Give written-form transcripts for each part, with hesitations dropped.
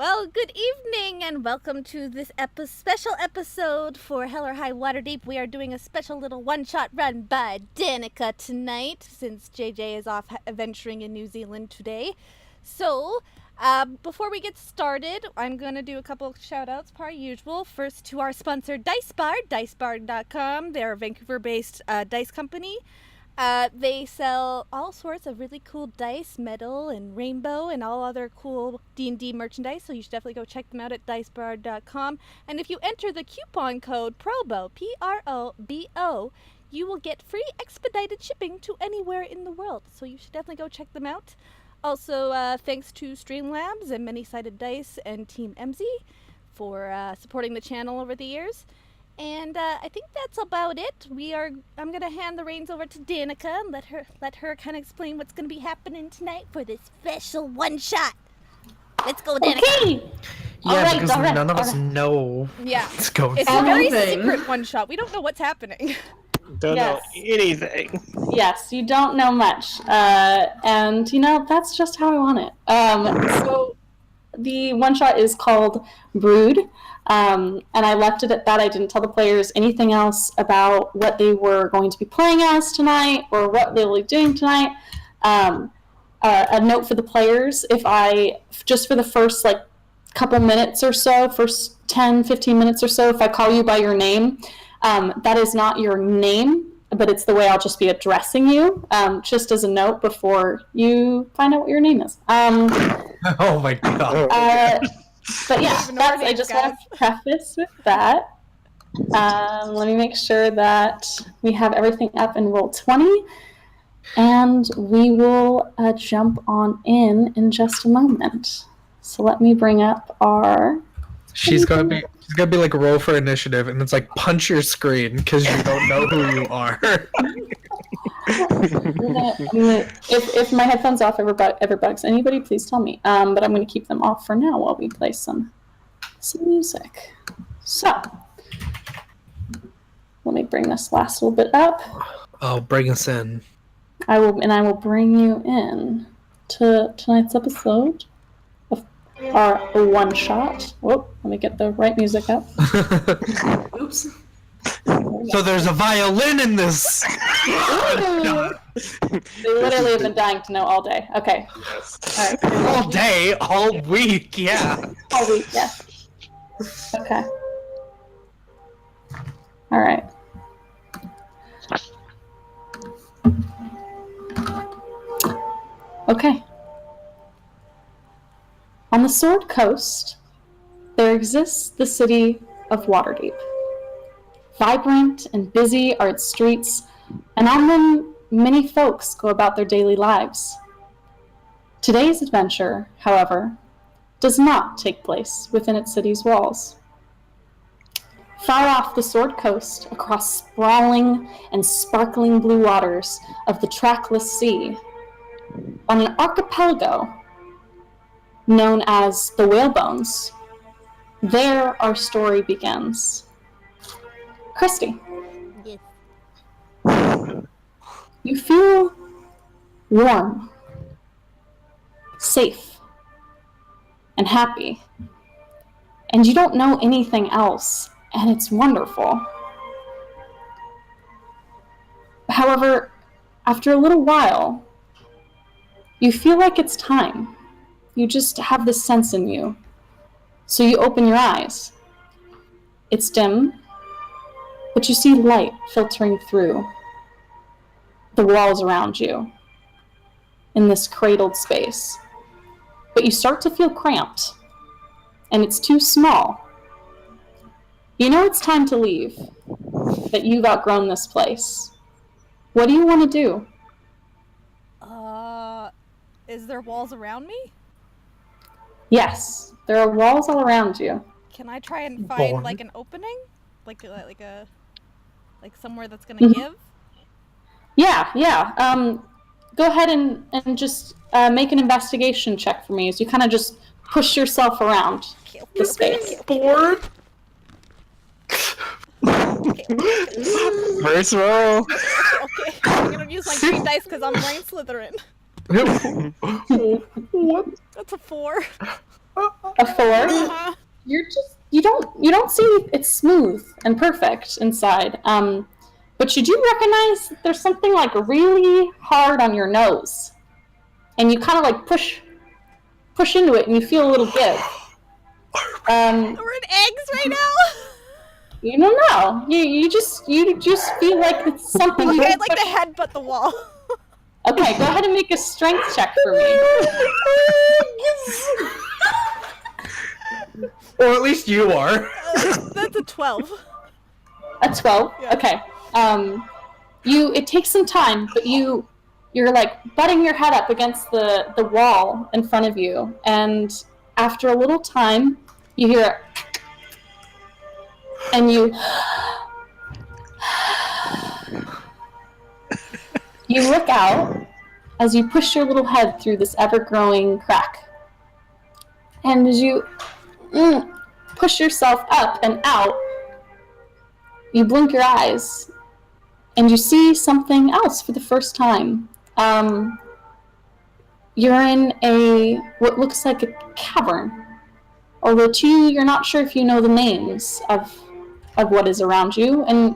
Well, good evening and welcome to this special episode for Hell or High Water Deep. We are doing a special little one-shot run by Danica tonight since JJ is off adventuring in New Zealand today. So, before we get started, I'm going to do a couple of shout-outs per usual. First to our sponsor, Dice Bar, dicebar.com. They're a Vancouver-based dice company. They sell all sorts of really cool dice, metal, and rainbow, and all other cool D&D merchandise, so you should definitely go check them out at dicebar.com. And if you enter the coupon code PROBO, P-R-O-B-O, you will get free expedited shipping to anywhere in the world, so you should definitely go check them out. Also, thanks to Streamlabs and Many-Sided Dice and Team MZ for supporting the channel over the years. And I think that's about it. I'm gonna hand the reins over to Danica and let her kind of explain what's gonna be happening tonight for this special one shot. Let's go, Danica. Okay. Yeah, because none of us know what's going on. It's a very secret one shot. We don't know what's happening. Don't know anything. Yes, you don't know much, and that's just how I want it. So the one shot is called Brood. And I left it at that. I didn't tell the players anything else about what they were going to be playing as tonight or what they will be doing tonight. A note for the players, just for the first couple minutes or so, first 10, 15 minutes or so, if I call you by your name, that is not your name, but it's the way I'll just be addressing you, just as a note before you find out what your name is. Oh my god. But yeah, I just want to preface with that. Let me make sure that we have everything up in Roll20, and we will jump on in just a moment. So let me bring up our... She's gonna be like roll for initiative, and it's like punch your screen because you don't know who you are. If my headphones off ever bugs anybody, please tell me. But I'm going to keep them off for now while we play some music. So let me bring this last little bit up. Oh, bring us in. I will bring you in to tonight's episode of our one shot. Whoop, let me get the right music up. Oops. So there's a violin in this. They literally have been dying to know all day. Okay. Yes. All right. All day, all week, yeah. All week, yeah. Okay. All right. Okay. On the Sword Coast, there exists the city of Waterdeep. Vibrant and busy are its streets, and on them many folks go about their daily lives. Today's adventure, however, does not take place within its city's walls. Far off the Sword Coast, across sprawling and sparkling blue waters of the trackless sea, on an archipelago known as the Whalebones, there our story begins. Christy. Yes. You feel warm, safe, and happy, and you don't know anything else, and it's wonderful. However, after a little while, you feel like it's time. You just have this sense in you. So you open your eyes. It's dim, but you see light filtering through the walls around you in this cradled space. But you start to feel cramped, and it's too small. You know it's time to leave, that you've outgrown this place. What do you want to do? Is there walls around me? Yes, there are walls all around you. Can I try and find an opening? Like somewhere that's gonna give? Yeah. Go ahead and just make an investigation check for me as you kind of just push yourself around the space. Bored? First roll. Okay. I'm gonna use my green dice because I'm wearing Slytherin. What? That's a 4. A 4. You don't see it's smooth and perfect inside. But you do recognize that there's something like really hard on your nose, and you kind of like push into it, and you feel a little give. We're in eggs right now. You don't know. You just feel like it's something. Okay, I'd like to headbutt the wall. Okay, go ahead and make a strength check for me. Or at least you are. That's a 12. A 12. Yeah. Okay. It takes some time, but you're like butting your head up against the wall in front of you, and after a little time, you hear it, and you look out as you push your little head through this ever-growing crack, and as you push yourself up and out, you blink your eyes, and you see something else for the first time. You're in what looks like a cavern, although you're not sure if you know the names of what is around you, and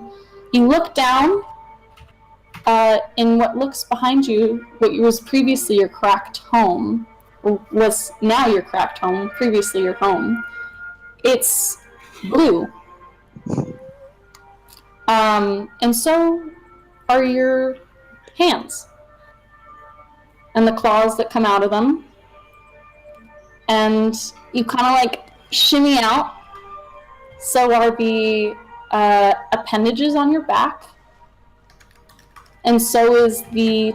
you look down in what looks behind you, what was previously your cracked home, or was now your cracked home, previously your home. It's blue. And so are your hands and the claws that come out of them. And you kind of like shimmy out. So are the appendages on your back. And so is the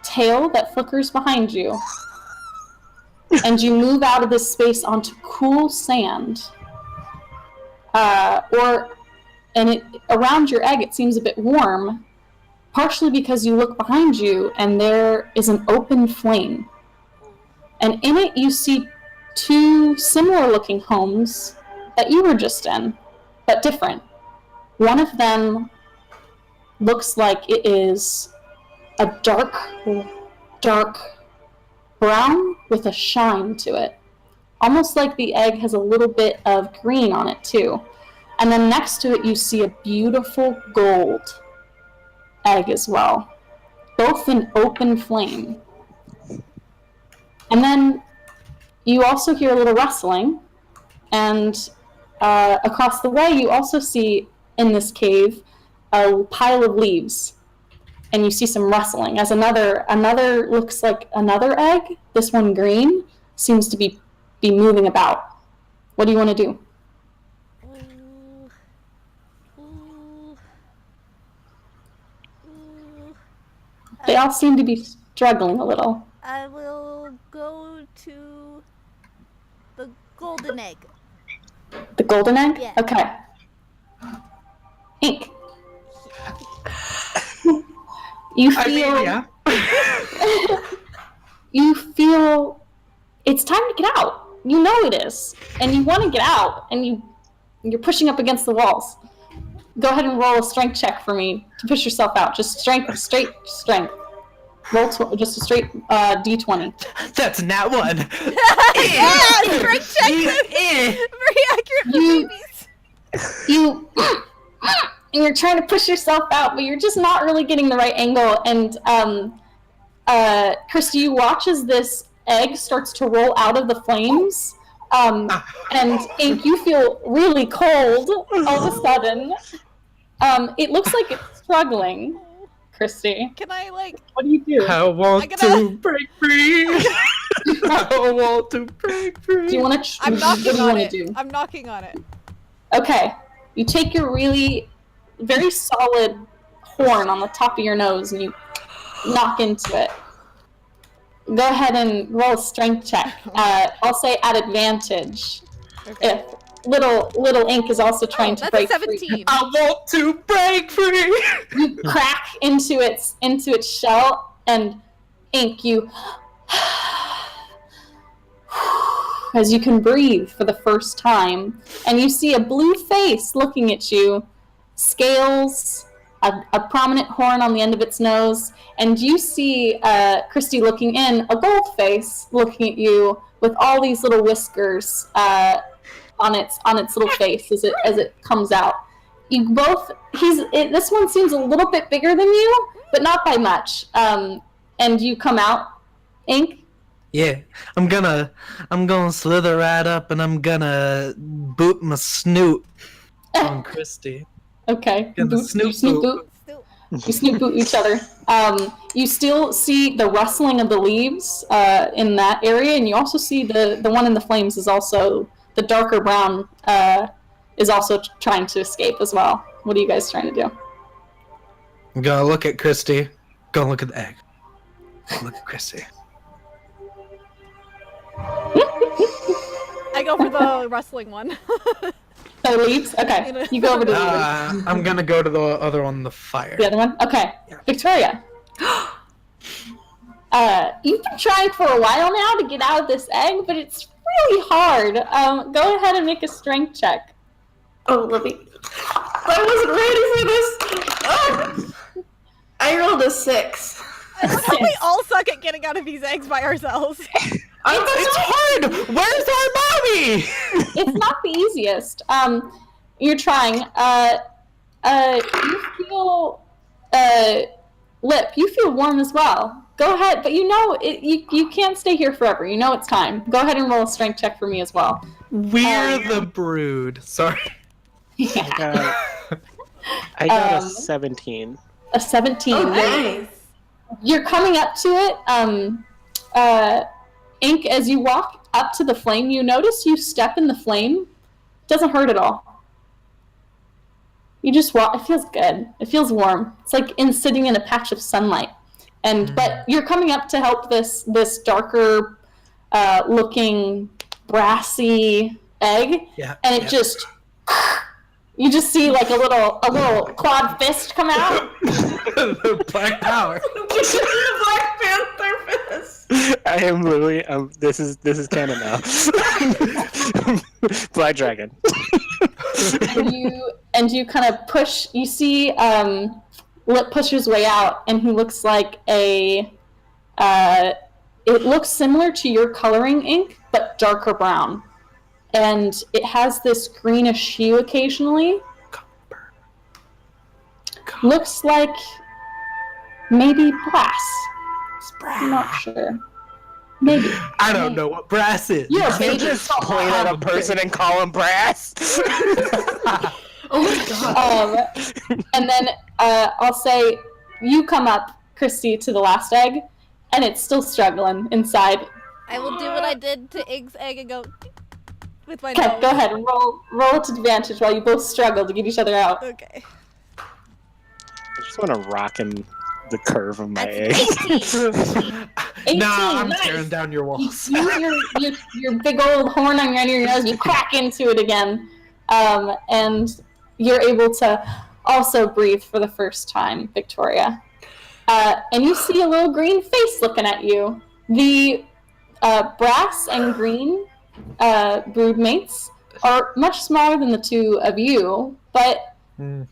tail that flickers behind you. And you move out of this space onto cool sand. Around your egg, it seems a bit warm, partially because you look behind you and there is an open flame. And in it, you see 2 similar-looking homes that you were just in, but different. One of them looks like it is a dark brown with a shine to it. Almost like the egg has a little bit of green on it, too. And then next to it, you see a beautiful gold egg as well. Both in open flame. And then you also hear a little rustling. And across the way, you also see, in this cave, a pile of leaves. And you see some rustling as another looks like another egg. This one green seems to be moving about. What do you want to do? They all seem to be struggling a little. I will go to the golden egg. The golden egg? Yeah. Okay. Ink. You feel it's time to get out. You know it is. And you want to get out, and you're pushing up against the walls. Go ahead and roll a strength check for me to push yourself out. Just straight strength. Roll just a straight D20. That's nat 1. Yeah, strength check. Very accurate for babies. And you're trying to push yourself out, but you're just not really getting the right angle. And Christy, you watch as this egg starts to roll out of the flames. And Ink, you feel really cold all of a sudden. It looks like it's struggling, Christy. Can I, what do you do? I want to break free. I want to break free. Do you want to? I'm knocking on it. Do? I'm knocking on it. Okay. You take your really very solid horn on the top of your nose and you knock into it. Go ahead and roll a strength check. I'll say at advantage. Okay. If little Ink is also trying to break that's a free. 17. I want to break free. You crack into its shell, and Ink, you as you can breathe for the first time, and you see a blue face looking at you, scales a prominent horn on the end of its nose, and you see Christy looking in, a gold face looking at you with all these little whiskers on its little face as it comes out. You both this one seems a little bit bigger than you, but not by much. And you come out, Ink. Yeah, I'm gonna slither right up and I'm gonna boot my snoot on Christy. Okay. Gonna You snoop boot. You snoop boot each other. You still see the rustling of the leaves in that area, and you also see the one in the flames is also the darker brown is also trying to escape as well. What are you guys trying to do? I'm gonna look at Christy. Gonna look at the egg. Look at Christy. I go for the rustling one. So leaves? Okay. You go over to the leaves. I'm gonna go to the other one, the fire. The other one? Okay. Yeah. Victoria. You've been trying for a while now to get out of this egg, but it's really hard. Go ahead and make a strength check. Oh, let me. I wasn't ready for this. Oh. I rolled a 6. I love how we all suck at getting out of these eggs by ourselves. It's hard! Where's our mommy? It's not the easiest. You're trying. You feel Lip, you feel warm as well. Go ahead, but you know you can't stay here forever. You know it's time. Go ahead and roll a strength check for me as well. We're the brood. Sorry. Yeah. I got a 17. A 17. Oh, nice. You're coming up to it. Ink, as you walk up to the flame, you notice you step in the flame. Doesn't hurt at all. You just walk. It feels good. It feels warm. It's like sitting in a patch of sunlight. But you're coming up to help this darker looking brassy egg, and it just. You just see like a little clawed fist come out. The Black Power. The Black Panther fist. I am literally. This is canon now. Black Dragon. and you kind of push. You see, Lip pushes his way out, and he looks like a. It looks similar to your coloring ink, but darker brown. And it has this greenish hue occasionally. Looks like maybe brass. I'm not sure. Maybe. I don't know what brass is. You're a You baby. just point at a person and call him brass. Oh my god. And then I'll say you come up, Christy, to the last egg, and it's still struggling inside. I will do what I did to Ink's egg and go with my Okay, nose. go ahead and roll to advantage while you both struggle to get each other out. Okay. I just want to rock in the curve of my egg. That's 18. 18, Nah, I'm nice. tearing down your walls. You use your big old horn on your end of your nose, you crack into it again, and you're able to also breathe for the first time, Victoria. And you see a little green face looking at you. The brass and green broodmates are much smaller than the two of you, but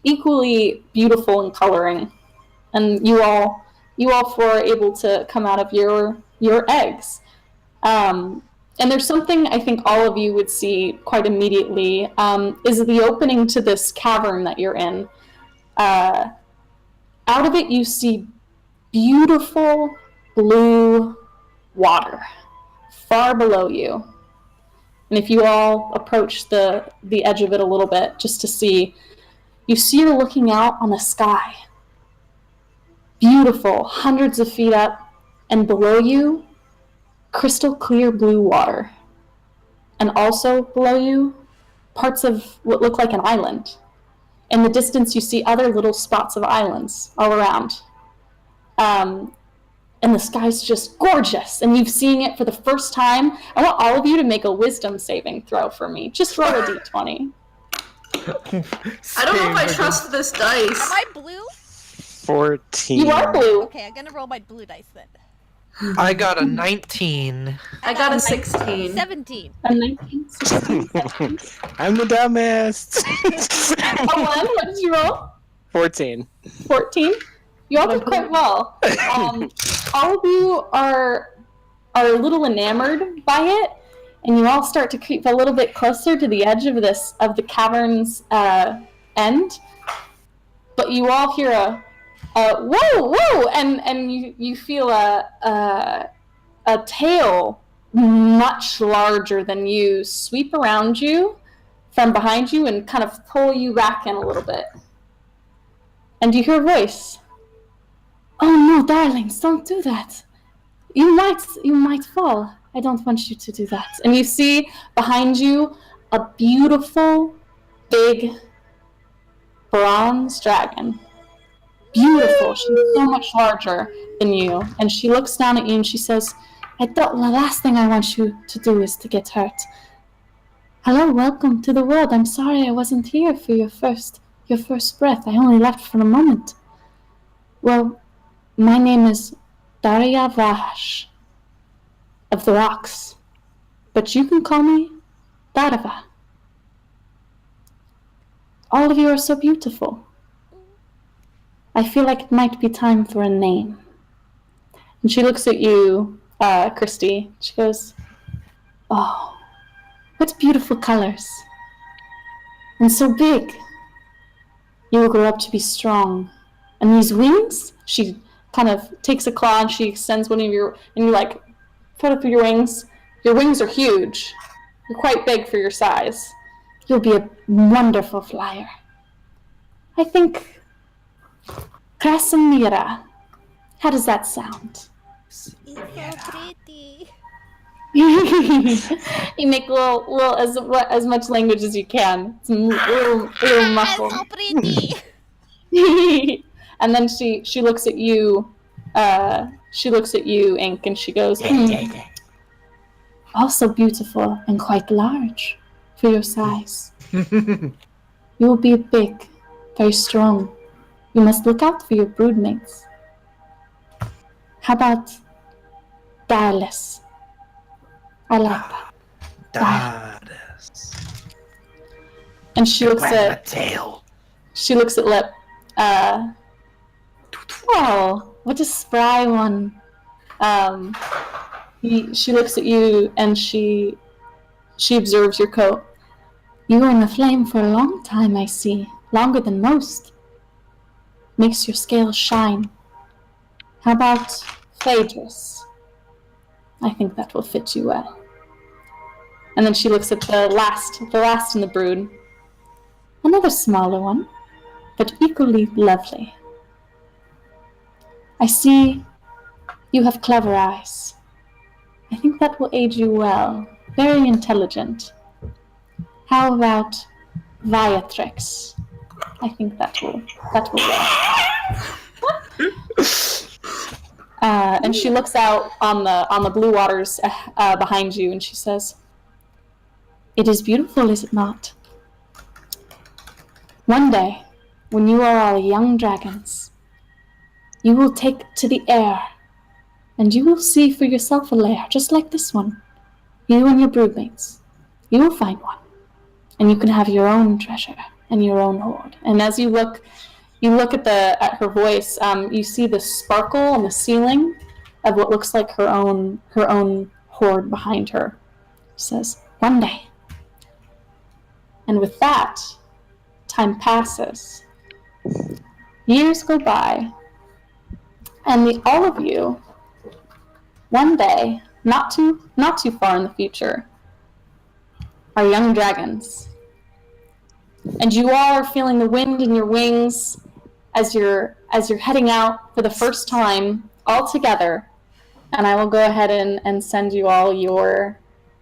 equally beautiful in coloring. And you all four are able to come out of your eggs. And there's something I think all of you would see quite immediately, is the opening to this cavern that you're in. Out of it you see beautiful blue water far below you. And if you all approach the edge of it a little bit just to see, you see you're looking out on the sky. Beautiful, hundreds of feet up, and below you, crystal clear blue water. And also below you, parts of what look like an island. In the distance, you see other little spots of islands all around. And the sky's just gorgeous, and you've seen it for the first time. I want all of you to make a wisdom saving throw for me. Just roll a d20. I don't know if I trust this dice. Am I blue? 14. You are blue. Okay, I'm gonna roll my blue dice then. I got a 19. I got a 16. 17. A 19, 16, 17. I'm the dumbest. Oh, what did you roll? 14. 14. You all did quite well. All of you are a little enamored by it, and you all start to creep a little bit closer to the edge of the cavern's end. But you all hear a whoa, whoa, and you feel a tail much larger than you sweep around you from behind you and kind of pull you back in a little bit. And you hear a voice. Oh no, darlings, don't do that. You might fall. I don't want you to do that. And you see behind you a beautiful, big, bronze dragon. Beautiful. She's so much larger than you. And she looks down at you and she says, the last thing I want you to do is to get hurt. Hello, welcome to the world. I'm sorry I wasn't here for your first breath. I only left for a moment. Well, my name is Daria Vahash of the Rocks, but you can call me Darva. All of you are so beautiful. I feel like it might be time for a name. And she looks at you, Christy. She goes, oh, what beautiful colors. And so big. You will grow up to be strong. And these wings, she kind of takes a claw and she extends one of your, and you like, put up your wings. Your wings are huge. You're quite big for your size. You'll be a wonderful flyer. I think Krasimira. How does that sound? It's so pretty. You make little as much language as you can. It's little muffled. So pretty. And then she looks at you. She looks at you, Ink, and she goes, also beautiful and quite large for your size. You will be big, very strong. You must look out for your broodmates. How about Dallas? I like that. Dallas. And she looks at tail. She looks at Lip. Oh, what a spry one. She looks at you and she observes your coat. You were in the flame for a long time, I see. Longer than most. Makes your scales shine. How about Phaedrus? I think that will fit you well. And then she looks at the last in the brood. Another smaller one, but equally lovely. I see you have clever eyes. I think that will aid you well. Very intelligent. How about Viatrix? I think that will work. And she looks out on the blue waters behind you, and she says, "It is beautiful, is it not? One day, when you are all young dragons, you will take to the air, and you will see for yourself a lair just like this one. You and your broodmates, you will find one, and you can have your own treasure and your own hoard." And as you look at her voice, you see the sparkle on the ceiling of what looks like her own hoard behind her. She says, "One day." And with that, time passes. Years go by, and all of you, one day, not too far in the future, are young dragons. And you all are feeling the wind in your wings as you're heading out for the first time all together. And I will go ahead and send you all your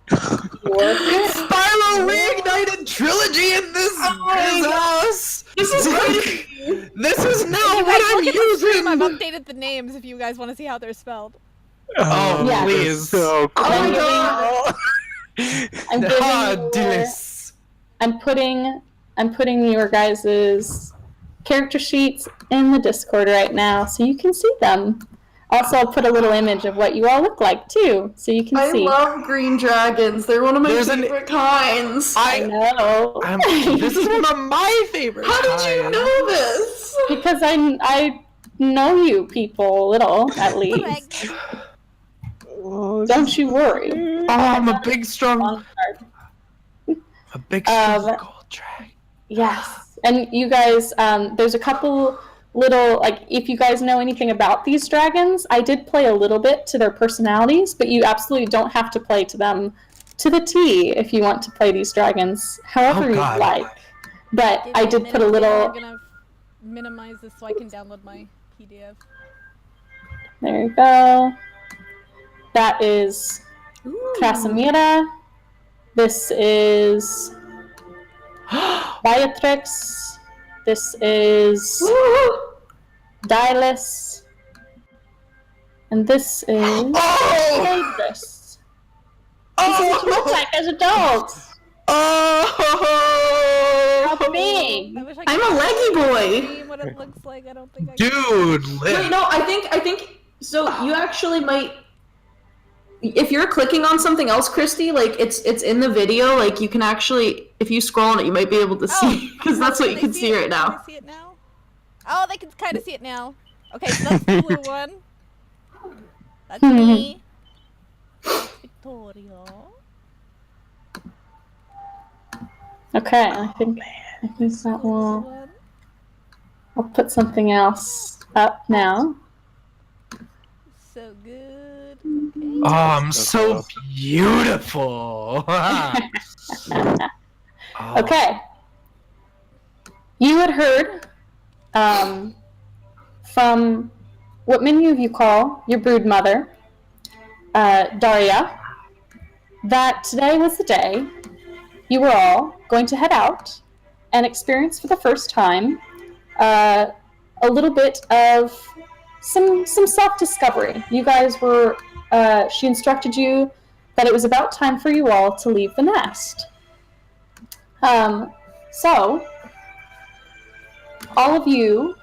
Spyro reignited trilogy in this house. This is crazy. This is now You what guys I'm look at the stream. using. I've updated the names if you guys want to see how they're spelled. Oh, Yeah. please. So cool. Oh my god. I'm giving Delicious. I'm putting your guys' character sheets in the Discord right now so you can see them. Also, I'll put a little image of what you all look like too, so you can I see. love green dragons. They're one of my favorite kinds. I know. This is one of my favorite. How did you kinds. know this? because I know you people a little, at least. Correct. Don't you worry. Oh, I'm a big strong gold drag. Yes. And you guys, there's a couple little, like, if you guys know anything about these dragons, I did play a little bit to their personalities, but you absolutely don't have to play to them to the T if you want to play these dragons however you like. But Give I me a did put a minute here. little... I'm gonna minimize this so I can download my PDF. There you go. That is Casimira. This is Beatrix. This is Dylas. And this is Daedrus. This is what you look like as adults. How big? I wish I I'm could a leggy boy. see what it looks like. I don't think I Dude, Wait, no, I think so. You actually might, if you're clicking on something else, Christy, like it's in the video. Like you can actually, if you scroll on it, you might be able to see because that's what you can see right now. Can they see it now? Oh, they can kind of see it now. Okay, so that's the blue one. That's me. That's Victoria. Okay, I think that will... One. I'll put something else up now. So good. Oh, I'm so beautiful. Okay. You had heard from what many of you call your brood mother, Daria, that today was the day you were all going to head out and experience for the first time a little bit of some self-discovery. You guys were, she instructed you that it was about time for you all to leave the nest. So, all of you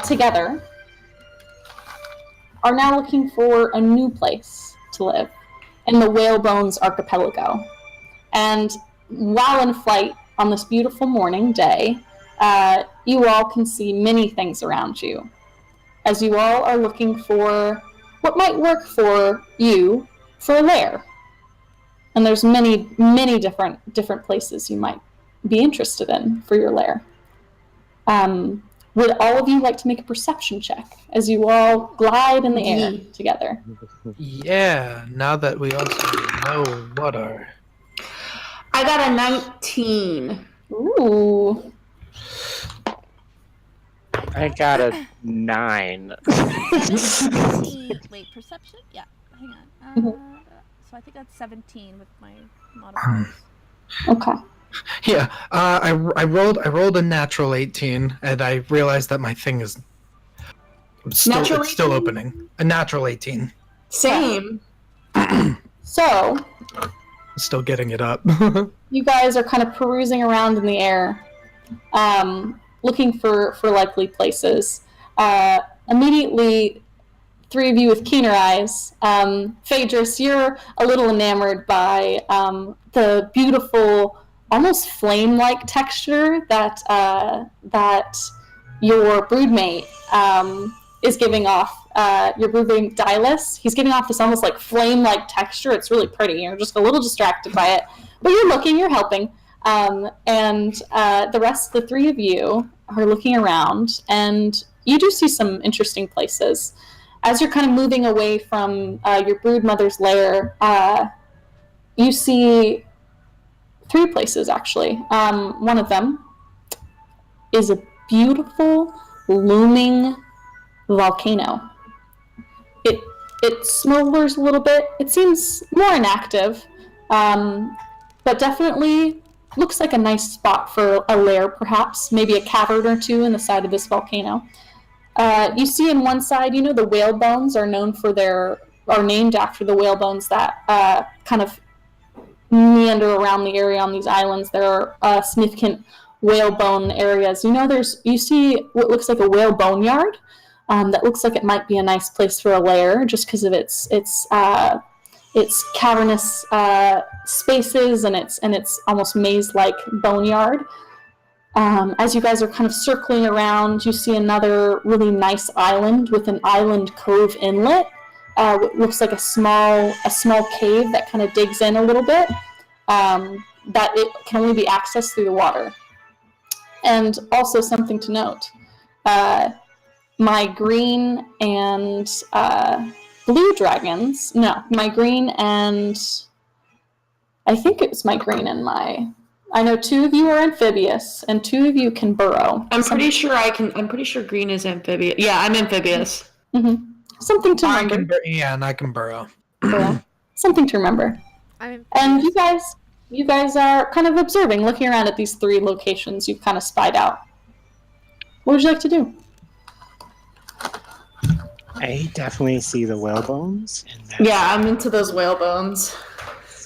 together are now looking for a new place to live in the Whalebones Archipelago. And while in flight on this beautiful morning day, you all can see many things around you, as you all are looking for what might work for you for a lair. And there's many, many different places you might be interested in for your lair. Would all of you like to make a perception check as you all glide in the air together? Yeah, now that we also know what our... I got a 19. Ooh. I got a 9. 17. Wait, perception? Yeah, hang on. So I think that's 17 with my modifiers. Okay. Yeah, I rolled a natural 18, and I realized that my thing is still opening. A natural 18. Same. So, Still getting it up. you guys are kind of perusing around in the air, looking for likely places. Immediately, three of you with keener eyes. Phaedrus, you're a little enamored by the beautiful, almost flame-like texture that your broodmate is giving off. Your broodmate Dylas, he's giving off this almost like flame-like texture. It's really pretty. You're just a little distracted by it, but you're looking, you're helping. And the rest of the three of you are looking around, and you do see some interesting places. As you're kind of moving away from your brood mother's lair, you see 3 places, actually. One of them is a beautiful, looming volcano. It smolders a little bit. It seems more inactive, but definitely looks like a nice spot for a lair, perhaps. Maybe a cavern or two in the side of this volcano. You see in one side, the whale bones are named after the whale bones that kind of meander around the area on these islands. There are significant whale bone areas. You see what looks like a whale boneyard that looks like it might be a nice place for a lair just because of its cavernous spaces and its almost maze-like boneyard. As you guys are kind of circling around, you see another really nice island with an island cove inlet. What looks like a small cave that kind of digs in a little bit. That it can only be accessed through the water. And also something to note, my green and blue dragons, no, my green and, I think it was my green and my, I know 2 of you are amphibious and 2 of you can burrow. I'm pretty sure green is amphibious. Yeah, I'm amphibious. Mm-hmm. Something to remember. And I can burrow. Something to remember. And you guys are kind of observing, looking around at these 3 locations you've kind of spied out. What would you like to do? I definitely see the whale bones. And that's Yeah, I'm into those whale bones.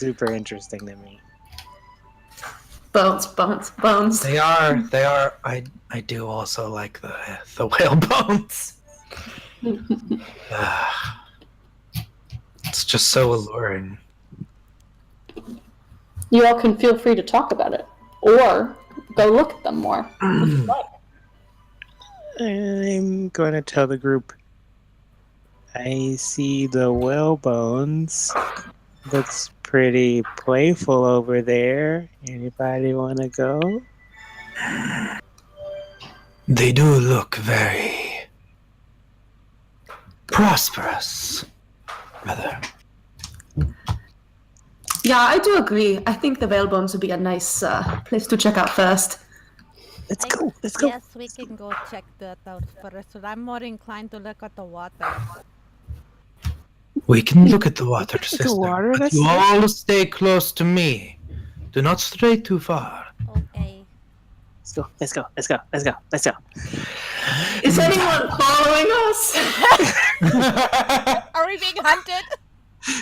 super interesting to me. Bones. They are. I do also like the whale bones. It's just so alluring. You all can feel free to talk about it, or go look at them more. If you'd like. I'm going to tell the group, I see the whale bones. Looks pretty playful over there. Anybody want to go? They do look very prosperous, rather. Yeah, I do agree. I think the whale bones would be a nice place to check out first. Let's go. Let's go. Yes, we can go check that out first, but I'm more inclined to look at the water. We can look at the water, Look at the sister, water, but that's you nice. all stay close to me. Do not stray too far. Okay. Let's go. Let's go. Let's go. Let's go. Is anyone following us? Are we being hunted?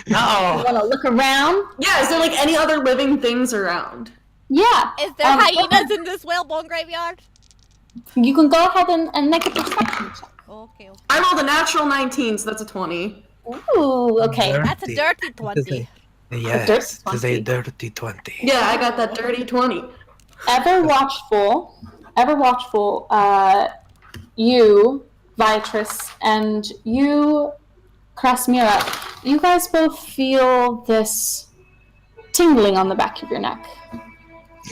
You No. want to look around? Yeah, is there like any other living things around? Yeah. Is there hyenas in this whalebone graveyard? You can go ahead and make a perception check. Okay. I rolled a natural 19, so that's a 20. Ooh, okay. That's a dirty 20. Yes, it is a dirty 20. Yeah, I got that dirty 20. Ever watchful, you, Viatrice, and you, Krasmira, you guys both feel this tingling on the back of your neck.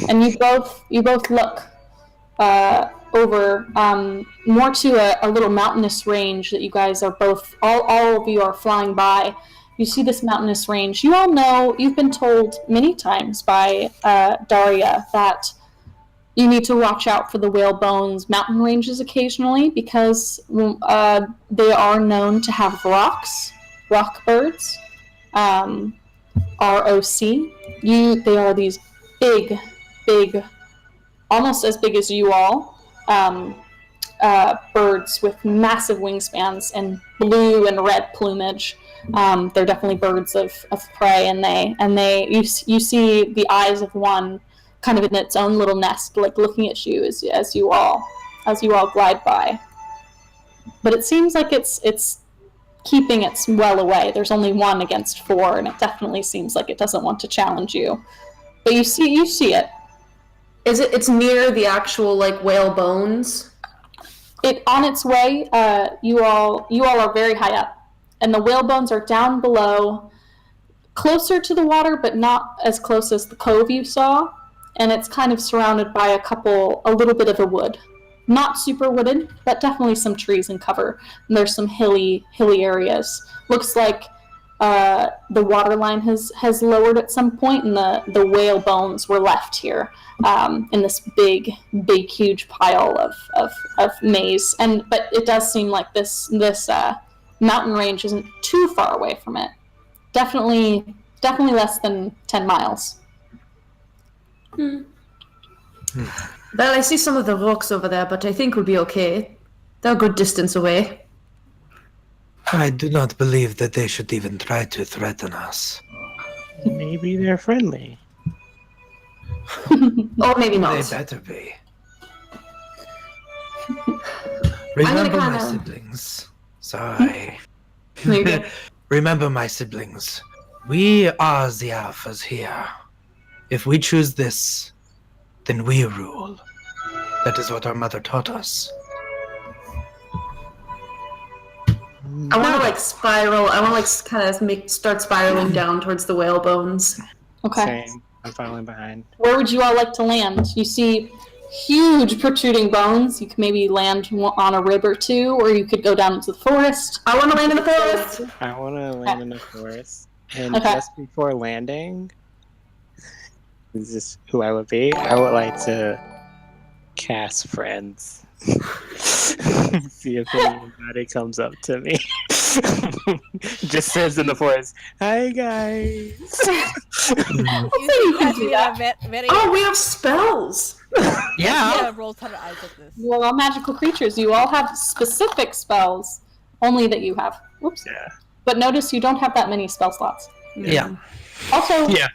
And you both look over more to a little mountainous range that you guys are both, all of you are flying by. You see this mountainous range. You all know, you've been told many times by Daria that you need to watch out for the whale bones mountain ranges occasionally because they are known to have rock birds, ROC. They are these big, almost as big as you all, birds with massive wingspans and blue and red plumage. They're definitely birds of prey, and you see the eyes of one kind of in its own little nest, like looking at you as you all glide by. But it seems like it's keeping it well away. There's only 1 against 4, and it definitely seems like it doesn't want to challenge you. But you see it. It's near the actual like whale bones? It on its way. You all are very high up, and the whale bones are down below, closer to the water, but not as close as the cove you saw. And it's kind of surrounded by a little bit of a wood. Not super wooded, but definitely some trees and cover. And there's some hilly areas. Looks like the water line has lowered at some point, and the whale bones were left here in this big, huge pile of maize. But it does seem like this mountain range isn't too far away from it. Definitely less than 10 miles. Well, I see some of the rocks over there, but I think we'll be okay. They're a good distance away. I do not believe that they should even try to threaten us. Maybe they're friendly. Or maybe They not. better be. Remember my kinda- siblings. Sorry. Maybe. Remember my siblings. We are the alphas here. If we choose this, then we rule. That is what our mother taught us. I want to like spiral. I want to like kind of start spiraling down towards the whale bones. Okay. Same. I'm following behind. Where would you all like to land? You see huge protruding bones. You can maybe land on a rib or two, or you could go down into the forest. I want to land in the forest. I want to land in the forest. And Okay. just before landing, this is who I would be. I would like to cast friends. See if anybody comes up to me. Just says in the forest, "Hi guys." You asked me a very Oh, we have spells. Yeah. roll ton of eyes at this. You are all magical creatures. You all have specific spells, only that you have. Whoops. Yeah. But notice you don't have that many spell slots. Yeah. Also, Yeah.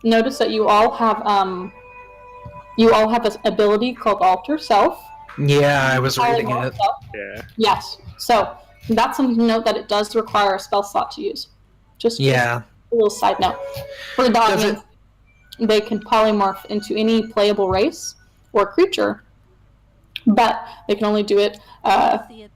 Notice that you all have an ability called Alter Self. Yeah, I was reading Alter it. Self. Yeah. Yes. So that's something to note, that it does require a spell slot to use. Just Yeah. a little side note. For the Does audience, they can polymorph into any playable race or creature, but they can only do it See it.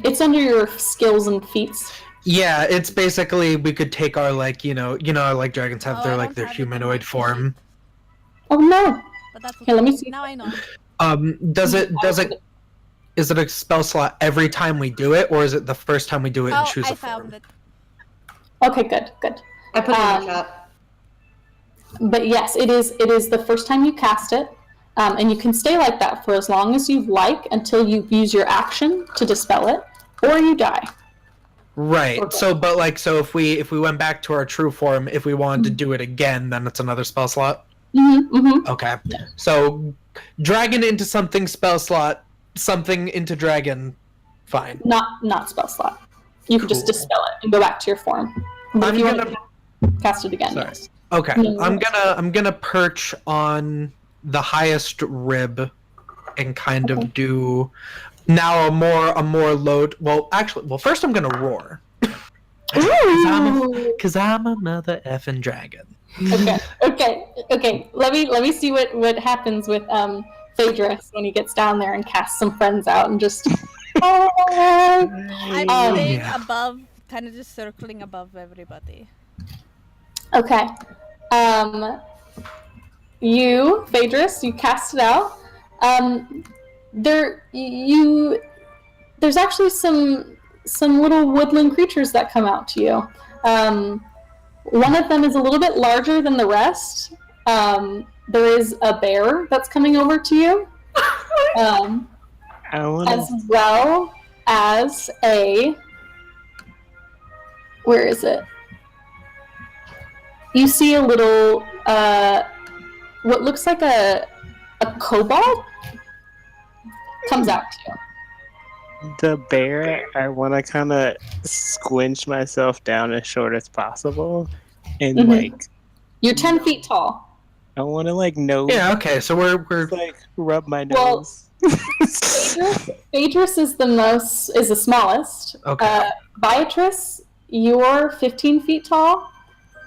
it's under your skills and feats. Yeah, it's basically we could take our like like dragons have Oh, their I like don't their have it in humanoid my form. Oh no! But that's Here, let me see. Now I know. Is it a spell slot every time we do it, or is it the first time we do it and choose I a form? found it. Okay, good. I put it in the chat. But yes, it is the first time you cast it, and you can stay like that for as long as you like until you use your action to dispel it, or you die. Right. Okay. So if we went back to our true form, if we wanted to do it again, then it's another spell slot. Okay. Yeah. So dragon into something spell slot, something into dragon, fine. Not spell slot. You can just Cool. dispel it and go back to your form. But I'm if you want gonna- to cast it again, Sorry. yes. Okay. No. I'm gonna perch on the highest rib and kind of do now a more load. Well, first I'm gonna roar. Ooh. Cause I'm another effing dragon. Okay. Let me see what happens with Phaedrus when he gets down there and casts some friends out and just. I'm staying yeah. above, kind of just circling above everybody. Okay. You, Phaedrus, you cast it out. There's actually some little woodland creatures that come out to you. One of them is a little bit larger than the rest. There is a bear that's coming over to you, I want as to. well as a. Where is it? You see a little, what looks like a kobold comes out to you. The bear, I want to kind of squinch myself down as short as possible, and Mhm. like You're 10 feet tall. I want to like nose, Yeah. Okay. So we're like rub my Well, nose. Phaedrus is the smallest. okay. Beatrice, you're 15 feet tall.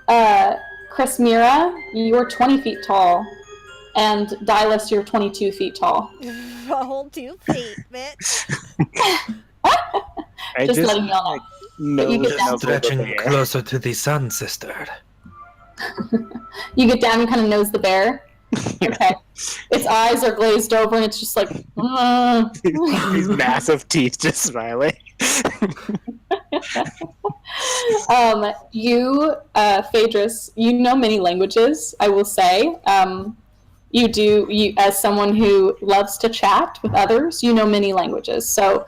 Chrismira, you're 20 feet tall. And Dylus, you're 22 feet tall. A whole 2 feet, bitch. I Just letting y'all like, know. You nose get down. nuzzle the Stretching bear. closer to the sun, sister. You get down and kind of nose the bear. Okay. Its eyes are glazed over and it's just like. These massive teeth just smiling. You, Phaedrus, you know many languages, I will say. You, as someone who loves to chat with others, you know many languages. So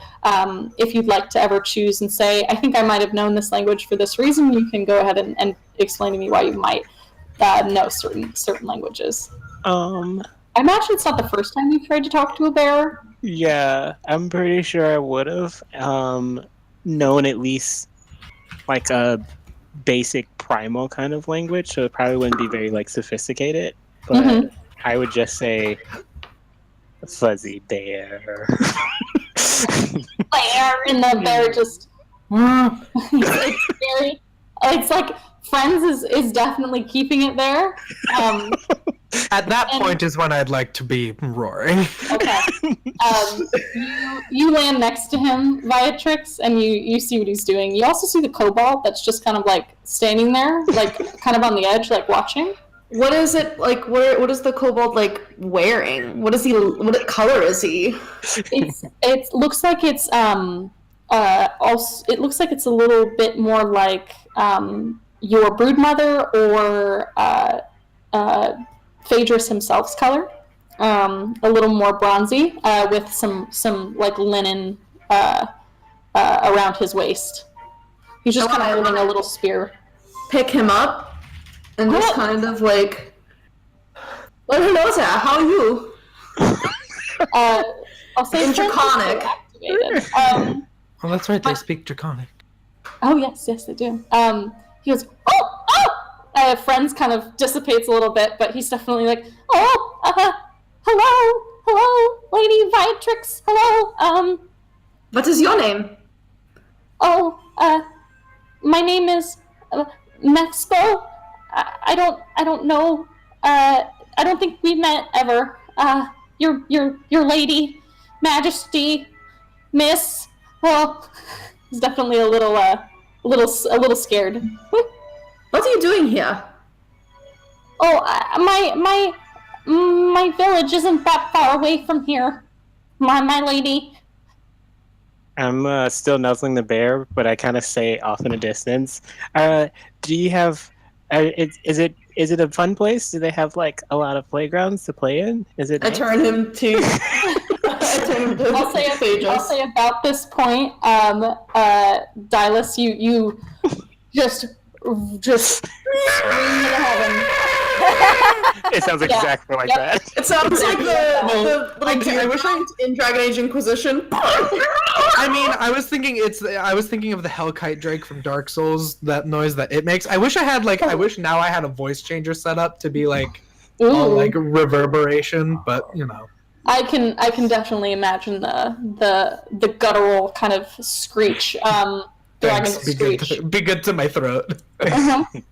if you'd like to ever choose and say, I think I might have known this language for this reason, you can go ahead and explain to me why you might know certain languages. I imagine it's not the first time you've tried to talk to a bear. Yeah, I'm pretty sure I would have known at least like a basic primal kind of language, so it probably wouldn't be very like sophisticated. But Mhm. I would just say fuzzy bear. Bear, and the bear just. It's very. It's like Friends is definitely keeping it there. At that point is when I'd like to be roaring. Okay. You land next to him, Viatrix, and you see what he's doing. You also see the kobold that's just kind of like standing there, like kind of on the edge, like watching. What is it like? What is the kobold like wearing? What is he? What color is he? It looks like it's also it looks like it's a little bit more like your broodmother or Phaedrus himself's color. A little more bronzy, with some like linen around his waist. He's just kind of holding a little spear. Pick him up and just kind of like, well, hello there. How are you? I'll say In Draconic. Well, that's right. They speak Draconic. Oh yes, they do. He goes, oh. Friends kind of dissipates a little bit, but he's definitely like, hello, Lady Viatrix, hello. What is your name? My name is Mexico. I don't know. I don't think we've met ever. Your lady, Majesty, Miss. Well, he's definitely a little scared. What are you doing here? My village isn't that far away from here. My lady. I'm still nuzzling the bear, but I kind of stay off in a distance. Do you have? Is it a fun place? Do they have like a lot of playgrounds to play in? Is it? I nice? turn him to. I'll say about this point, Dylas, you just scream into heaven. It sounds exactly like that. It sounds like the I wish in Dragon Age Inquisition. I mean, I was thinking of the Hellkite Drake from Dark Souls. That noise that it makes. I wish I wish now I had a voice changer set up to be like all like reverberation, but you know. I can definitely imagine the guttural kind of screech. Dragon screech. Be good to my throat. Definitely.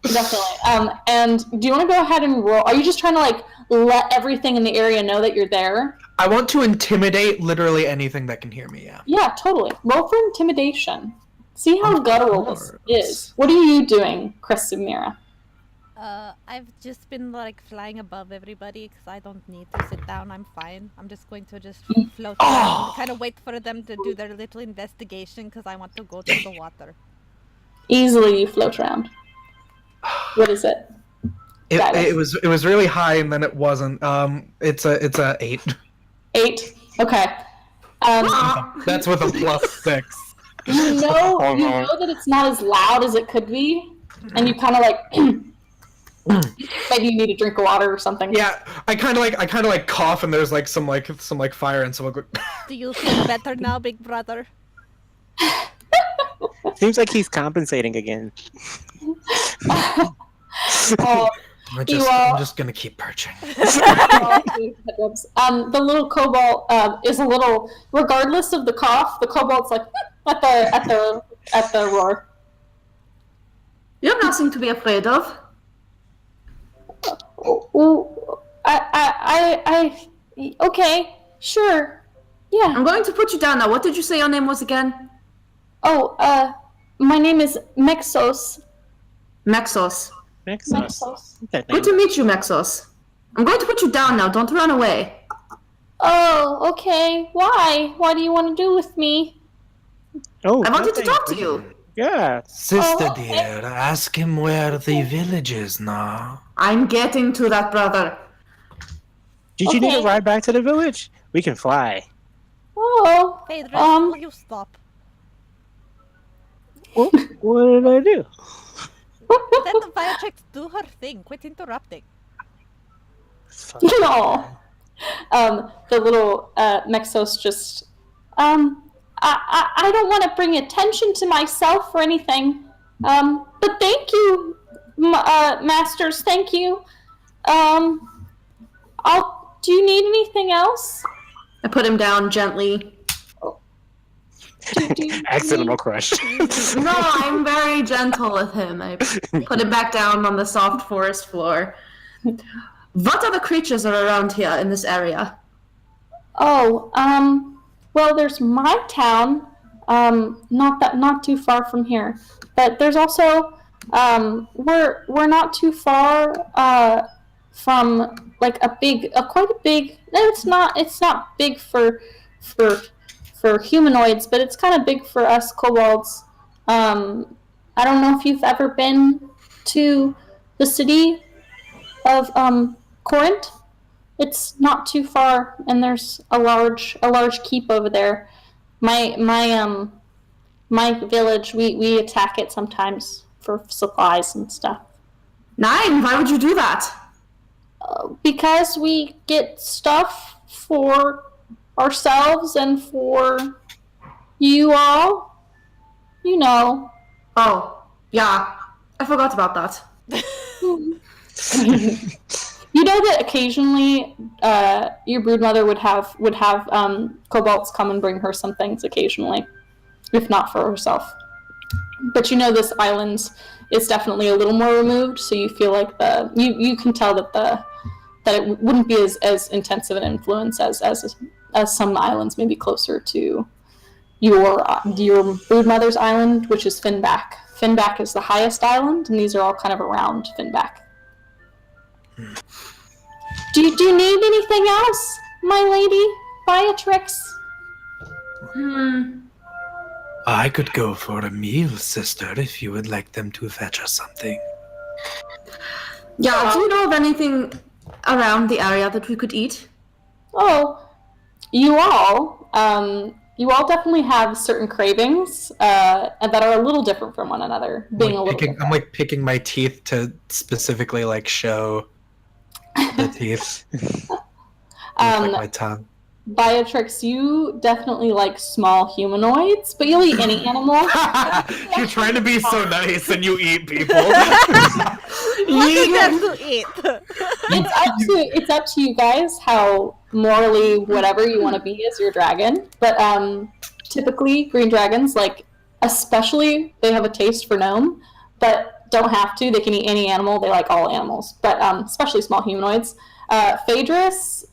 And do you want to go ahead and roll? Are you just trying to like let everything in the area know that you're there? I want to intimidate literally anything that can hear me. Yeah. Yeah, totally. Roll for intimidation. See how guttural this is. What are you doing, Chris Mira? I've just been like flying above everybody because I don't need to sit down. I'm fine. I'm just going to just float around, kind of wait for them to do their little investigation because I want to go to the water. Easily you float around. What is it? It was really high and then it wasn't. It's a 8. 8. Okay. That's with a +6. You know that it's not as loud as it could be, and you kind of like maybe you need a drink of water or something. Yeah, I kind of like cough and there's like some fire and someone go. Do you feel better now, big brother? Seems like he's compensating again. I'm just gonna keep perching. The little kobold is a little, regardless of the cough, the kobold's like at the roar. You have nothing to be afraid of. Okay, sure, yeah. I'm going to put you down now. What did you say your name was again? My name is Mexos. Mexos. Mexos. Good to meet you, Mexos. I'm going to put you down now. Don't run away. Oh, okay. Why? What do you want to do with me? Oh, I wanted to talk to you. Yeah. Sister okay. dear, ask him where the village is now. I'm getting to that, brother. Did you need Okay. to ride back to the village? We can fly. Oh, Phaedrus, will you stop? What did I do? Let the Viatrix do her thing. Quit interrupting. no. The little Mexos just I don't want to bring attention to myself or anything. But thank you, masters. Thank you. Do you need anything else? I put him down gently. Accidental crush. No, I'm very gentle with him. I put him back down on the soft forest floor. What other creatures are around here in this area? Oh, well, there's my town, not too far from here, but there's also, we're not too far, from like quite a big. It's not big for for humanoids, but it's kind of big for us kobolds. I don't know if you've ever been to the city of Corinth. It's not too far, and there's a large keep over there. My village, we attack it sometimes for supplies and stuff. Nine, why would you do that? Because we get stuff for ourselves and for you all. You know. Oh, yeah. I forgot about that. You know that occasionally your broodmother would have kobolds come and bring her some things occasionally, if not for herself. But you know this island is definitely a little more removed, so you feel like you can tell that it wouldn't be as intensive an influence as some islands, maybe closer to your broodmother's island, which is Finback. Finback is the highest island, and these are all kind of around Finback. Do you need anything else, my lady, Beatrix? I could go for a meal, sister, if you would like them to fetch us something. Yeah, do you know of anything around the area that we could eat? Oh, you all definitely have certain cravings that are a little different from one another. I'm like picking my teeth to specifically like show the teeth. Like my tongue. Beatrix, you definitely like small humanoids, but you'll eat any animal. You're trying to be so nice and you eat people. What is that to eat? It's up to you guys how morally whatever you want to be as your dragon. But typically green dragons, like especially they have a taste for gnome, but don't have to. They can eat any animal. They like all animals, but especially small humanoids. Phaedrus,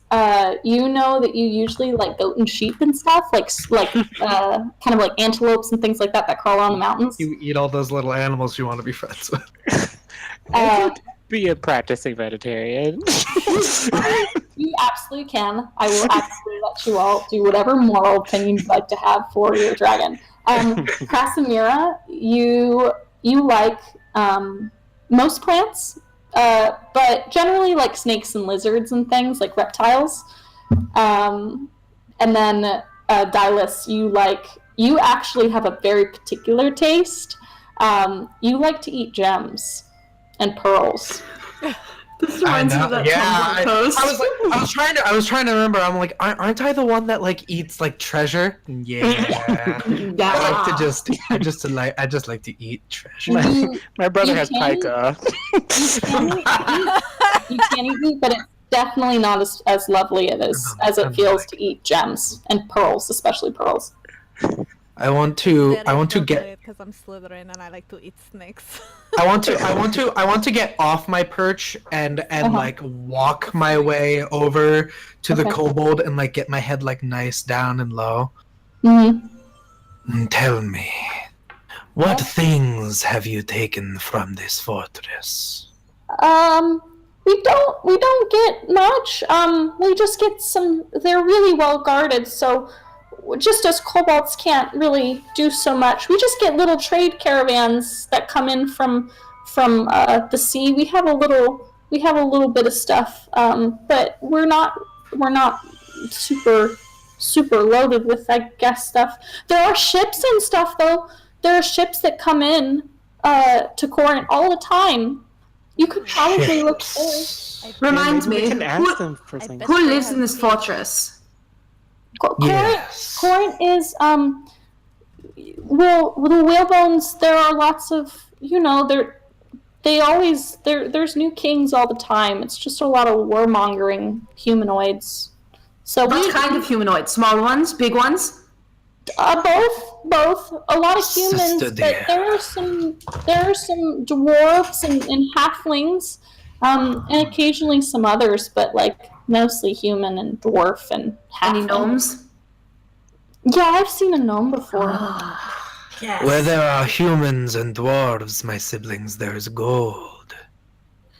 you know that you usually like goat and sheep and stuff, like kind of like antelopes and things like that crawl around the mountains. You eat all those little animals you want to be friends with. I could be a practicing vegetarian. You absolutely can. I will absolutely let you all do whatever moral opinion you'd like to have for your dragon. Casimira, you like most plants. But generally like snakes and lizards and things like reptiles. And then Dylas, you actually have a very particular taste. You like to eat gems and pearls. This reminds me of that Tumblr post. I was trying to remember. I'm like, aren't I the one that like eats like treasure? Yeah. I just like to eat treasure. My brother has pica. You can eat, but it's definitely not as lovely as it feels to eat gems and pearls, especially pearls. I want to get because I'm Slytherin and I like to eat snakes. I want to get off my perch and like walk my way over to the kobold and like get my head like nice down and low. Mm-hmm. Tell me, what things have you taken from this fortress? We don't get much. We just get some. They're really well guarded, so just as kobolds can't really do so much. We just get little trade caravans that come in from the sea. We have a little bit of stuff, but we're not super loaded with, I guess, stuff. There are ships and stuff though. There are ships that come in to Corinth all the time. You could probably look there. Reminds me, who lives in this fortress? Corinth is well, the whalebones. There are lots of, there's new kings all the time. It's just a lot of warmongering humanoids. So what kind of humanoids? Small ones, big ones? Both. A lot of humans, but there are some dwarves and halflings. And occasionally some others, but like mostly human and dwarf and Any half. gnomes? Yeah, I've seen a gnome before. Yes. Where there are humans and dwarves, my siblings, there is gold.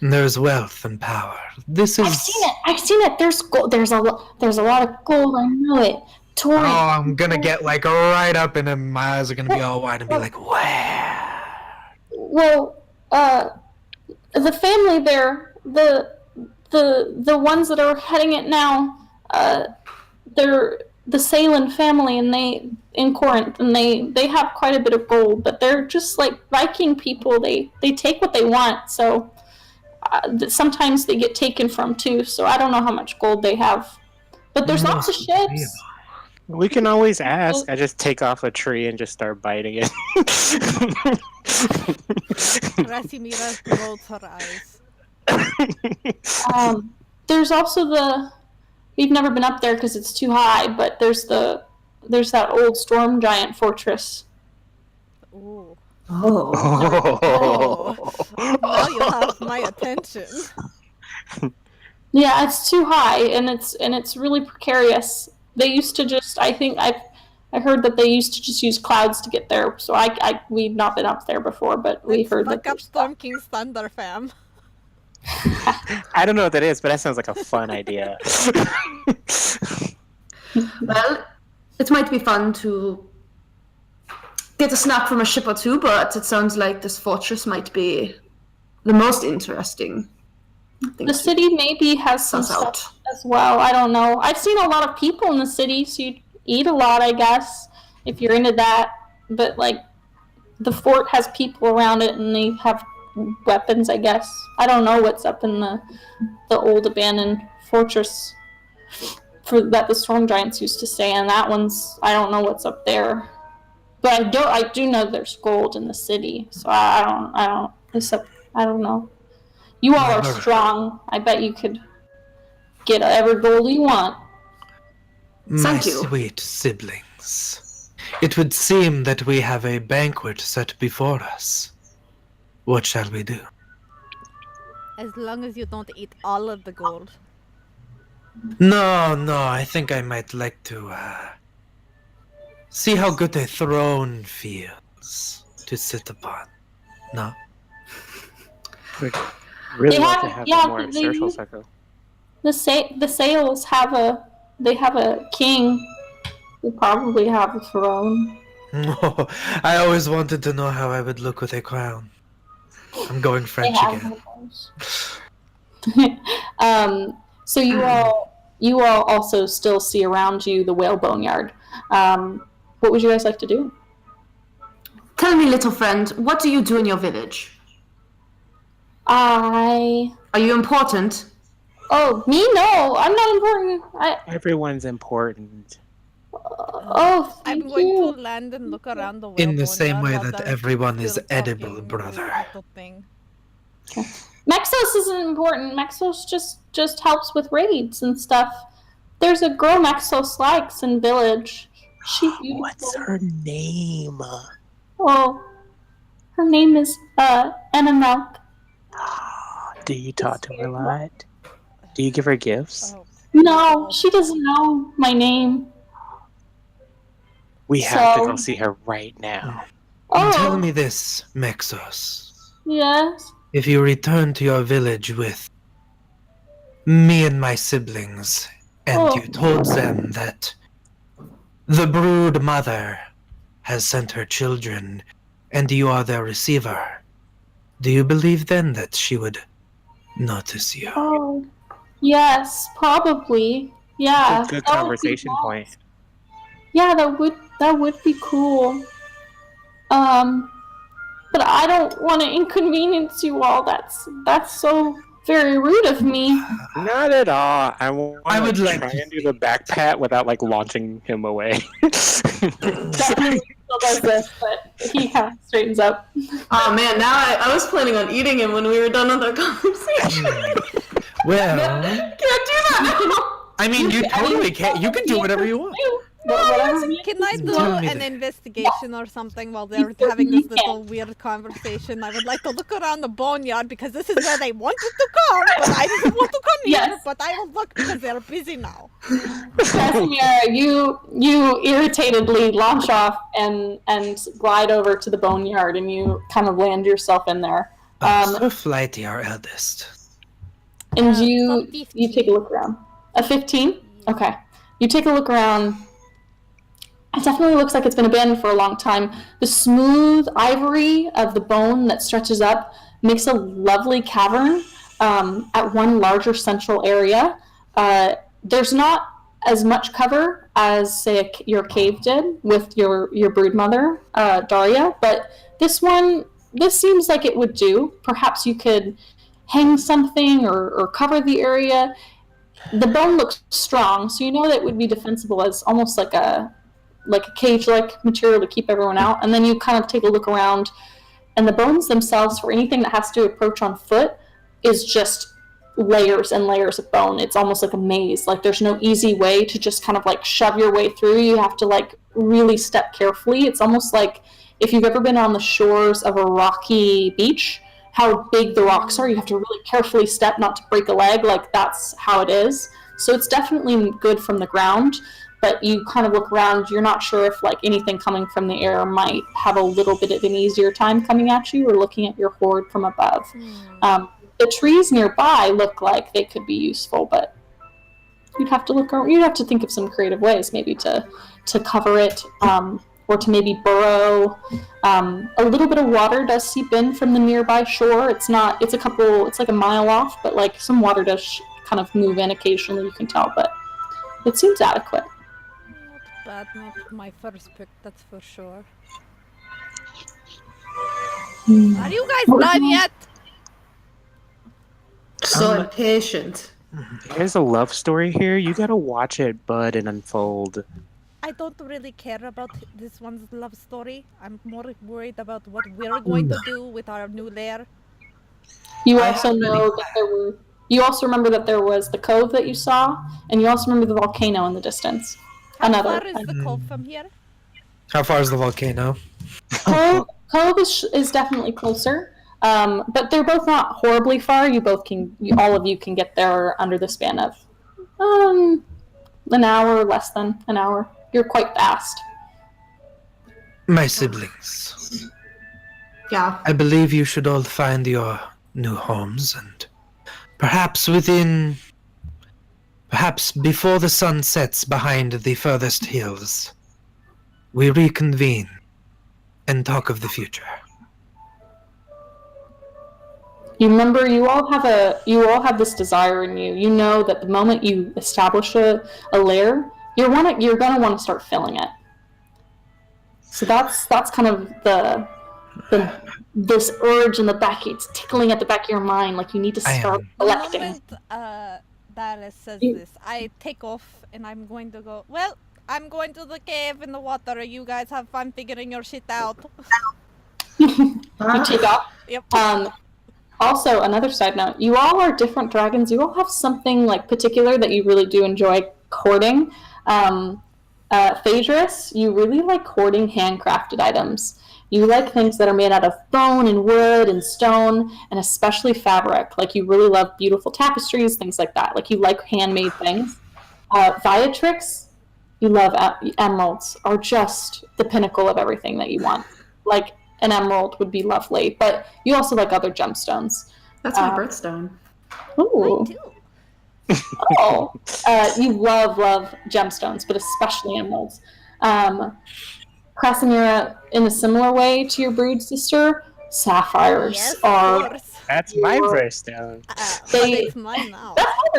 There's wealth and power. This is. I've seen it. There's gold. There's a lot of gold. I know it. Oh, I'm gonna get like right up in him. My eyes are gonna be all wide and be like, where? Well, the family there, the ones that are heading it now, they're the Salen family, and they in Corinth, and they have quite a bit of gold, but they're just like Viking people. They take what they want, so sometimes they get taken from too. So I don't know how much gold they have, but there's lots of ships. We can always ask. I just take off a tree and just start biting it. Rasimira rolls her eyes. There's also we've never been up there because it's too high, but there's that old storm giant fortress. Ooh. Oh. Now you have my attention. Yeah, it's too high, and it's really precarious. They used to just, I heard that they used to just use clouds to get there. So we've not been up there before, but we heard that. Fuck up Storm King's Thunder, fam. I don't know what that is, but that sounds like a fun idea. Well, it might be fun to get a snack from a ship or two, but it sounds like this fortress might be the most interesting. The city maybe has some stuff as well. I don't know. I've seen a lot of people in the city, so you eat a lot, I guess, if you're into that. But like, the fort has people around it, and they have weapons, I guess. I don't know what's up in the old abandoned fortress that the storm giants used to stay in. That one's, I don't know what's up there. But I do know there's gold in the city, so I don't know. You all are strong. I bet you could get every gold you want. My sweet siblings, it would seem that we have a banquet set before us. What shall we do? As long as you don't eat all of the gold. No, I think I might like to see how good a throne feels to sit upon. No? Really like to have a more social circle. The Sales have a king. They probably have a throne. No, I always wanted to know how I would look with a crown. I'm going French again. So you all also still see around you the whale boneyard. What would you guys like to do? Tell me, little friend, what do you do in your village? Are you important? Oh, me? No, I'm not important. Everyone's important. I'm going to land and look around the whale In the same way boneyard that while everyone is still edible, talking brother. little thing. Okay. Maxos isn't important. Maxos just helps with raids and stuff. There's a girl Maxos likes in village. She's beautiful. What's her name? Oh, her name is Anna Milk. Do you talk to her a lot? Do you give her gifts? Oh. No, she doesn't know my name. We have to go see her right now. Oh, Tell me this, Mexos. yes. If you return to your village with me and my siblings, and you told them that the brood mother has sent her children, and you are their receiver, do you believe then that she would notice you? Oh, yes, probably. Yeah. Good that would be conversation nice. point. Yeah, that would be cool. But I don't want to inconvenience you all. That's so very rude of me. Not at all. I would to like try to- and do the back pat without like launching him away. Definitely still does this, but he kind of straightens up. Oh man, now I was planning on eating him when we were done with our conversation. Well, Can't do that now. I mean, you totally can. You can do whatever you want. Whatever. Can I do Tell me an that. investigation or something while they're You having this certainly little weird conversation? I would like to look around the boneyard because this is where they wanted to come, but I didn't want to come here. Yes. But I will look because they're busy now. Casimir, you irritatedly launch off and glide over to the boneyard, and you kind of land yourself in there. So flighty, our eldest. And for you 15. take a look around. A 15? Okay. You take a look around. It definitely looks like it's been abandoned for a long time. The smooth ivory of the bone that stretches up makes a lovely cavern at one larger central area. There's not as much cover as, say, your cave did with your brood mother, Daria, but this seems like it would do. Perhaps you could hang something or cover the area. The bone looks strong, so you know that it would be defensible as almost like a cage-like material to keep everyone out. And then you kind of take a look around, and the bones themselves, for anything that has to approach on foot, is just layers and layers of bone. It's almost like a maze. Like there's no easy way to just kind of like shove your way through. You have to like really step carefully. It's almost like if you've ever been on the shores of a rocky beach, how big the rocks are. You have to really carefully step not to break a leg. Like that's how it is. So it's definitely good from the ground, but you kind of look around, you're not sure if like anything coming from the air might have a little bit of an easier time coming at you or looking at your horde from above. The trees nearby look like they could be useful, but you'd have to look around, you'd have to think of some creative ways maybe to cover it, or to maybe burrow. A little bit of water does seep in from the nearby shore. It's like a mile off, but like some water does kind of move in occasionally, you can tell, but it seems adequate. Not bad, not my first pick, that's for sure. Are you guys done yet? So impatient. There's a love story here. You gotta watch it bud and unfold. I don't really care about this one's love story. I'm more worried about what we're going to do with our new lair. You also know that you also remember that there was the cove that you saw, and you also remember the volcano in the distance. How far is the cove from here? How far is the volcano? Cove is definitely closer, but they're both not horribly far. All of you can get there under the span of an hour, less than an hour. You're quite fast. My siblings. Yeah. I believe you should all find your new homes, and perhaps before the sun sets behind the furthest hills, we reconvene and talk of the future. You remember, you all have this desire in you. You know that the moment you establish a lair, you're gonna want to start filling it. So that's kind of this urge in the back. It's tickling at the back of your mind, like you need to start collecting. The moment Dallas says this, I take off and I'm going to go, well, I'm going to the cave in the water. You guys have fun figuring your shit out. You take off. Yep. Also, another side note, you all are different dragons. You all have something like particular that you really do enjoy courting. Phaedrus, you really like hoarding handcrafted items. You like things that are made out of bone and wood and stone, and especially fabric. Like you really love beautiful tapestries, things like that. Like you like handmade things. Viatrix, you love emeralds, are just the pinnacle of everything that you want. Like an emerald would be lovely, but you also like other gemstones. That's my birthstone. Ooh. Mine too. Oh, you love gemstones, but especially emeralds. Krasimira, in a similar way to your brood sister, sapphires Yes, are. of course. That's my birthstone. But They- it's mine now. That's my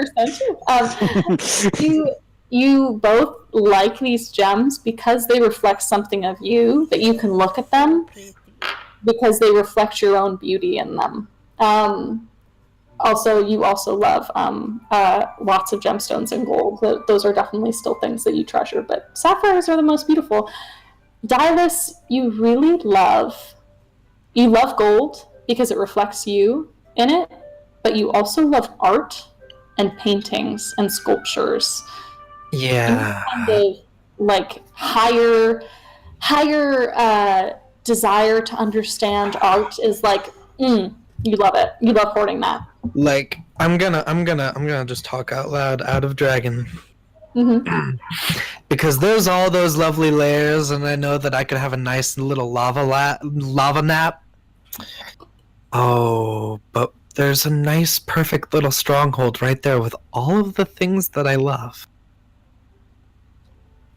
birthstone too. You both like these gems because they reflect something of you, that you can look at them Pretty. because they reflect your own beauty in them. You also love lots of gemstones and gold. Those are definitely still things that you treasure, but sapphires are the most beautiful. Dylus, you really love gold because it reflects you in it, but you also love art and paintings and sculptures. Yeah. Kind of like higher desire to understand art is like, you love it. You love hoarding that. Like, I'm gonna just talk out loud out of dragon. Mm-hmm. Because there's all those lovely layers, and I know that I could have a nice little lava nap. Oh, but there's a nice, perfect little stronghold right there with all of the things that I love.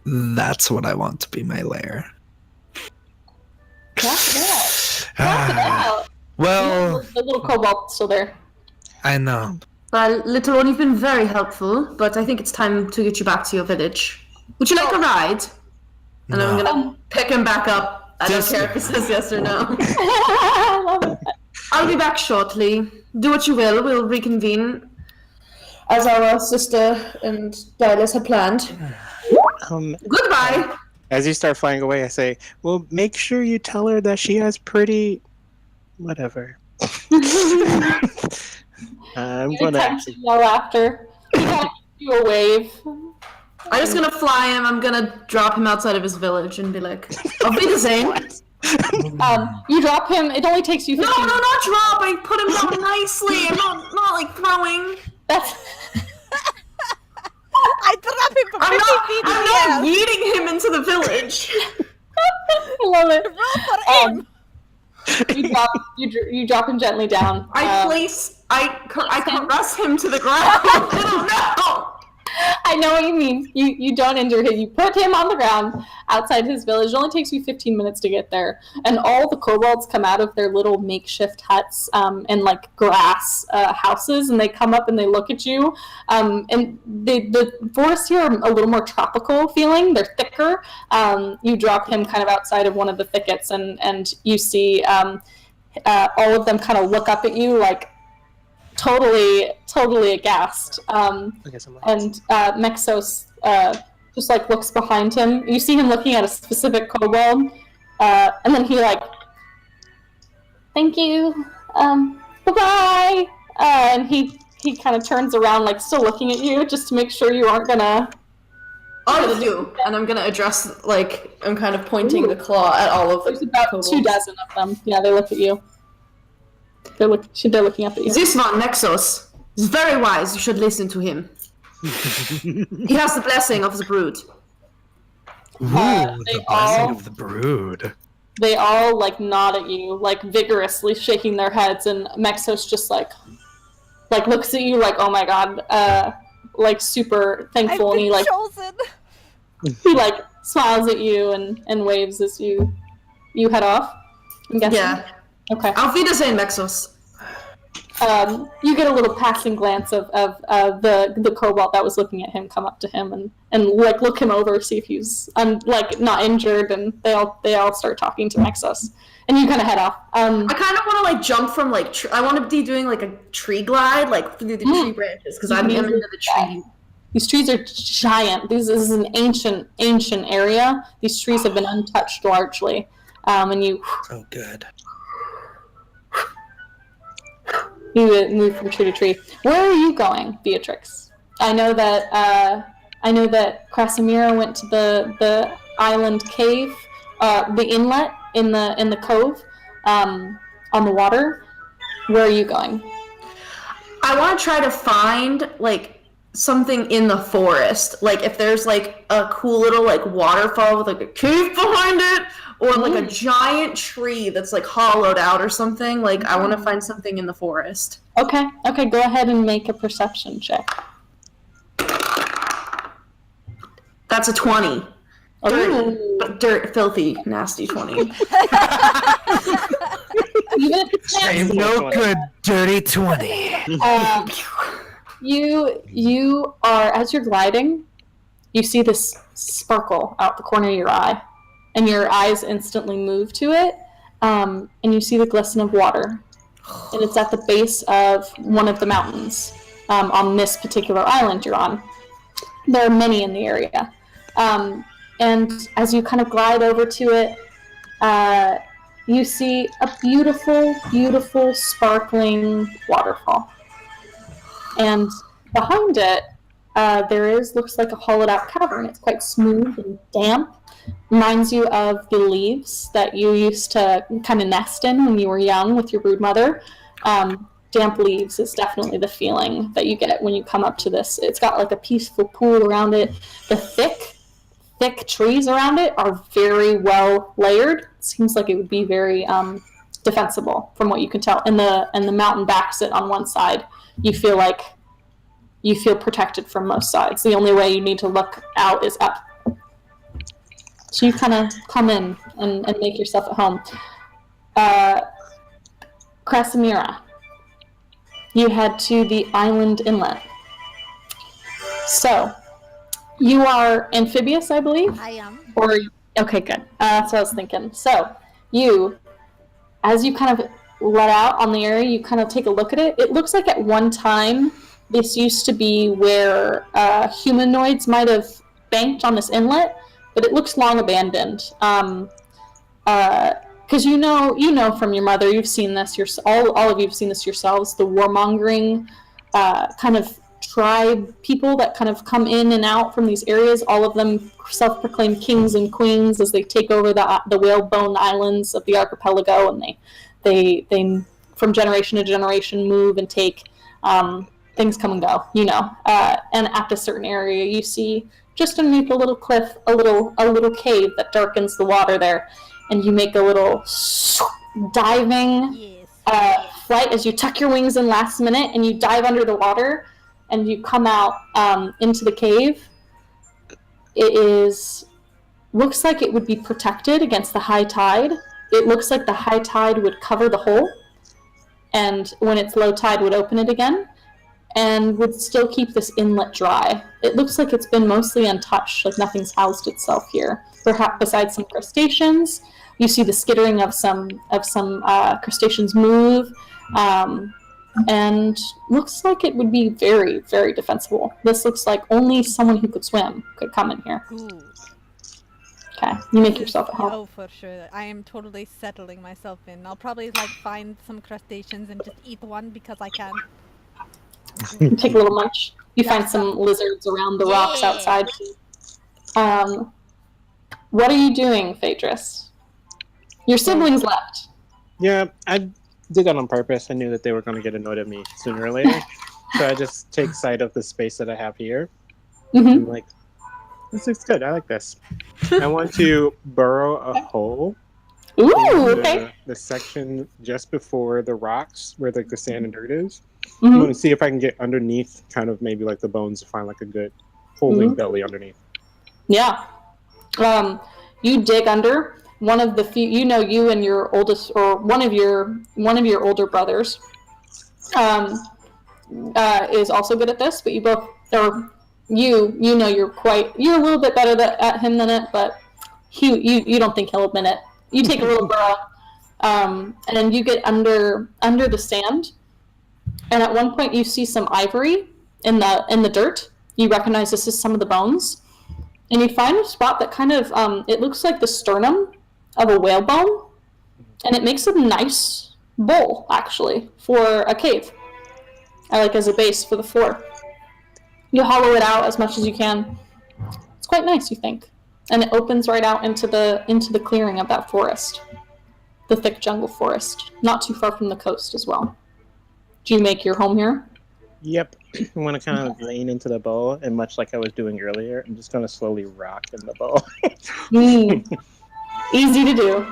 That's what I want to be my lair. Check it out. Well, The little kobold's still there. I know. Well, little one, you've been very helpful, but I think it's time to get you back to your village. Would you like a ride? And No. I'm gonna pick him back up. I don't Just- care if he says yes or no. I love it. I'll be back shortly. Do what you will. We'll reconvene as our sister and Dylas had planned. Goodbye. As you start flying away, I say, well, make sure you tell her that she has pretty... whatever. I'm You gonna attempt to actually... yell after. He kind of gives you a wave. I'm just gonna fly him. I'm gonna drop him outside of his village and be like, Auf Wiedersehen. You drop him. It only takes you 15 No, not drop. I put him down nicely. I'm not like throwing. That's I drop him from 50 feet in I'm the not air. yeeting him into the village. I love it. Roll for aim. You drop him gently down. I caress him to the ground. I don't know. I know what you mean. You don't injure him. You put him on the ground outside his village. It only takes you 15 minutes to get there. And all the kobolds come out of their little makeshift huts and like grass houses, and they come up and they look at you. And the forests here are a little more tropical feeling. They're thicker. You drop him kind of outside of one of the thickets, and you see all of them kind of look up at you like totally aghast. And Mexos just like looks behind him. You see him looking at a specific kobold, and then he like, thank you, bye-bye, and he kind of turns around, like still looking at you, just to make sure you aren't gonna. I'll do, and I'm gonna address, like, I'm kind of pointing the claw at all of the There's about kobolds. 2 dozen of them. Yeah, they look at you. They're looking up at you. This one, Nexus, is very wise. You should listen to him. He has the blessing of the brood. Ooh, they the blessing all- of the brood. They all like nod at you, like vigorously shaking their heads, and Mexos just like looks at you like, oh my god, like super I've thankful, and been he like chosen. he like smiles at you and waves as you head off. I'm guessing. Yeah. Okay. Auf Wiedersehen, Nexus. You get a little passing glance of the kobold that was looking at him come up to him and like look him over, see if he's like not injured, and they all start talking to Mexos, and you kind of head off. I kind of want to like jump from like I want to be doing like a tree glide like through the tree branches because I'm into the tree. These trees are giant. This is an ancient area. These trees have been untouched largely, and you So good. move from tree to tree. Where are you going, Beatrix? I know that Krasimira went to the island cave, the inlet in the cove, on the water. Where are you going? I want to try to find like something in the forest, like if there's like a cool little like waterfall with like a cave behind it, or like a giant tree that's like hollowed out or something. Like I want to find something in the forest. Okay, go ahead and make a perception check. That's a 20. Ooh. But dirt, filthy, nasty 20. Even if it's Ain't no good, dirty 20. you are, as you're gliding, you see this sparkle out the corner of your eye, and your eyes instantly move to it, and you see the glisten of water, and it's at the base of one of the mountains on this particular island you're on. There are many in the area, and as you kind of glide over to it, you see a beautiful, sparkling waterfall. And behind it looks like a hollowed out cavern. It's quite smooth and damp. Reminds you of the leaves that you used to kind of nest in when you were young with your brood mother. Damp leaves is definitely the feeling that you get when you come up to this. It's got like a peaceful pool around it. The thick trees around it are very well layered. It seems like it would be very defensible from what you can tell. And the mountain backs it on one side. You feel protected from most sides. The only way you need to look out is up. So you kind of come in and make yourself at home. Krasimira, you head to the island inlet. So, you are amphibious, I believe? I am. Okay, good. That's what I was thinking. So, as you kind of let out on the area, you kind of take a look at it. It looks like at one time, this used to be where humanoids might have banked on this inlet, but it looks long abandoned. Because you know from your mother, you've seen this. All of you have seen this yourselves. The warmongering kind of tribe people that kind of come in and out from these areas. All of them self-proclaimed kings and queens as they take over the whalebone islands of the archipelago, and they from generation to generation move and take. Things come and go, and at a certain area, you see just underneath a little cliff, a little cave that darkens the water there, and you make a little diving flight as you tuck your wings in last minute, and you dive under the water, and you come out into the cave. Looks like it would be protected against the high tide. It looks like the high tide would cover the hole, and when it's low tide would open it again, and would still keep this inlet dry. It looks like it's been mostly untouched, like nothing's housed itself here. Perhaps besides some crustaceans, you see the skittering of some crustaceans move, and looks like it would be very, very defensible. This looks like only someone who could swim could come in here. Ooh. Okay, you make yourself at home. Oh, for sure. I am totally settling myself in. I'll probably find some crustaceans and just eat one because I can. Take a little munch. You find some lizards around the rocks outside. What are you doing, Phaedrus? Your siblings left. Yeah, I did that on purpose. I knew that they were going to get annoyed at me sooner or later. So I just take sight of the space that I have here. Mm-hmm. I'm like, this looks good. I like this. I want to burrow a hole. Ooh, okay. The section just before the rocks where the sand and dirt is. Mm-hmm. I want to see if I can get underneath, kind of maybe like the bones, to find like a good holding belly underneath. Yeah. You dig under. One of the few, you and your oldest, or one of your older brothers, is also good at this. But you both, or you're a little bit better at him than it, but you don't think he'll admit it. You take a little burrow, and you get under the sand. And at one point, you see some ivory in the dirt. You recognize this is some of the bones, and you find a spot that kind of it looks like the sternum of a whalebone, and it makes a nice bowl actually for a cave, as a base for the floor. You hollow it out as much as you can. It's quite nice, you think, and it opens right out into the clearing of that forest, the thick jungle forest, not too far from the coast as well. Do you make your home here? Yep. I want to kind of lean into the bowl, and much like I was doing earlier, I'm just going to slowly rock in the bowl. Easy to do.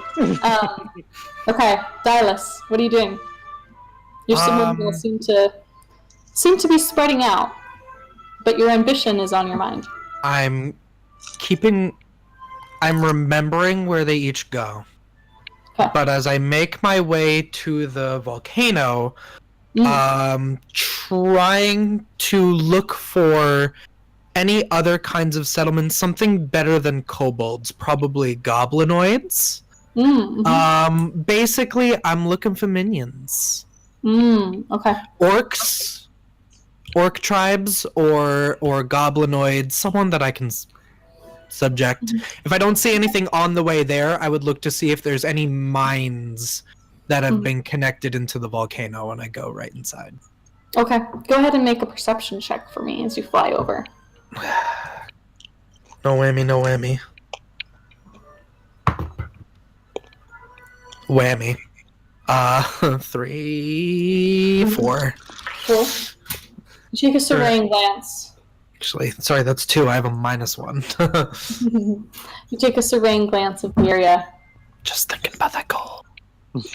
Okay, Dylas, what are you doing? Your siblings will seem to be spreading out, but your ambition is on your mind. I'm remembering where they each go. Okay. But as I make my way to the volcano, trying to look for any other kinds of settlements, something better than kobolds, probably goblinoids. Basically, I'm looking for minions. Okay. Orcs, orc tribes, or goblinoids, someone that I can subject. If I don't see anything on the way there, I would look to see if there's any mines that have been connected into the volcano when I go right inside. Okay. Go ahead and make a perception check for me as you fly over. No whammy, no whammy. Whammy. 3, 4. Cool. You take a surveying glance. Actually, sorry, that's 2. I have a -1. You take a surveying glance of the area. Just thinking about that goal.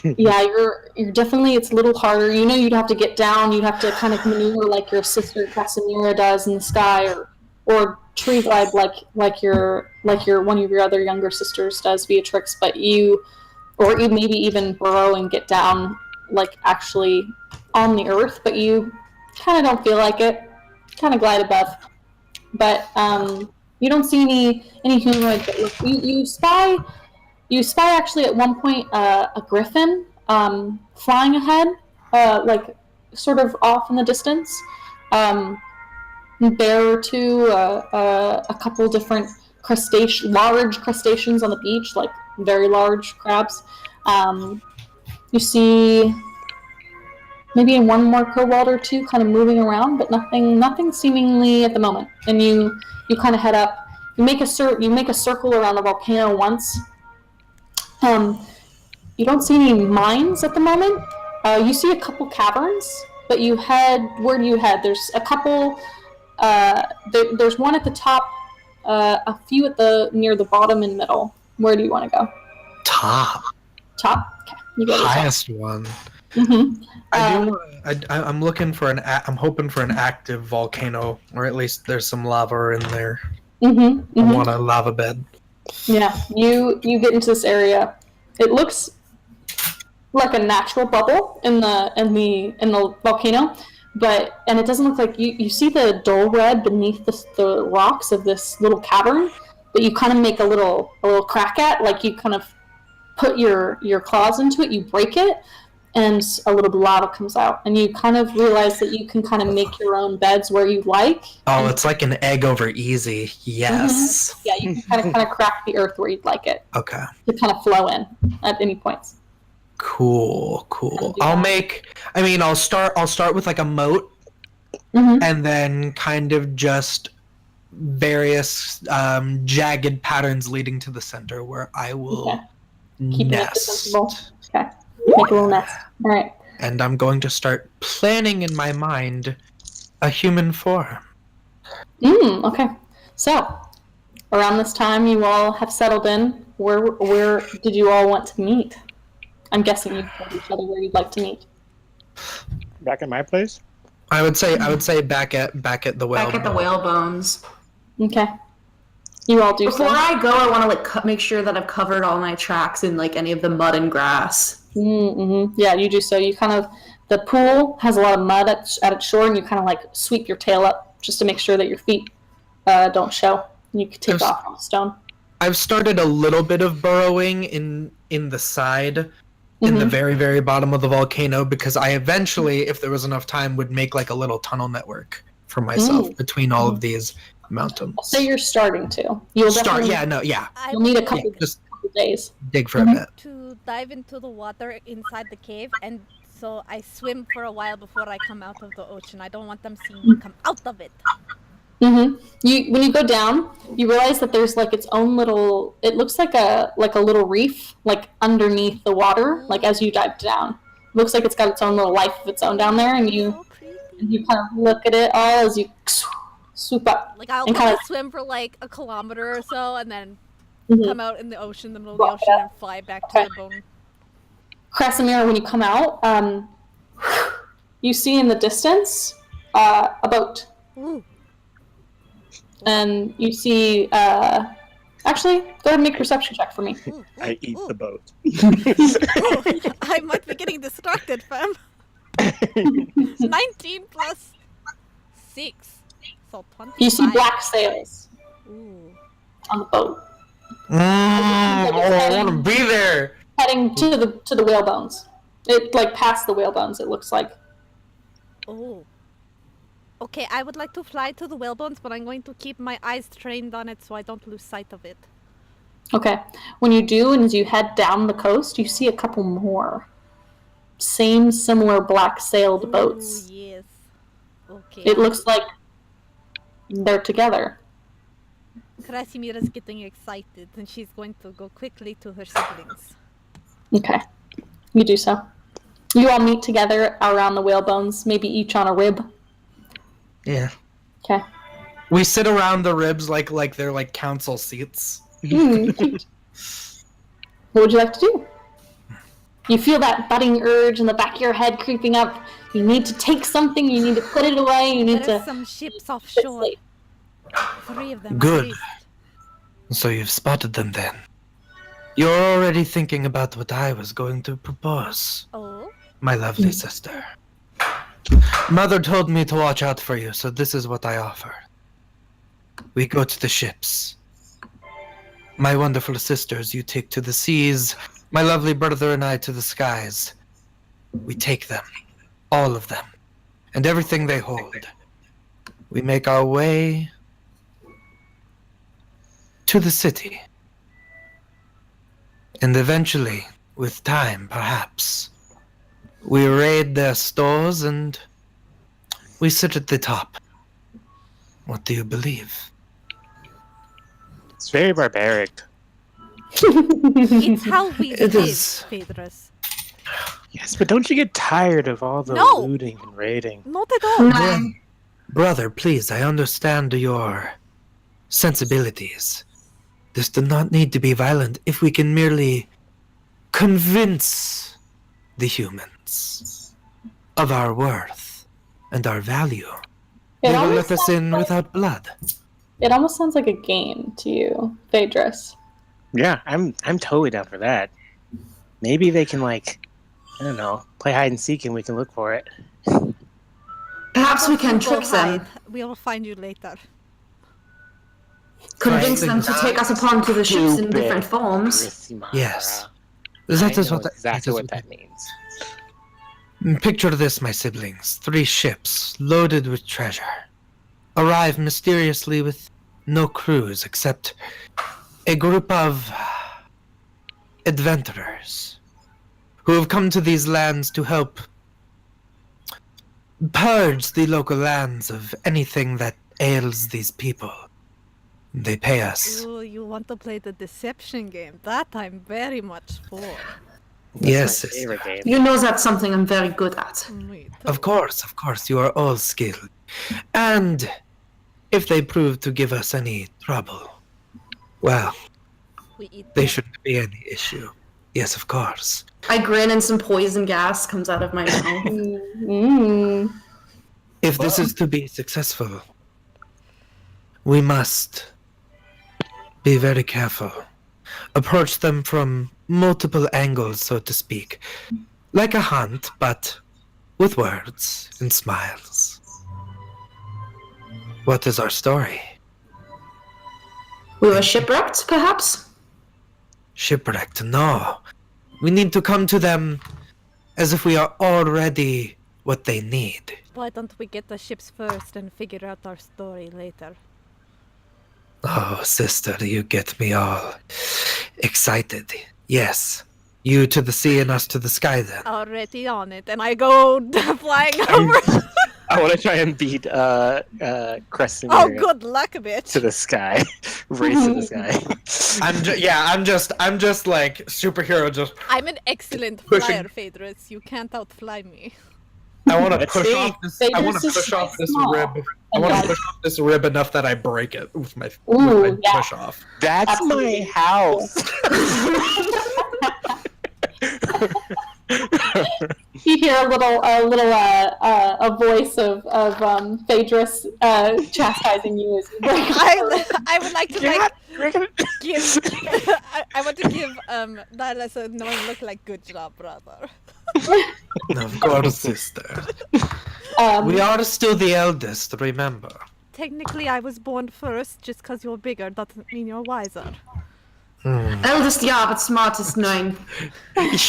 Yeah, you're definitely. It's a little harder. You know, you'd have to get down. You'd have to kind of maneuver like your sister Casimira does in the sky, or tree glide like your one of your other younger sisters does, Beatrix. But you maybe even burrow and get down like actually on the earth, but you kind of don't feel like it. Kind of glide above, but you don't see any humanoid. But look, you spy actually at one point a griffin flying ahead, like sort of off in the distance. Bear or two, a couple different large crustaceans on the beach, like very large crabs. You see maybe one more kobold or two kind of moving around, but nothing seemingly at the moment. And you kind of head up. You make a circle around the volcano once. You don't see any mines at the moment. You see a couple caverns, but where do you head? There's a couple. There's one at the top, a few near the bottom and middle. Where do you want to go? Top. Top. Okay, you go to the top. Highest one. Mm-hmm. I'm looking for I'm hoping for an active volcano, or at least there's some lava in there. Mm-hmm. I want a lava bed. Yeah, you get into this area. It looks like a natural bubble in the volcano, and it doesn't look like you see the dull red beneath the rocks of this little cavern, but you kind of make a little crack at, like you kind of put your claws into it, you break it, and a little lava comes out, and you kind of realize that you can kind of make your own beds where you like. Oh, it's like an egg over easy. Yes. Mm-hmm. Yeah, you can kind of crack the earth where you'd like it. Okay. To kind of flow in at any points. Cool. I'll start with like a moat, Mm-hmm. and then kind of just various jagged patterns leading to the center where I will Keeping it nest. defensible. Okay. Make a little nest. All right. And I'm going to start planning in my mind a human form. Okay. So, around this time, you all have settled in. Where did you all want to meet? I'm guessing you've told each other where you'd like to meet. Back at my place? I would say back at the whale. Back at the whale bones. Okay. You all do Before so. I go, I want to make sure that I've covered all my tracks in like any of the mud and grass. Mm-hmm. Yeah, you do so. You kind of, the pool has a lot of mud at its shore, and you kind of like sweep your tail up just to make sure that your feet don't show. And you can take off on the stone. I've started a little bit of burrowing in the side, in the very, very bottom of the volcano, because I eventually, if there was enough time, would make like a little tunnel network for myself between all of these mountains. I'll say you're starting to. You'll definitely, I you'll need a couple days. Dig for a bit. to dive into the water inside the cave, and so I swim for a while before I come out of the ocean. I don't want them seeing me come out of it. When you go down, you realize that there's like its own little. It looks like a little reef, like underneath the water. Like as you dive down, it looks like it's got its own little life of its own down there, and you kind of look at it all as you swoop up. Like I'll and probably swim for like a kilometer or so, and then come out in the ocean, in the middle of the ocean, and fly back to the bone. Krasimir, when you come out, you see in the distance a boat. Ooh. And you see, actually, go ahead and make a perception check for me. I eat the boat. I might be getting distracted, fam. 19 plus 6. So 25. You see black sails Ooh. on the boat. I want to be there. Heading to the whale bones. It like past the whale bones, it looks like. Oh. Okay, I would like to fly to the whalebones, but I'm going to keep my eyes trained on it so I don't lose sight of it. Okay. When you do, and as you head down the coast, you see a couple more. Similar black sailed boats. Ooh, yes. Okay. It looks like they're together. Krasimira's getting excited, and she's going to go quickly to her siblings. Okay, you do so. You all meet together around the whalebones, maybe each on a rib. Yeah. Okay. We sit around the ribs like they're like council seats. Cute. What would you like to do? You feel that budding urge in the back of your head creeping up. You need to take something, you need to put it away, you need There are to... some ships offshore. 3 of them. Good. At least. So you've spotted them then. You're already thinking about what I was going to propose, Oh. my lovely sister. Mother told me to watch out for you, so this is what I offer. We go to the ships. My wonderful sisters you take to the seas, my lovely brother and I to the skies. We take them, all of them, and everything they hold. We make our way to the city. And eventually, with time, perhaps, we raid their stores and we sit at the top. What do you believe? It's very barbaric. It's how we It live, is. Phaedrus. Yes, but don't you get tired of all the No. looting and raiding? Not at all. Brother, please, I understand your sensibilities. This does not need to be violent if we can merely convince the humans of our worth and our value. It They will almost let us sounds in like- without blood. It almost sounds like a game to you, Phaedrus. Yeah, I'm totally down for that. Maybe they can I don't know, play hide and seek and we can look for it. Perhaps we can You go trick them, hide. We will find you later. convince Right. them to take us upon to the ships in Stupid different forms. Grissimara. Yes. I That is know what exactly what that that means. is. Picture this, my siblings. 3 ships loaded with treasure arrive mysteriously with no crews except a group of adventurers who have come to these lands to help purge the local lands of anything that ails these people. They pay us. Ooh, you want to play the deception game? That I'm very much for. That's Yes, my favorite game. You know that's something I'm very good at. Me too. Of course, you are all skilled. And if they prove to give us any trouble, well, We eat they them. shouldn't be any issue. Yes, of course. I grin and some poison gas comes out of my mouth. Mm. If this is to be successful, we must be very careful. Approach them from multiple angles, so to speak. Like a hunt, but with words and smiles. What is our story? We were shipwrecked, perhaps? Shipwrecked? No. We need to come to them as if we are already what they need. Why don't we get the ships first and figure out our story later? Oh, sister, you get me all excited. Yes. You to the sea and us to the sky then. Already on it, and I go flying over. I want to try and beat Crescent Oh, good luck, bitch. to the sky. Race to the sky. I'm just like superhero just I'm an excellent Pushing- flyer, Phaedrus. You can't outfly me. I want to Let's push see. off this They I want to just push off this small. rib. I want to push off this rib enough that I break it with my yeah. push off. That's Absolutely. my house. You hear a voice of Phaedrus chastising you as you break. I would like to God, give. I want to give Dallas a knowing look like good job, brother. Of course, sister. Um, We are still the eldest, remember. Technically, I was born first. Just because you're bigger doesn't mean you're wiser. Eldest, yeah, but smartest 9.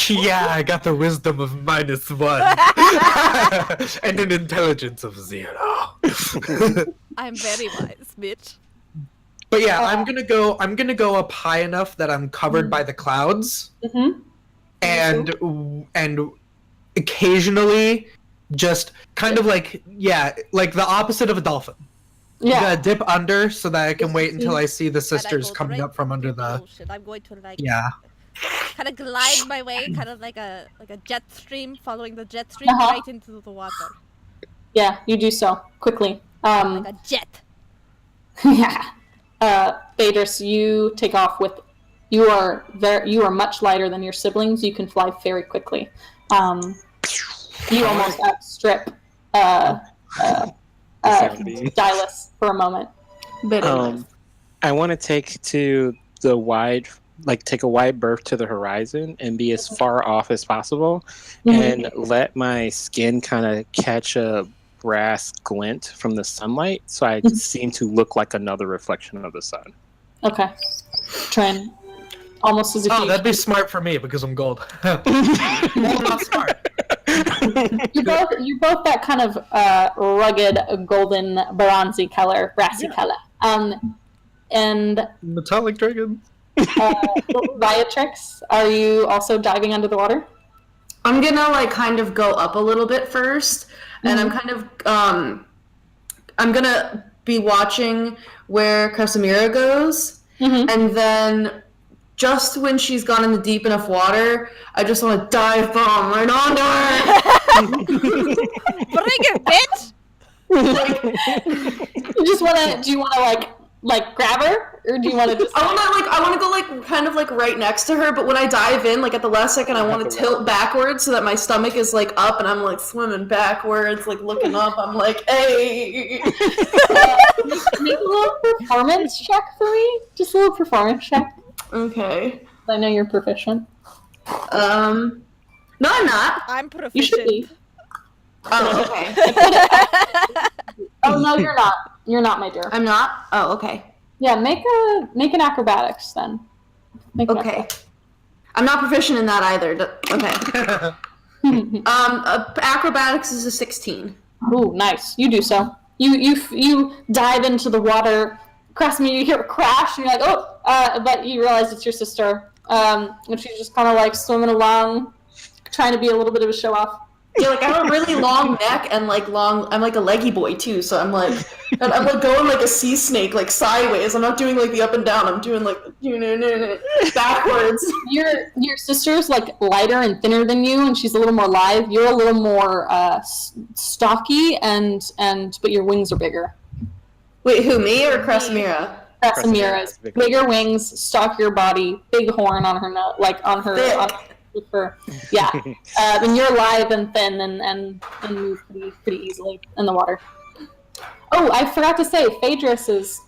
Yeah, I got the wisdom of -1. And an intelligence of 0. I'm very wise, bitch. But yeah, I'm gonna go up high enough that I'm covered by the clouds. Mhm. And occasionally just kind of like the opposite of a dolphin. You Yeah. gotta dip under so that I can wait until I see the And I sisters go coming right up from under the. Oh shit! I'm going to like Yeah. kind of glide my way, kind of like a jet stream, following the jet stream Uh-huh. right into the water, Yeah, you do so quickly. like a jet. Yeah. Phaedrus, you take off with. You are much lighter than your siblings. You can fly very quickly. You almost outstrip Dylus for a moment. I want to take a wide berth to the horizon and be as far off as possible, and let my skin kind of catch a brass glint from the sunlight, so I seem to look like another reflection of the sun. Okay. Tren, almost as if you... that'd be smart for me because I'm gold. Well, not smart. You're both that kind of rugged, golden, bronzy color, brassy color. And Metallic dragon. Viatrix, are you also diving under the water? I'm gonna like kind of go up a little bit first, and I'm kind of I'm gonna be watching where Casimira goes, and then just when she's gone in the deep enough water, I just want to dive bomb right onto her. Bring it, bitch! You just wanna? Do you wanna like grab her, or do you want to just? I want to go like kind of like right next to her, but when I dive in, like at the last second, I want to tilt backwards so that my stomach is like up, and I'm like swimming backwards, like looking up. I'm like, hey. Make a little performance check for me. Just a little performance check. Okay. I know you're proficient. No, I'm not. I'm proficient. You should be. Oh, okay. Oh no, you're not. You're not, my dear. I'm not. Oh, okay. Yeah, make an acrobatics then. Okay. I'm not proficient in that either. Okay. Acrobatics is a 16. Ooh, nice. You do so. You dive into the water. Casimir, you hear a crash, and you're like, oh, but you realize it's your sister. And she's just kind of like swimming along, trying to be a little bit of a show off. Yeah, like I have a really long neck and like long. I'm like a leggy boy too, so I'm like going like a sea snake, like sideways. I'm not doing like the up and down. I'm doing like backwards. Your sister's like lighter and thinner than you, and she's a little more lithe. You're a little more stocky, but your wings are bigger. Wait, who, me or Casimira? Casimira's bigger wings, stockier body, big horn on her nose, like on her. Yeah, and you're lithe and thin and move pretty easily in the water. Oh, I forgot to say, Phaedrus's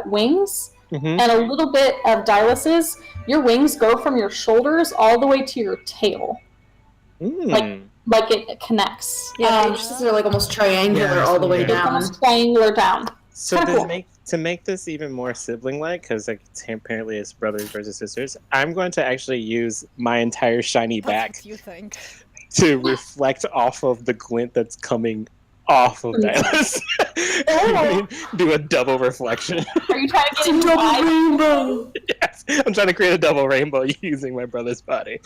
wings and a little bit of Dylus's. Your wings go from your shoulders all the way to your tail, like it connects. Yeah, they're like almost triangular all the way down. Almost triangular down. So to make this even more sibling-like, because like apparently it's brothers versus sisters, I'm going to actually use my entire shiny back What you think? to reflect off of the glint that's coming off of Dylus. Do a double reflection. Are you trying to get a double rainbow? Yes, I'm trying to create a double rainbow using my brother's body.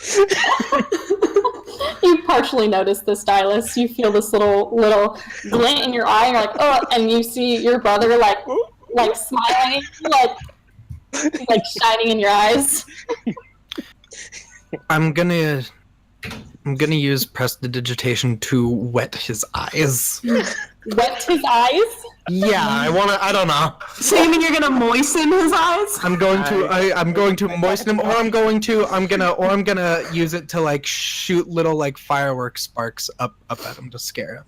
You partially notice this, Dylus. You feel this little glint in your eye, and you're like, oh, and you see your brother like smiling, like shining in your eyes. I'm gonna use prestidigitation to wet his eyes. Wet his eyes? Yeah, I don't know. So you mean you're gonna moisten his eyes? I'm going to moisten him, or I'm gonna use it to like shoot little like firework sparks up at him to scare him.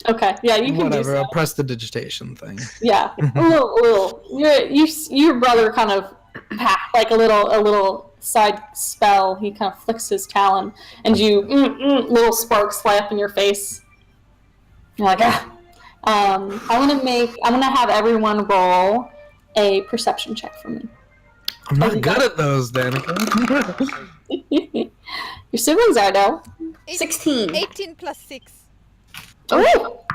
Okay, yeah, you can Whatever, do so. a prestidigitation thing. Yeah, a little. Your brother kind of like a little side spell. He kind of flicks his talon, and little sparks fly up in your face. You're like, ah. I'm gonna have everyone roll a perception check for me. I'm not good at those, Danica. Your siblings are though. 16. 18 plus 6. Oh,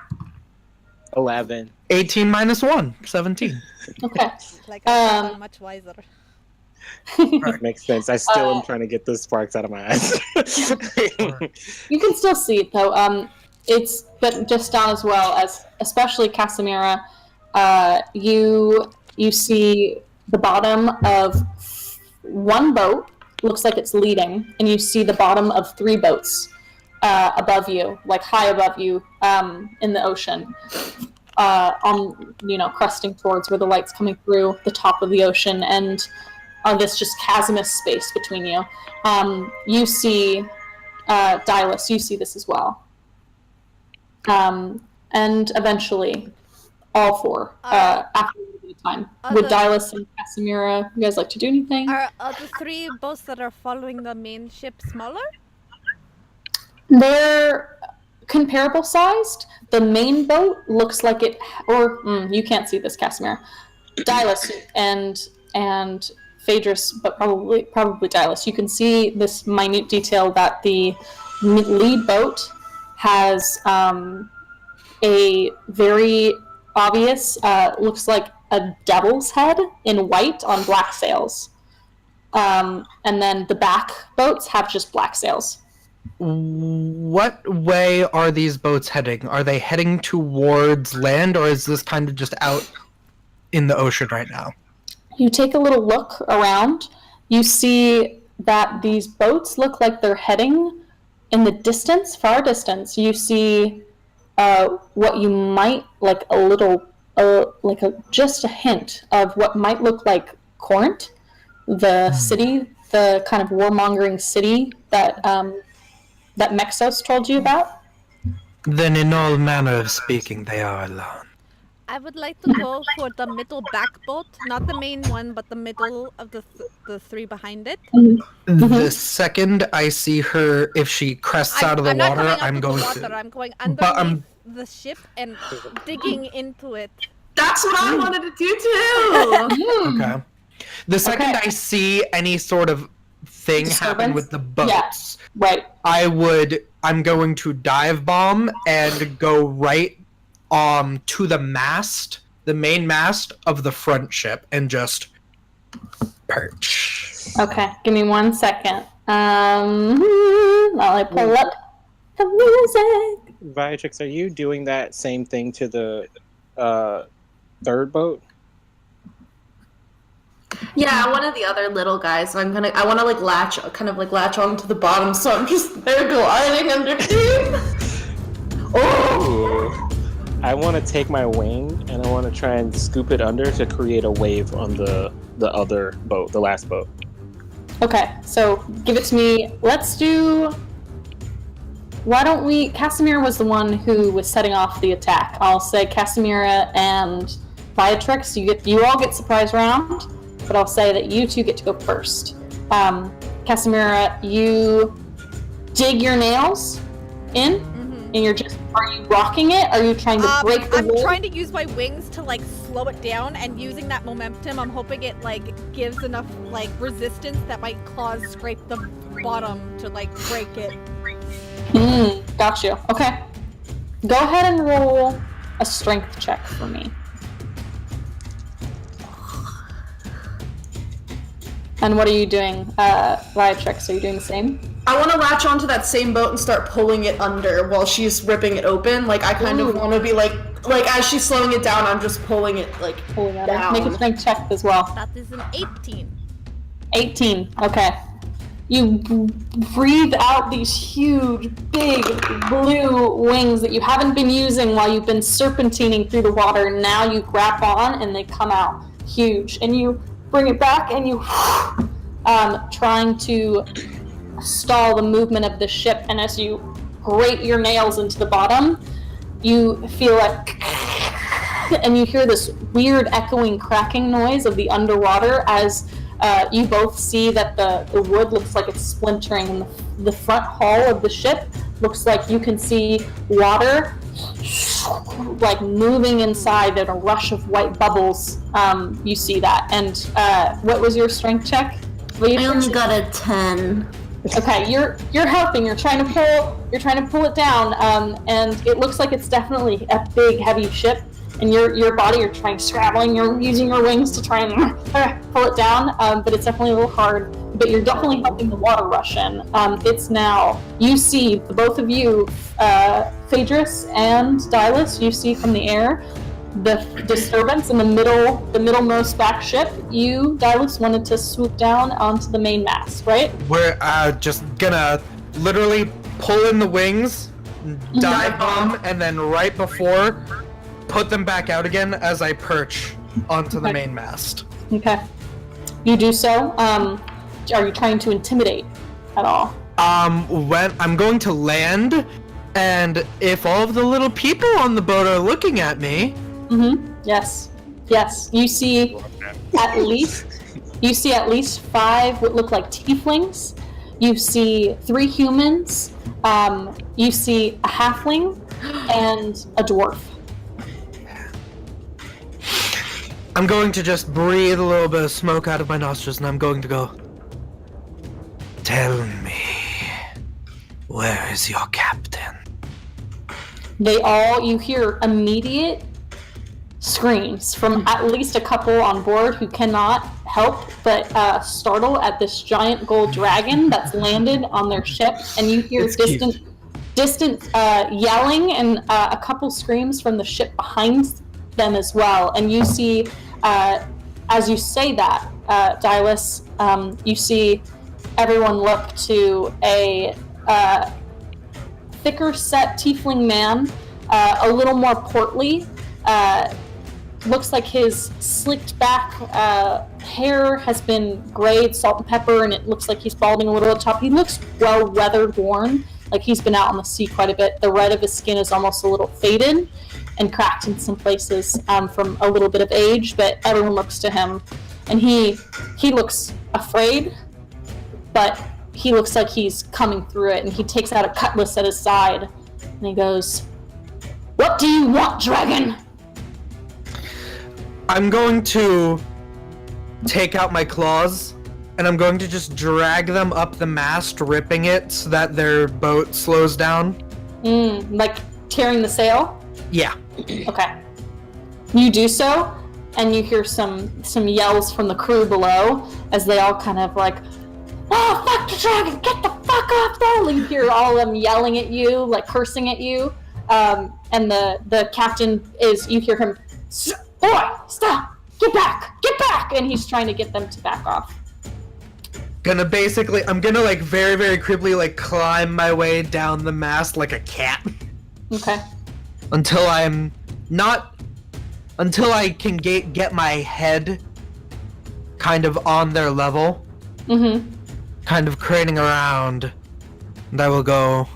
11. 18 minus 1, 17. okay. Like I'm much wiser. Makes sense. I still am trying to get those sparks out of my eyes. You can still see it though. But just down as well as especially Casimira. You see the bottom of one boat, looks like it's leading, and you see the bottom of 3 boats above you, like high above you, in the ocean, cresting towards where the light's coming through the top of the ocean, and on this just chasmous space between you. You see, Dylus, you see this as well. And eventually, all 4, after a little bit of time. Would Dylus and Casimira, you guys like to do anything? Are the 3 boats that are following the main ship smaller? They're comparable sized. The main boat looks like it, you can't see this, Casimira. Dylus and Phaedrus, but probably Dylus. You can see this minute detail that the lead boat has a very obvious, looks like a devil's head in white on black sails. And then the back boats have just black sails. What way are these boats heading? Are they heading towards land, or is this kind of just out in the ocean right now? You take a little look around. You see that these boats look like they're heading in the distance, far distance. You see what you might like a little, just a hint of what might look like Corinth, the city, the kind of warmongering city that Mexos told you about. Then in all manner of speaking, they are alone. I would like to go for the middle back boat, not the main one, but the middle of the 3 behind it. The second I see her, if she crests out of the water, I'm going to. I'm going underneath the ship and digging into it. That's what I wanted to do too. Okay. The second I see any sort of thing happen with the boats, right. I'm going to dive bomb and go right to the mast, the main mast of the front ship, and just perch. Okay, give me 1 second. While I pull up the music. Viatrix, are you doing that same thing to the 3rd boat? Yeah, one of the other little guys. So I want to latch on to the bottom, so I'm just there gliding underneath. Oh! I want to take my wing and I want to try and scoop it under to create a wave on the other boat, the last boat. Okay, so give it to me. Let's do. Why don't we? Casimira was the one who was setting off the attack. I'll say Casimira and Viatrix. You all get surprise round, but I'll say that you 2 get to go first. Casimira, you dig your nails in, and are you rocking it? Are you trying to break the wood? I'm trying to use my wings to slow it down, and using that momentum, I'm hoping it gives enough resistance that my claws scrape the bottom to break it. Got you. Okay. Go ahead and roll a strength check for me. And what are you doing, Viatrix? Are you doing the same? I want to latch onto that same boat and start pulling it under while she's ripping it open. I kind of want to be as she's slowing it down, I'm just pulling it down. Make a strength check as well. That is an 18. 18. Okay. You breathe out these huge, big blue wings that you haven't been using while you've been serpentining through the water. Now you grab on and they come out huge. And you bring it back and you trying to stall the movement of the ship. And as you grate your nails into the bottom, you feel and you hear this weird echoing cracking noise of the underwater as you both see that the wood looks like it's splintering, and the front hull of the ship looks like you can see water moving inside in a rush of white bubbles. You see that. And what was your strength check? I only got a 10. Okay, you're helping. You're trying to pull it down, and it looks like it's definitely a big, heavy ship. And your body, you're scrabbling. You're using your wings to try and pull it down, but it's definitely a little hard. But you're definitely helping the water rush in. It's now, you see, the both of you, Phaedrus and Dylus, you see from the air, the disturbance in the middlemost back ship, you, Dilus, wanted to swoop down onto the main mast, right? We're just gonna literally pull in the wings, dive bomb, and then right before, put them back out again as I perch onto the main mast. Okay. You do so. Are you trying to intimidate at all? When I'm going to land, and if all of the little people on the boat are looking at me... Yes. You see at least 5 what look like tieflings. You see 3 humans. You see a halfling and a dwarf. I'm going to just breathe a little bit of smoke out of my nostrils, and I'm going to go, tell me, where is your captain? You hear immediate screams from at least a couple on board who cannot help but startle at this giant gold dragon that's landed on their ship, and you hear distant yelling and a couple screams from the ship behind them as well. And you see, as you say that, Dilus, you see everyone look to a thicker set tiefling man, a little more portly. Looks like his slicked back hair has been grayed, salt and pepper, and it looks like he's balding a little at the top. He looks well weathered worn, like he's been out on the sea quite a bit. The red of his skin is almost a little faded and cracked in some places from a little bit of age, but everyone looks to him, and he looks afraid, but he looks like he's coming through it, and he takes out a cutlass at his side, and he goes, "What do you want, dragon?" I'm going to take out my claws, and I'm going to just drag them up the mast, ripping it so that their boat slows down. Like tearing the sail? Yeah. Okay. You do so, and you hear some yells from the crew below as they all kind of like, "Oh, fuck the dragon! Get the fuck off there!" You hear all of them yelling at you, like cursing at you. And the captain you hear him, "Boy, stop! Get back! Get back!" And he's trying to get them to back off. I'm gonna like very, very creepily like climb my way down the mast like a cat. Okay. Until I can get my head kind of on their level. Kind of craning around. And I will go,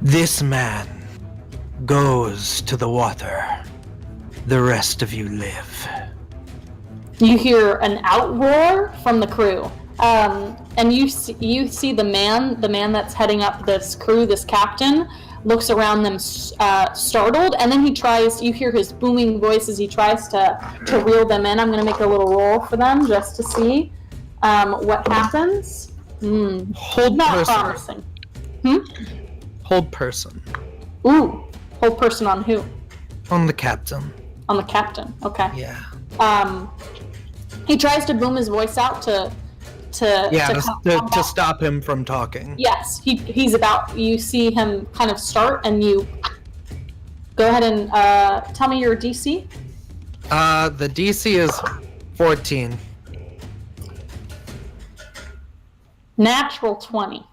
this man goes to the water. The rest of you live. You hear an outroar from the crew, and you see the man that's heading up this crew, this captain, looks around them startled, and then you hear his booming voice as he tries to reel them in. I'm going to make a little roll for them just to see what happens. Hold not person. Promising. Hold person. Ooh, hold person on who? On the captain. On the captain. Okay. Yeah. He tries to boom his voice out to stop him from talking. Yes, he's about. You see him kind of start, and you go ahead and tell me your DC. The DC is 14. Natural 20.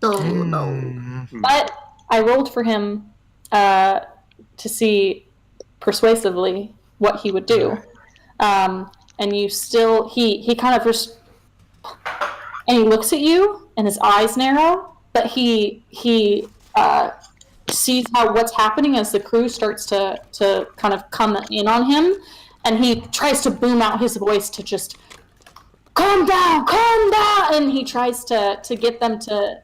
Oh no. But I rolled for him to see persuasively what he would do. And you still, he kind of just, and he looks at you, and his eyes narrow, but he sees what's happening as the crew starts to kind of come in on him, and he tries to boom out his voice to just, calm down, and he tries to get them to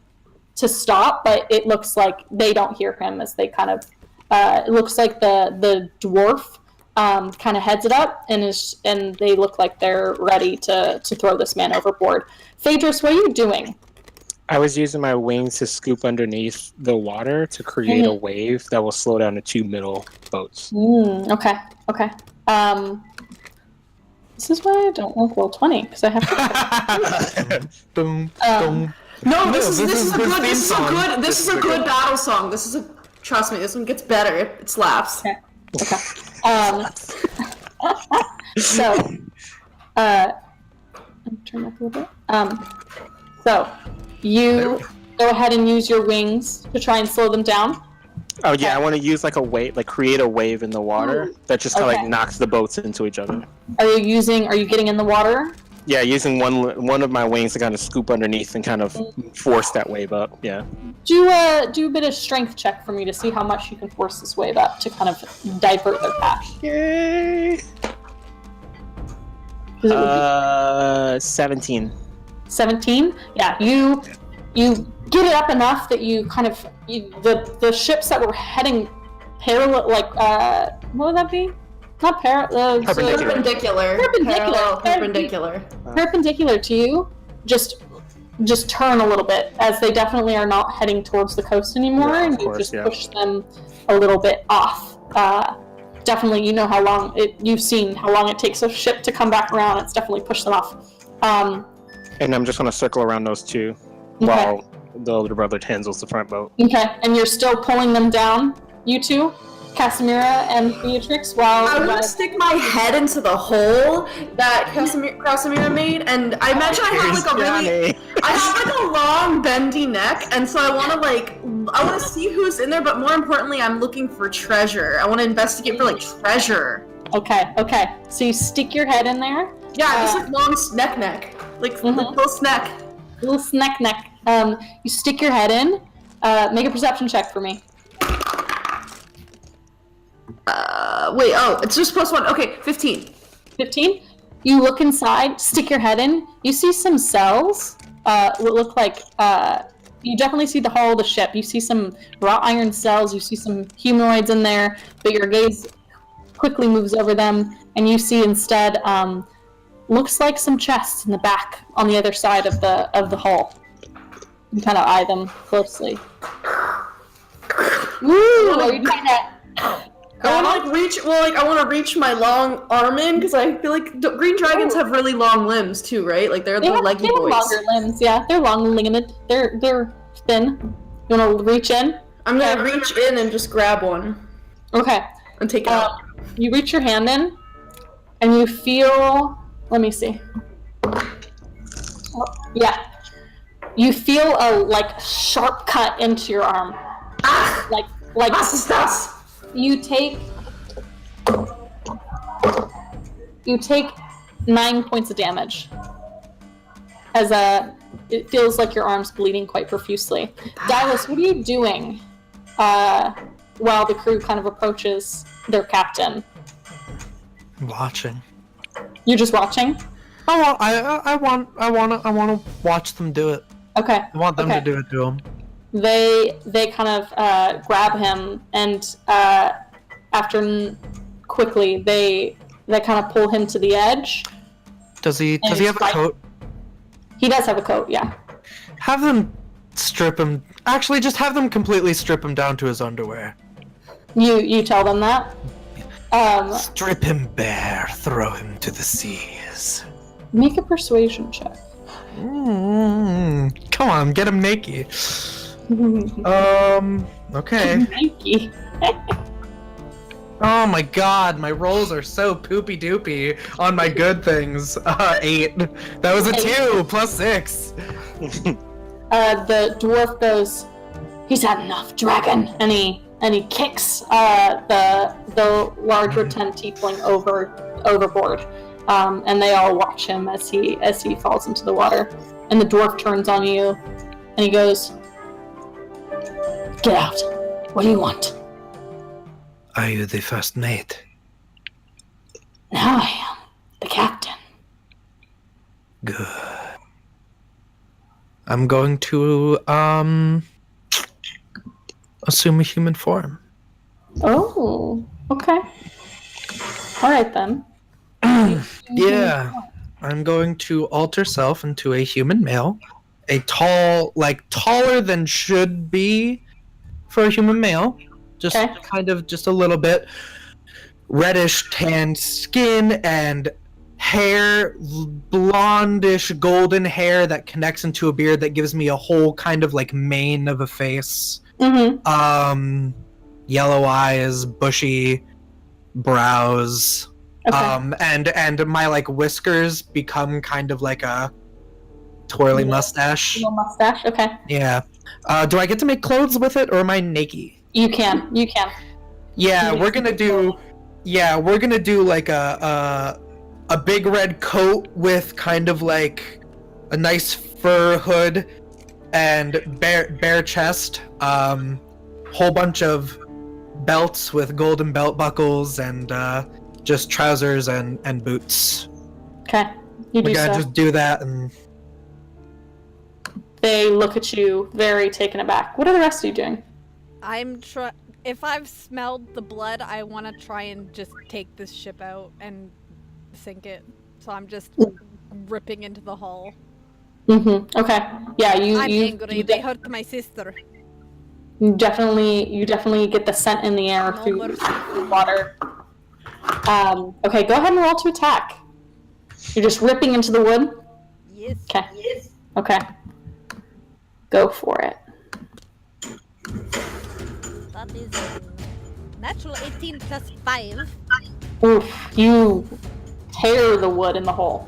stop, but it looks like they don't hear him as they kind of, it looks like the dwarf kind of heads it up, and they look like they're ready to throw this man overboard. Phaedrus, what are you doing? I was using my wings to scoop underneath the water to create a wave that will slow down the 2 middle boats. Okay. This is why I don't like roll 20, because I have to. Boom, boom. No, this is a good battle song. This is a Trust me, this one gets better. It slaps. Okay. So, turn up a little bit. So, you go ahead and use your wings to try and slow them down. Oh yeah, I want to use like a wave, like create a wave in the water that just kind of Okay. like knocks the boats into each other. Are you getting in the water? Yeah, using one of my wings to kind of scoop underneath and kind of force that wave up. Yeah. Do a bit of strength check for me to see how much you can force this wave up to kind of divert their path. Yay! 17. 17? Yeah, you get it up enough that you kind of the ships that were heading parallel, like what would that be? Not parallel. Perpendicular. Perpendicular. Perpendicular to you. Just turn a little bit, as they definitely are not heading towards the coast anymore, Yeah, of and you course, just yeah. push them a little bit off. Definitely, you know how long you've seen how long it takes a ship to come back around. It's definitely pushed them off. And I'm just gonna circle around those two while the older brother handles the front boat. Okay, and you're still pulling them down, you two, Casimira and Beatrix, while I was gonna stick my head into the hole that Casimira made, and I imagine I have like a long bendy neck, and so I want to see who's in there, but more importantly, I'm looking for treasure. I want to investigate for like treasure. Okay. So you stick your head in there. Yeah, just like long neck, like little snack. Little snack neck. You stick your head in. Make a perception check for me. It's just +1. Okay, 15. 15. You look inside, stick your head in. You see some cells. What look like you definitely see the hull of the ship. You see some wrought iron cells. You see some humanoids in there, but your gaze quickly moves over them, and you see instead looks like some chests in the back on the other side of the hull. You kind of eye them closely. Ooh, are you trying to? I want to reach my long arm in, because I feel like green dragons have really long limbs too, right? Like they're the leggy boys. Longer limbs, yeah. They're long-limbed. They're thin. You want to reach in? I'm gonna reach in and just grab one Okay. and take it out. You reach your hand in, and you feel. Let me see. Oh, yeah. You feel a sharp cut into your arm. Ah! Like Was ist das? you take 9 points of damage. As it feels like your arm's bleeding quite profusely. Dylas, what are you doing while the crew kind of approaches their captain? Watching. You're just watching? I want to watch them do it. Okay. I want them to do it to them. They kind of grab him, and quickly they kind of pull him to the edge. Does he have a coat? He does have a coat, yeah. Have them strip him. Actually, just have them completely strip him down to his underwear. You tell them that? Strip him bare, throw him to the seas. Make a persuasion check. Come on, get him naked. Okay. Nike. Oh my god, my rolls are so poopy doopy on my good things. 8. That was a 2 plus 6. The dwarf goes, "He's had enough, dragon," and he kicks the larger 10 tiefling overboard, and they all watch him as he falls into the water. And the dwarf turns on you, and he goes, "Get out! What do you want?" Are you the first mate? "Now I am the captain." Good. I'm going to assume a human form. Oh, okay. All right then. Yeah. I'm going to alter self into a human male. A taller than should be for a human male. Just just a little bit. Reddish tanned skin and hair, blondish golden hair that connects into a beard that gives me a whole kind of mane of a face. Mm-hmm. yellow eyes, bushy brows. Okay. And my like whiskers become kind of like a twirly mustache. Little mustache. Okay. Yeah. Do I get to make clothes with it, or am I naked? You can. Yeah, You we're can gonna make do. Yeah, we're gonna do like a big red coat with kind of like a nice fur hood and bare chest. Whole bunch of belts with golden belt buckles and just trousers and boots. Okay. You do We gotta so. just do that and. They look at you very taken aback. What are the rest of you doing? If I've smelled the blood, I want to try and just take this ship out and sink it. So I'm just ripping into the hull. Mm-hmm. Okay. Yeah, I'm angry. They hurt my sister. you definitely get the scent in the air No through mercy. the water. Okay, go ahead and roll to attack. You're just ripping into the wood? Yes. Okay. Okay. Go for it. That is natural 18 plus 5. Oof, you tear the wood in the hole.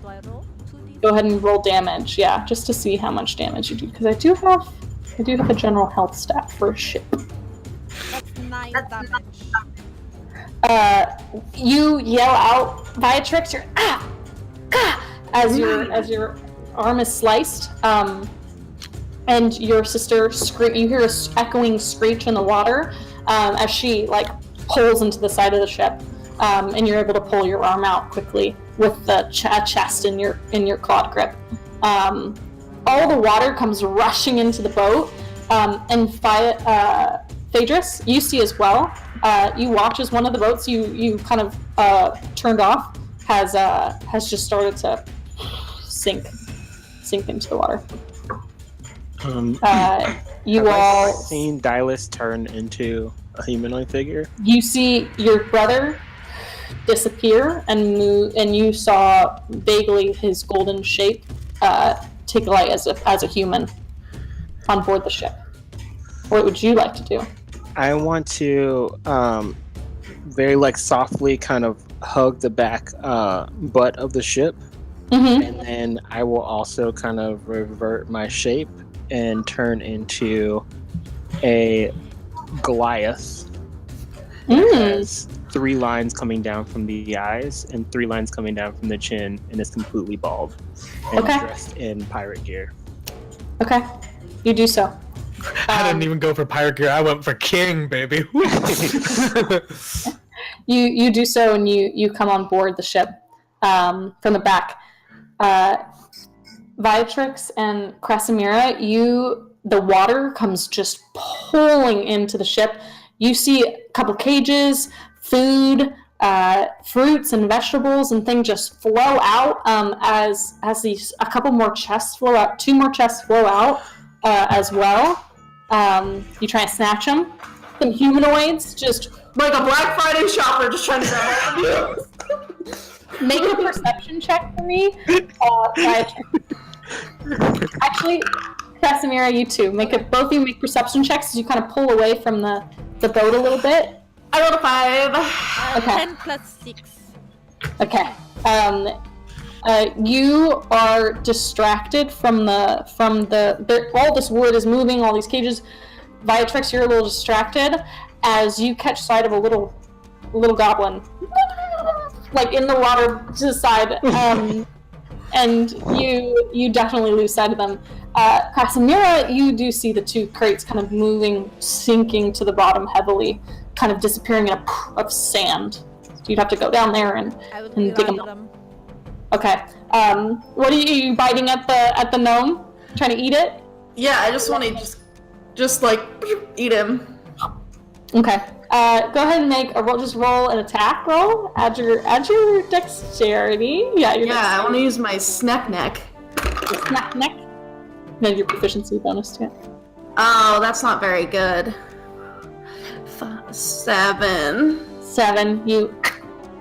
Do I roll? 2d6? Go ahead and roll damage, yeah, just to see how much damage you do. Because I do have a general health stat for a ship. That's 9 damage. You yell out Viatrix, you're as your arm is sliced, and your sister you hear a echoing screech in the water as she like pulls into the side of the ship, and you're able to pull your arm out quickly with the chest in your clawed grip. All the water comes rushing into the boat, and Phaedrus, you see as well. You watch as one of the boats you kind of turned off has just started to sink into the water. You all seen Dylas turn into a humanoid figure? You see your brother disappear and move, and you saw vaguely his golden shape take light as a human on board the ship. What would you like to do? I want to very like softly kind of hug the back butt of the ship, Mm-hmm. and then I will also kind of revert my shape and turn into a Goliath. It has 3 lines coming down from the eyes and 3 lines coming down from the chin, and is completely bald and Okay. dressed in pirate gear. Okay, you do so. I didn't even go for pirate gear. I went for king, baby. You do so, and you come on board the ship from the back. Viatrix and Krasimira, the water comes just pulling into the ship. You see a couple cages, food, fruits and vegetables and things just flow out as a couple more chests flow out. 2 more chests flow out as well. You try and snatch them. Some humanoids just Like a Black Friday shopper just trying to grab all of you. make a perception check for me. Actually, Casimira, you too. Both of you make perception checks as you kind of pull away from the boat a little bit. I rolled a 5. Okay. 10 plus 6. Okay. You are distracted from all this wood is moving, all these cages. Viatrix, you're a little distracted as you catch sight of a little goblin, like in the water to the side, and you definitely lose sight of them. Casimira, you do see the 2 crates kind of moving, sinking to the bottom heavily, kind of disappearing in a poof of sand. So you'd have to go down there and I would dig dig them under up. them. Okay. What are you biting at the gnome? Trying to eat it? Yeah, I just want to just like eat him. Okay. Go ahead and make a roll. Just roll an attack roll. Add your dexterity. Yeah, your Yeah, I want to use my snack neck. Snack neck. And add your proficiency bonus to it. Oh, that's not very good. 7. 7. You.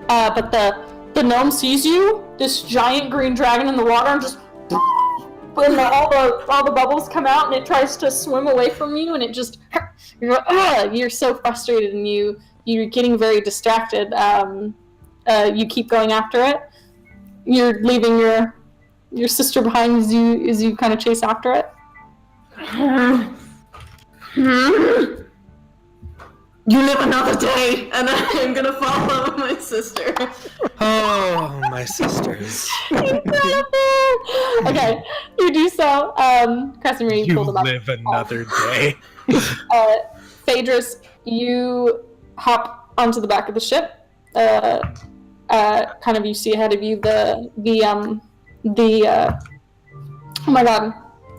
But the gnome sees you. This giant green dragon in the water, and just when all the bubbles come out and it tries to swim away from you, and it just you're so frustrated and you're getting very distracted. You keep going after it. You're leaving your sister behind as you kind of chase after it. You live another day, and I'm gonna follow my sister. Oh, my sisters. Okay, you do so. Casimir, you pulled them up. live another day. Phaedrus, you hop onto the back of the ship. Kind of you see ahead of you the oh my god,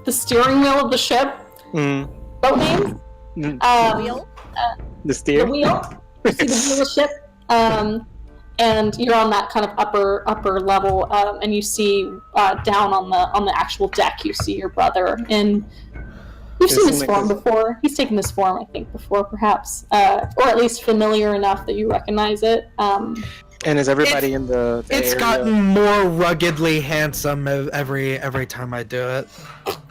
the steering wheel of the ship. Boat names. Wheel? The steer? The wheel. You see the wheel of the ship. And you're on that kind of upper level, and you see down on the actual deck, you see your brother. And you've seen this form before. He's taken this form, I think, before, perhaps, or at least familiar enough that you recognize it. And is everybody in the It's area? gotten more ruggedly handsome every time I do it.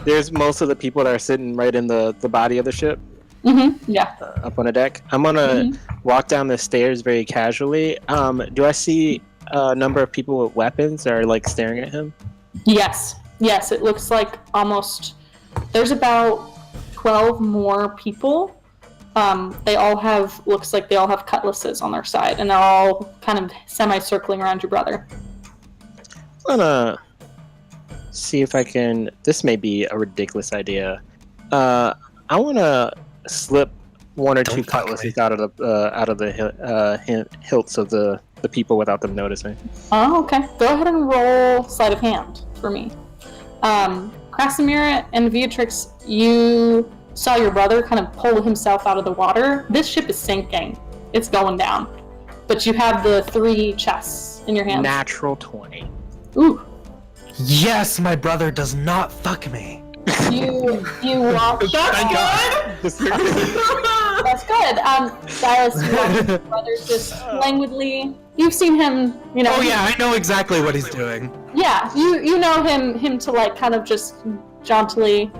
There's most of the people that are sitting right in the body of the ship. Mm-hmm. Yeah. Up on the deck. I'm gonna walk down the stairs very casually. Do I see a number of people with weapons that are like staring at him? Yes. It looks like almost. There's about 12 more people. They all have. Looks like they all have cutlasses on their side, and they're all kind of semi-circling around your brother. I'm gonna see if I can. This may be a ridiculous idea. I wanna slip one or two cutlasses out of the hilts of the people without them noticing. Oh, okay. Go ahead and roll sleight of hand for me. Krasimir and Beatrix, you saw your brother kind of pull himself out of the water. This ship is sinking. It's going down. But you have the 3 chests in your hands. Natural 20. Ooh. Yes, my brother does not fuck me. You walk. Thank God. That's good. Silas, you watch your brother just languidly. You've seen him, you know. Oh yeah, I know exactly what he's doing. Yeah, you know him to like kind of just jauntily,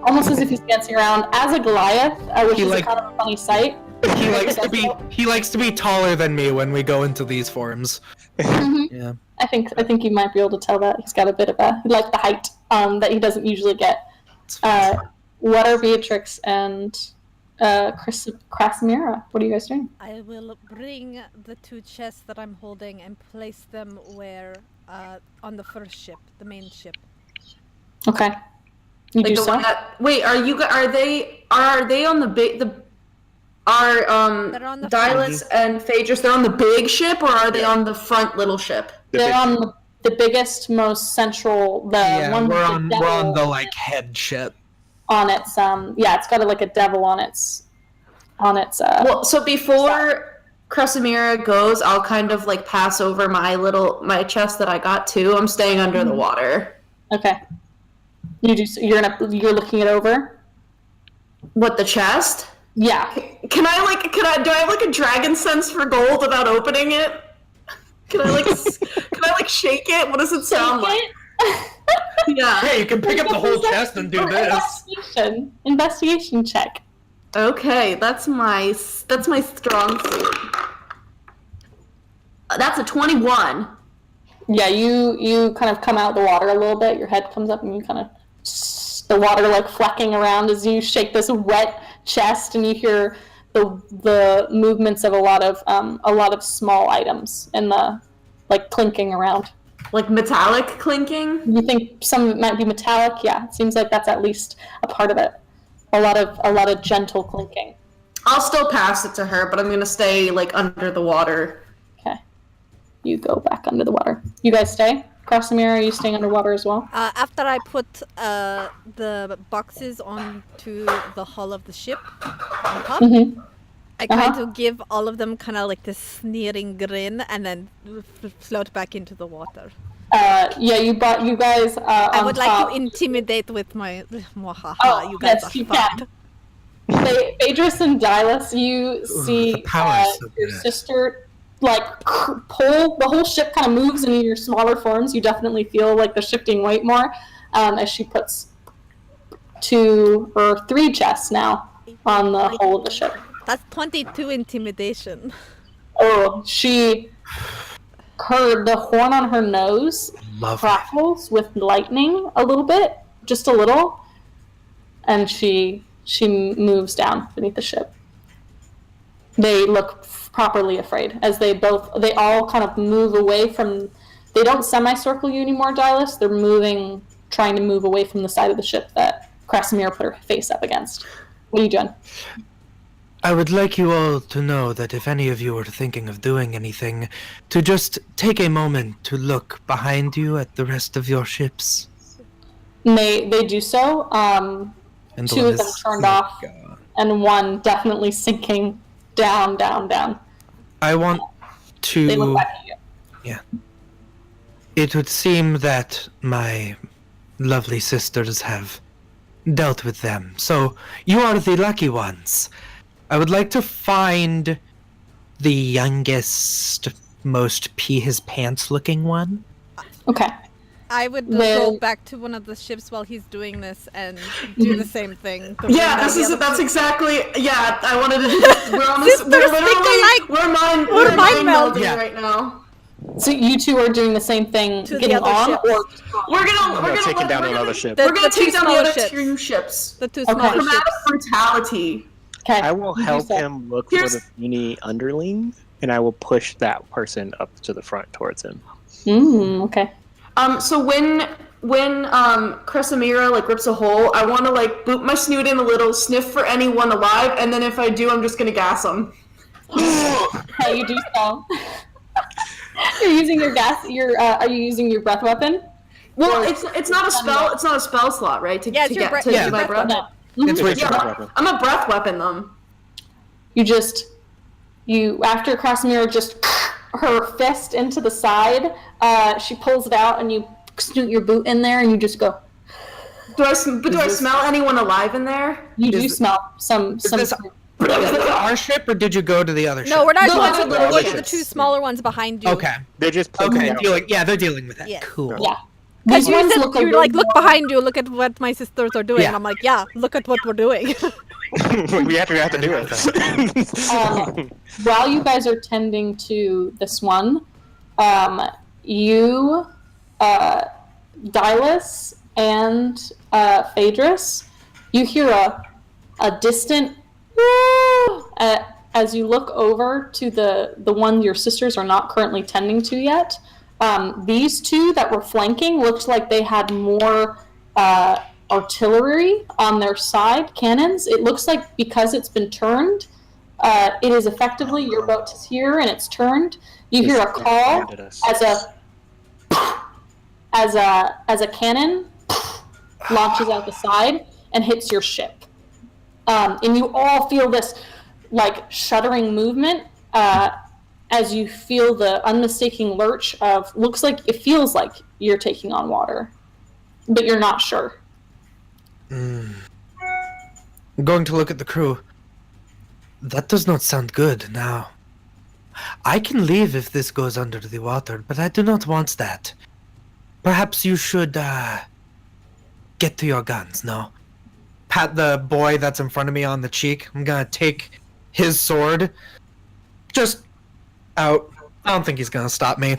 almost as if he's dancing around as a Goliath, which is kind of a funny sight. He likes to be taller than me when we go into these forms. Mm-hmm. Yeah. I think you might be able to tell that he's got a bit of the height that he doesn't usually get. What are Beatrix and Krasimira? What are you guys doing? I will bring the 2 chests that I'm holding and place them where on the first ship, the main ship. Okay. You Like do the so. one that. Wait, are they on the big They're on the Dylas and Phaedrus? They're on the big ship, or are they on the front little ship? They're on the biggest, most central. One we're with the on devil the like head ship. on its. It's got like a devil on its. Well, so before Krasimira goes, I'll kind of like pass over my chest that I got too. I'm staying under the water. Okay. You do. You're looking it over. What, the chest? Yeah. Do I have like a dragon sense for gold without opening it? Can I like shake it? What does it sound like? Yeah. Hey, you can pick up the whole chest and do this. Investigation check. Okay, that's my strong suit. That's a 21. Yeah, you kind of come out of the water a little bit. Your head comes up, and you kind of the water like flecking around as you shake this wet chest, and you hear the movements of a lot of small items and the like clinking around. Like metallic clinking? You think some of it might be metallic? Yeah, it seems like that's at least a part of it. A lot of gentle clinking. I'll still pass it to her, but I'm gonna stay like under the water. Okay. You go back under the water. You guys stay? Krasimir, are you staying underwater as well? After I put the boxes onto the hull of the ship on top, I kind of give all of them kind of like this sneering grin and then float back into the water. Yeah, you guys. I would like to intimidate with my mwahaha. Oh, You guys yes, are you fucked. can. Phaedrus and Dylas, you see your sister like pull the whole ship kind of moves into your smaller forms. You definitely feel like the shifting weight more. as she puts 2 or 3 chests now on the hull of the ship. That's 22 intimidation. Oh, the horn on her nose Lovely. crackles with lightning a little bit, just a little, and she moves down beneath the ship. They look properly afraid as they all kind of move away from. They don't semicircle you anymore, Dylas. They're trying to move away from the side of the ship that Krasimir put her face up against. What are you doing? I would like you all to know that if any of you are thinking of doing anything, to just take a moment to look behind you at the rest of your ships. They do so. And 2 of them turned off, and 1 definitely sinking down. I want to... They look back at you. Yeah. It would seem that my lovely sisters have dealt with them, so you are the lucky ones. I would like to find the youngest, most pee-his-pants-looking one. Okay. I would go back to one of the ships while he's doing this and do the same thing. That's exactly. Yeah, I wanted to do this. We're on this. We're mind melding right now. So you 2 are doing the same thing, To the getting other on, ships. or We're gonna taking down another ship. We're gonna The 2 take down the smaller other ships. 2 ships. The 2 Okay. smaller Dramatic ships. brutality. okay. I will you do help so. him look for the puny underling, and I will push that person up to the front towards him. Okay. So when Krasimira rips a hole, I want to boot my snoot in a little, sniff for anyone alive, and then if I do, I'm just gonna gas them. Okay, you do so. You're using your gas. Are you using your breath weapon? Well, it's not a spell. It's not a spell slot, right? Yeah, it's your breath. to Yeah. do my breath. No. It's Mhm. right Yeah, there. but I'm a breath weapon them. After Krasimir just her fist into the side, she pulls it out and you snoot your boot in there and you just go. Do I smell anyone alive in there? You do smell some. Is this our ship, or did you go to the other ship? No, we're not No, going no, to no, we're going no, to the no. 2 smaller ones behind you. Okay. They're just Okay. poking out. They're dealing with that. Yeah. Cool. Yeah. Because These you ones said look a you're little like, look more- behind you, look at what my sisters are doing. Yeah. And I'm like, yeah, look at what we're doing. we have to do it. While you guys are tending to this one, you, Dylas, and Phaedrus, you hear a distant woo as you look over to the one your sisters are not currently tending to yet. These 2 that were flanking looked like they had more artillery on their side, cannons. It looks like because it's been turned, it is effectively your boat is here and it's turned. You hear a call as a cannon launches out the side and hits your ship. And you all feel this shuddering movement as you feel the unmistakable lurch of it feels like you're taking on water, but you're not sure. I'm going to look at the crew. That does not sound good now. I can leave if this goes under the water, but I do not want that. Perhaps you should get to your guns, no? Pat the boy that's in front of me on the cheek. I'm gonna take his sword just out. I don't think he's gonna stop me.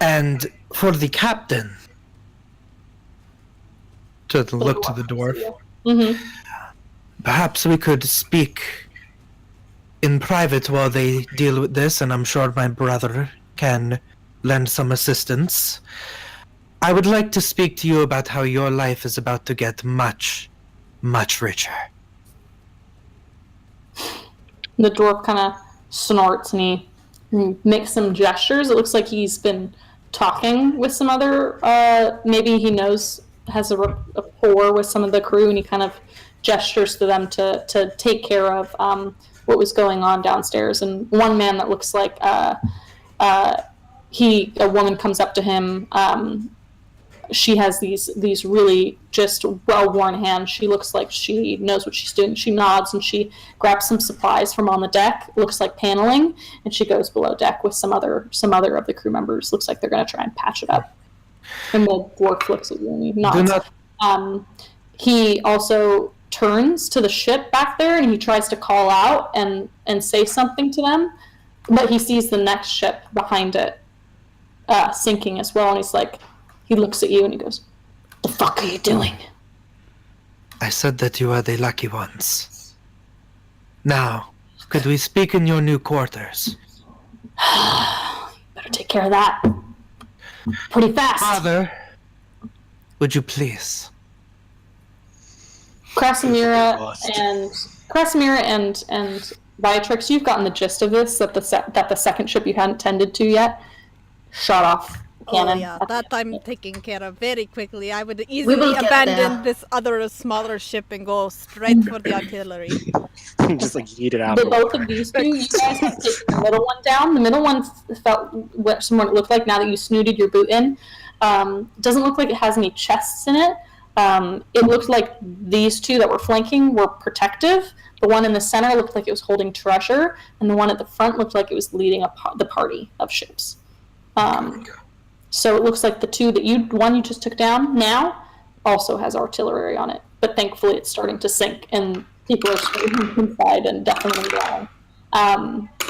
And for the captain, to look to the dwarf, Mm-hmm. perhaps we could speak in private while they deal with this, and I'm sure my brother can lend some assistance. I would like to speak to you about how your life is about to get much, much richer. The dwarf kind of snorts and he makes some gestures. It looks like he's been talking with some other, maybe he has a rapport with some of the crew, and he kind of gestures to them to take care of what was going on downstairs. And one man that looks like a woman comes up to him. She has these really just well-worn hands. She looks like she knows what she's doing. She nods and she grabs some supplies from on the deck. Looks like paneling, and she goes below deck with some other of the crew members. Looks like they're going to try and patch it up. And the dwarf looks at you and he Do nods. not. He also turns to the ship back there and he tries to call out and say something to them, but he sees the next ship behind it sinking as well, and he looks at you and he goes, "The fuck are you doing?" I said that you are the lucky ones. Now, could we speak in your new quarters? Better take care of that pretty fast. Father, would you please? Krasimira and Beatrix, you've gotten the gist of this, that the second ship you hadn't tended to yet shot off cannon. Oh yeah, that I'm taking care of very quickly. I would will easily get abandon there. this other smaller ship and go straight for the artillery. Just like yeet it out. The both of these two, you guys have taken the middle one down. The middle one felt what it looked like now that you snooted your boot in. Doesn't look like it has any chests in it. It looked like these two that were flanking were protective. The one in the center looked like it was holding treasure, and the one at the front looked like it was leading the party of ships. So it looks like the one you just took down now also has artillery on it. But thankfully it's starting to sink, and people are screaming inside and definitely dying.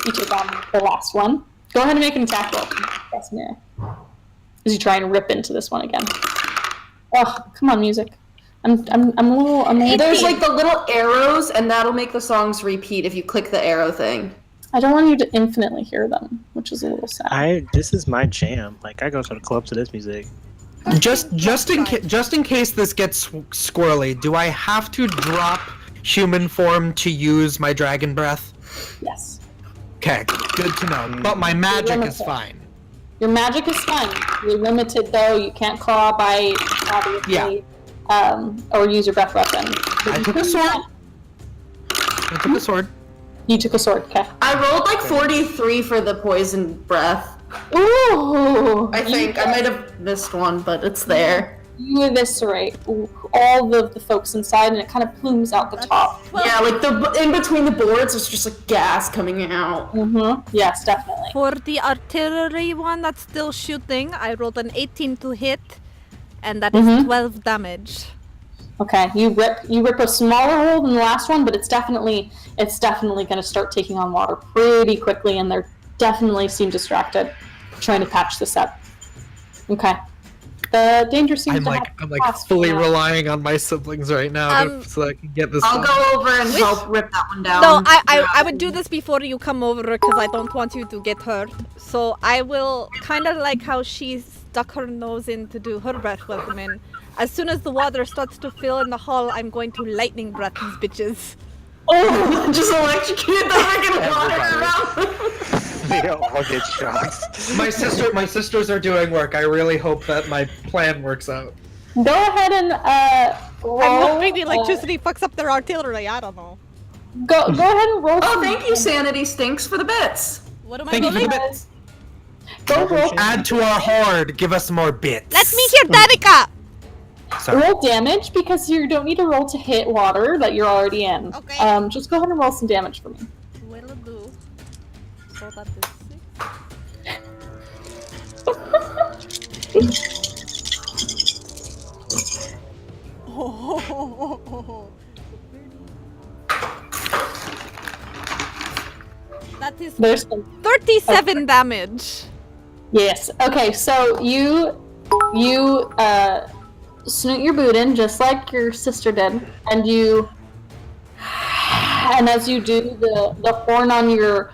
You take on the last one. Go ahead and make an attack roll. Casimir. As you try and rip into this one again. Oh, come on, music. I'm a little. There's like the little arrows, and that'll make the songs repeat if you click the arrow thing. I don't want you to infinitely hear them, which is a little sad. This is my jam. Like I go to the club to this music. Just in case this gets squirrely, do I have to drop human form to use my dragon breath? Yes. Okay, good to know. But my magic is fine. Your magic is fine. You're limited though. You can't claw, bite, obviously. Yeah. Or use your breath weapon. I took a sword. You took a sword, okay. I rolled like 43 for the poison breath. Ooh! I think I might have missed one, but it's there. You eviscerate all of the folks inside, and it kind of plumes out the top. Yeah, like in between the boards, there's just like gas coming out. Mm-hmm. Yes, definitely. For the artillery one that's still shooting, I rolled an 18 to hit, and that is 12 damage. Okay, you rip a smaller hole than the last one, but it's definitely going to start taking on water pretty quickly, and they definitely seem distracted, trying to patch this up. Okay, the danger seems I'm fully relying on my siblings right now so I can get this. I'll go over and help rip that one down. No, I would do this before you come over because I don't want you to get hurt. So I will kind of like how she stuck her nose in to do her breath weapon in. As soon as the water starts to fill in the hull, I'm going to lightning breath these bitches. Oh, just electrocute the freaking water around. They all get shocked. My sisters are doing work. I really hope that my plan works out. Go ahead and roll. I'm hoping the electricity fucks up their artillery. I don't know. Go ahead and roll. Oh, thank you, Sanity Stinks, for the bits. What am I Thank you for the rolling? bits. Go roll. Add to our horde. Give us more bits. Let me hear Danica! Sorry. Roll damage because you don't need to roll to hit water that you're already in. Okay. Just go ahead and roll some damage for me. Will do. So that is 6. That is There's some 37 damage. Yes. Okay. So you snoot your boot in just like your sister did, and as you do, the horn on your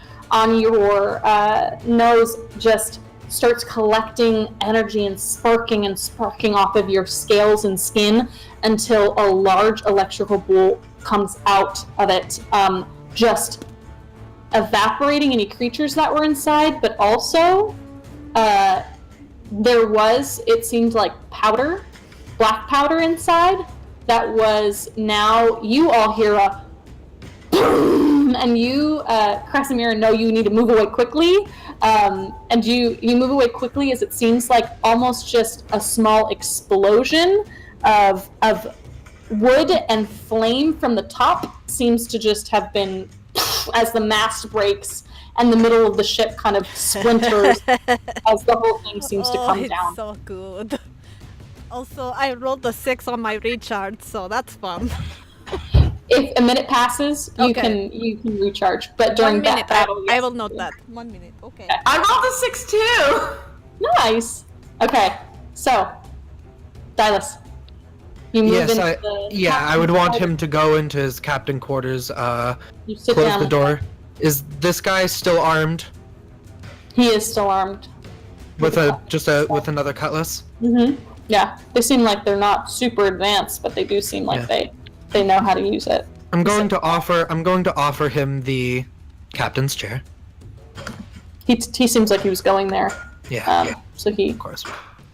nose just starts collecting energy and sparking off of your scales and skin until a large electrical bolt comes out of it, just evaporating any creatures that were inside, but also it seemed like black powder inside that was now, you all hear a boom, and you, Krasimir, know you need to move away quickly, and you move away quickly as it seems like almost just a small explosion of wood and flame from the top seems to just have been, as the mast breaks and the middle of the ship kind of splinters as the whole thing seems to come down. It's so good. Also, I rolled a 6 on my recharge, so that's fun. If a minute passes, you Okay. can recharge. But during 1 minute. that battle, I yes. will note that. 1 minute. Okay. I rolled a 6 too. Nice. Okay, so Dylas, you move Yes, into I the I would want captain's him to go into his captain quarters. quarters. You sit Close down. the door. Is this guy still armed He is still armed. with with another cutlass? Mm-hmm. Yeah, they seem like they're not super advanced, but they do seem like they know how to use it. I'm going to offer him the captain's chair. He seems like he was going there. Yeah, So he of course.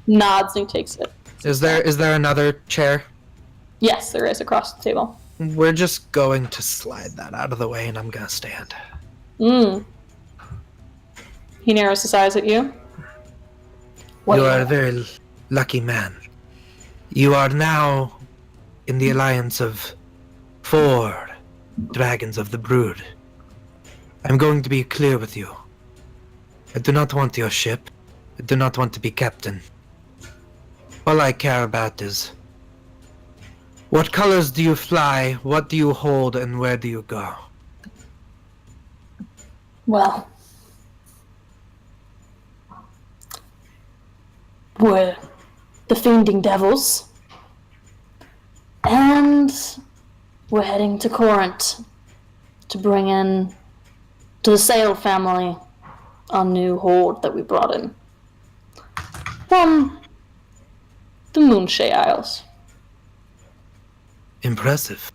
nods and he takes it. Is there another chair? Yes, there is across the table. We're just going to slide that out of the way, and I'm gonna stand. He narrows his eyes at you. You are a very lucky man. You are now in the alliance of 4 dragons of the brood. I'm going to be clear with you. I do not want your ship. I do not want to be captain. All I care about is what colors do you fly, what do you hold, and where do you go? Well, we're the Fiending Devils, and we're heading to Corinth to bring in to the Sale family a new horde that we brought in from the Moonshay Isles. Impressive.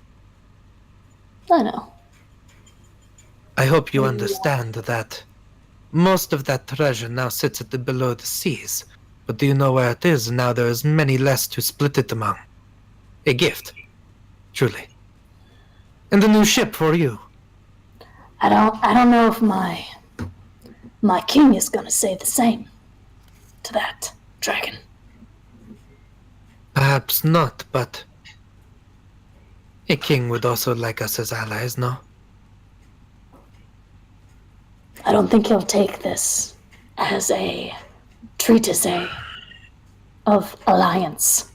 I know. I hope you understand that most of that treasure now sits below the seas. But do you know where it is? Now there is many less to split it among. A gift, truly. And a new ship for you. I don't know if my king is gonna say the same to that dragon. Perhaps not, but a king would also like us as allies, no? I don't think he'll take this as a treatise of alliance.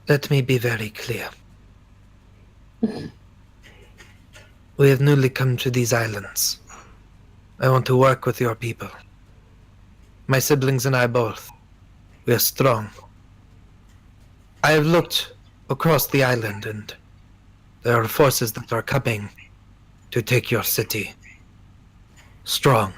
Let me be very clear. We have newly come to these islands. I want to work with your people. My siblings and I both. We are strong. I have looked across the island, and there are forces that are coming to take your city. Strong.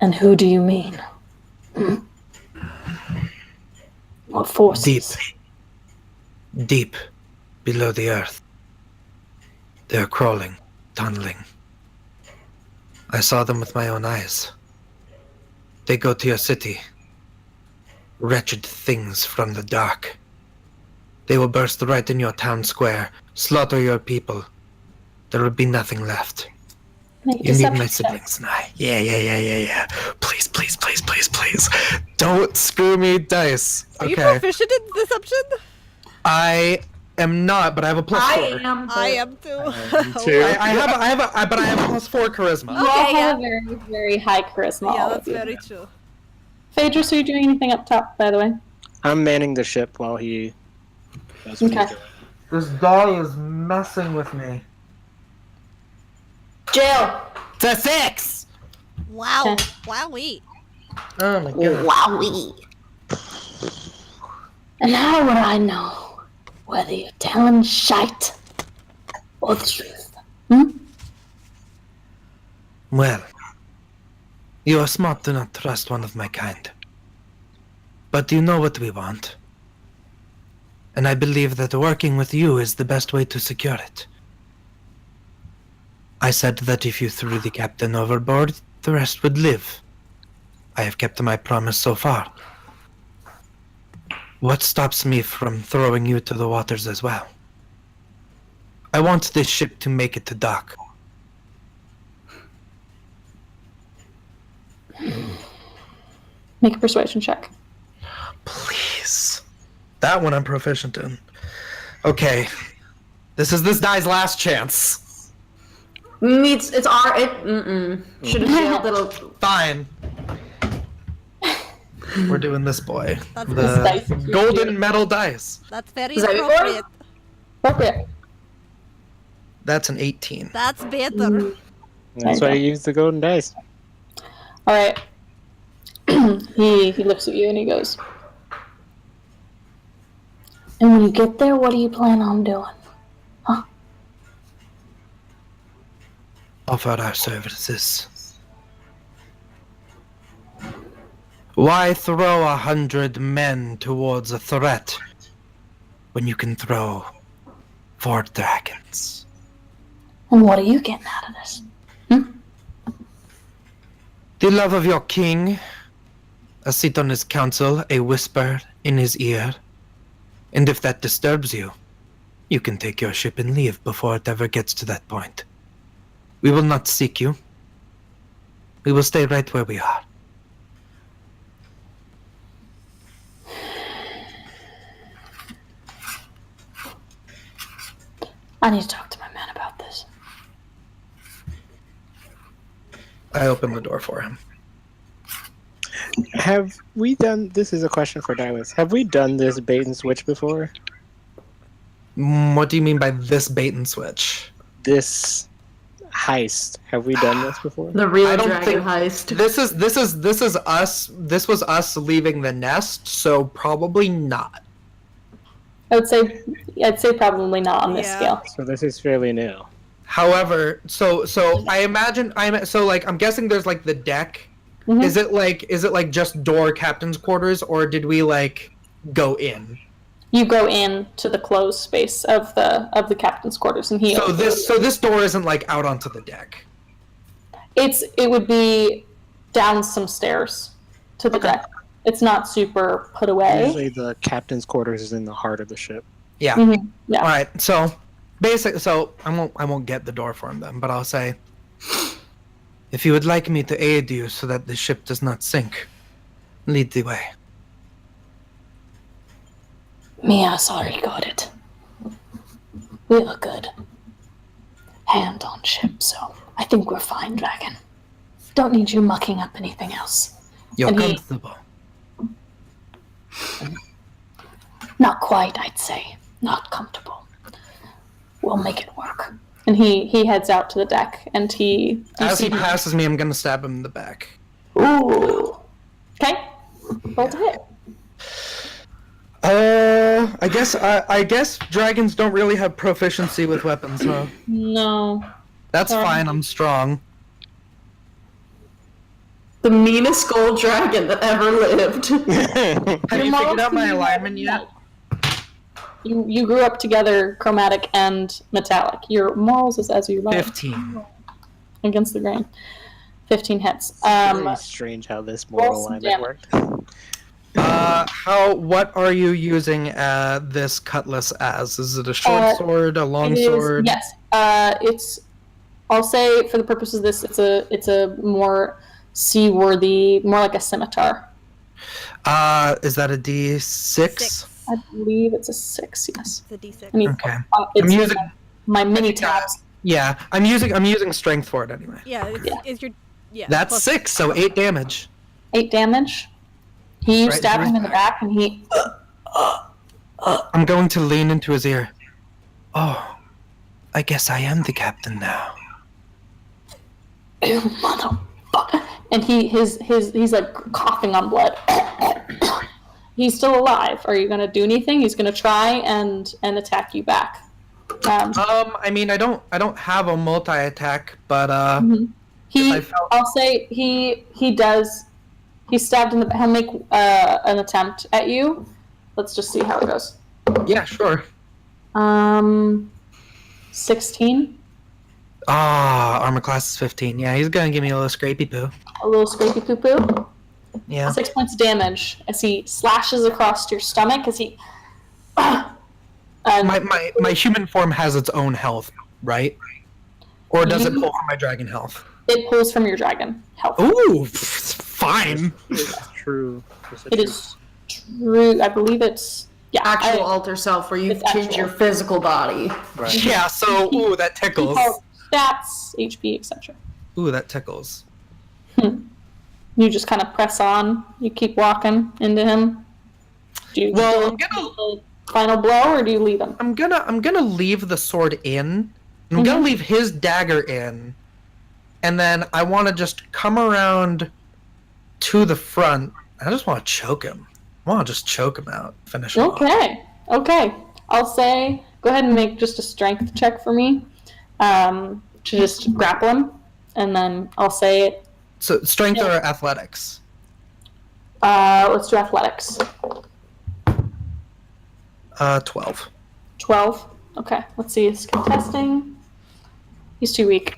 And who do you mean? What forces? Deep. Deep below the earth. They are crawling, tunneling. I saw them with my own eyes. They go to your city. Wretched things from the dark. They will burst right in your town square, slaughter your people. There will be nothing left. Make a You need deception my check. siblings and I. Yeah. Please. Don't screw me, dice. Are you Okay. proficient in deception? I am not, but I have a plus 4. I am too. I have a +4 charisma. You all Okay, have a very, very high charisma. Yeah, all that's of you. very true. Phaedrus, are you doing anything up top, by the way? I'm manning the ship while he does what he's Okay. doing. This doll is messing with me. Jail. It's a 6! Wow. Okay. Wowee. Oh my god. Wowie. And how would I know whether you're telling shite or the truth? Well, you are smart to not trust one of my kind. But you know what we want. And I believe that working with you is the best way to secure it. I said that if you threw the captain overboard, the rest would live. I have kept my promise so far. What stops me from throwing you to the waters as well? I want this ship to make it to dock. Make a persuasion check. Please. That one I'm proficient in. Okay. This is this guy's last chance. Meets it's our should have failed little. Fine. We're doing this boy. That's This dice The is golden medal dice. That's very Is that your appropriate. appropriate. That's an 18. That's better. That's why you use the golden dice. All right. he looks at you and he goes, "And when you get there, what do you plan on doing? Huh?" Offer our services. Why throw 100 men towards a threat when you can throw 4 dragons? And what are you getting out of this? The love of your king, a seat on his council, a whisper in his ear. And if that disturbs you, you can take your ship and leave before it ever gets to that point. We will not seek you. We will stay right where we are. I need to talk to my men about this. I open the door for him. Have we done? This is a question for Darlis. Have we done this bait and switch before? What do you mean by this bait and switch? This heist. Have we done this before? The real I don't dragon think- heist. This is us. This was us leaving the nest, so probably not. I'd say probably not on this Yeah. scale. So this is fairly new. However, so I imagine I'm guessing there's like the deck. Mhm. Is it like just door captain's quarters, or did we like go in? You go in to the closed space of the captain's quarters, and he. So this door isn't like out onto the deck. It would be down some stairs to the Okay. deck. It's not super put away. Usually the captain's quarters is in the heart of the ship. Yeah. Mhm, yeah. All right. So I won't get the door for him then, but I'll say, if you would like me to aid you so that the ship does not sink, lead the way. Mia's already got it. We have a good hand on ship, so I think we're fine, Dragon. Don't need you mucking up anything else. You're And he- comfortable. Not quite, I'd say. Not comfortable. We'll make it work. And he heads out to the deck, and As he passes me, I'm gonna stab him in the back. Ooh. Okay. Roll to hit. I guess dragons don't really have proficiency with weapons, huh? No. That's Sorry. fine. I'm strong. The meanest gold dragon that ever lived. Have you figured out my alignment yet? You grew up together, chromatic and metallic. Your morals is as you like. 15. Against the grain. 15 hits. Very strange how this moral roll some alignment damage. worked. What are you using this cutlass as? Is it a short sword, a long It is- sword? Yes. It's. I'll say for the purpose of this, it's a more seaworthy, more like a scimitar. Is that a D6? 6. I believe it's a 6. Yes. It's a D6. I mean, Okay. it's I'm using. my mini tabs. Yeah, I'm using strength for it anyway. Yeah, it's your. Yeah. That's plus- 6, so 8 damage. 8 damage. You Right, stab right. him in the back, and he. I'm going to lean into his ear. Oh, I guess I am the captain now. Ew, motherfucker. And he's like coughing on blood. He's still alive. Are you gonna do anything? He's gonna try and attack you back. I mean, I don't have a multi-attack, but He, I felt- I'll say he does. He's stabbed in the. He'll make an attempt at you. Let's just see how it goes. yeah, sure. 16. Armor class is 15. Yeah, he's gonna give me a little scrapey poo. A little scrapey poo poo. Yeah. 6 points of damage as he slashes across your stomach as he. And My human form has its own health, right? Or does it You- pull from my dragon health? it pulls from your dragon health. Ooh, fine. It's true. It is true. I believe it's Actual alter self where you It's change actual. your physical body. Right. Yeah, so ooh, that tickles. stats, HP, etc. Ooh, that tickles. You just kind of press on. You keep walking into him. Do you Well, I'm gonna final blow, or do you leave him? I'm gonna leave the sword in. I'm gonna leave his dagger in, and then I want to just come around to the front. I just want to choke him. I want to just choke him out, finish him off. Okay. I'll say, go ahead and make just a strength check for me, to just grapple him, and then I'll say. So strength or athletics? Let's do athletics. 12. 12. Okay, let's see. He's contesting. He's too weak.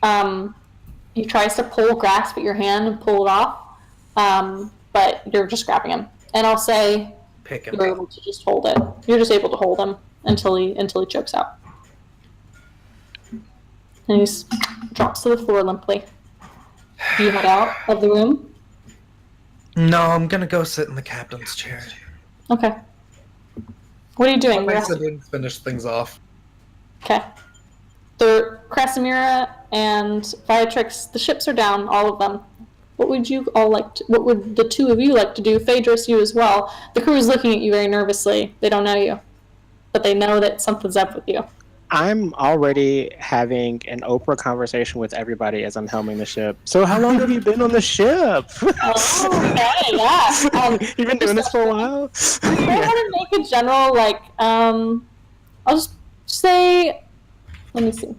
He tries to grasp at your hand and pull it off, but you're just grabbing him. And I'll say Pick him you're up. able to just hold it. You're just able to hold him until he chokes out. And he drops to the floor limply. You head out of the room. No, I'm gonna go sit in the captain's chair. Okay. What are you doing? My siblings finish things off. Okay. The Krasimira and Viatrix, the ships are down, all of them. What would you all like to, what would the two of you like to do? Phaedrus, you as well. The crew is looking at you very nervously. They don't know you, but they know that something's up with you. I'm already having an Oprah conversation with everybody as I'm helming the ship. So how long have you been on the ship? Oh, okay, yeah. You've been doing this for a while? I want to make a general, I'll just say, let me see.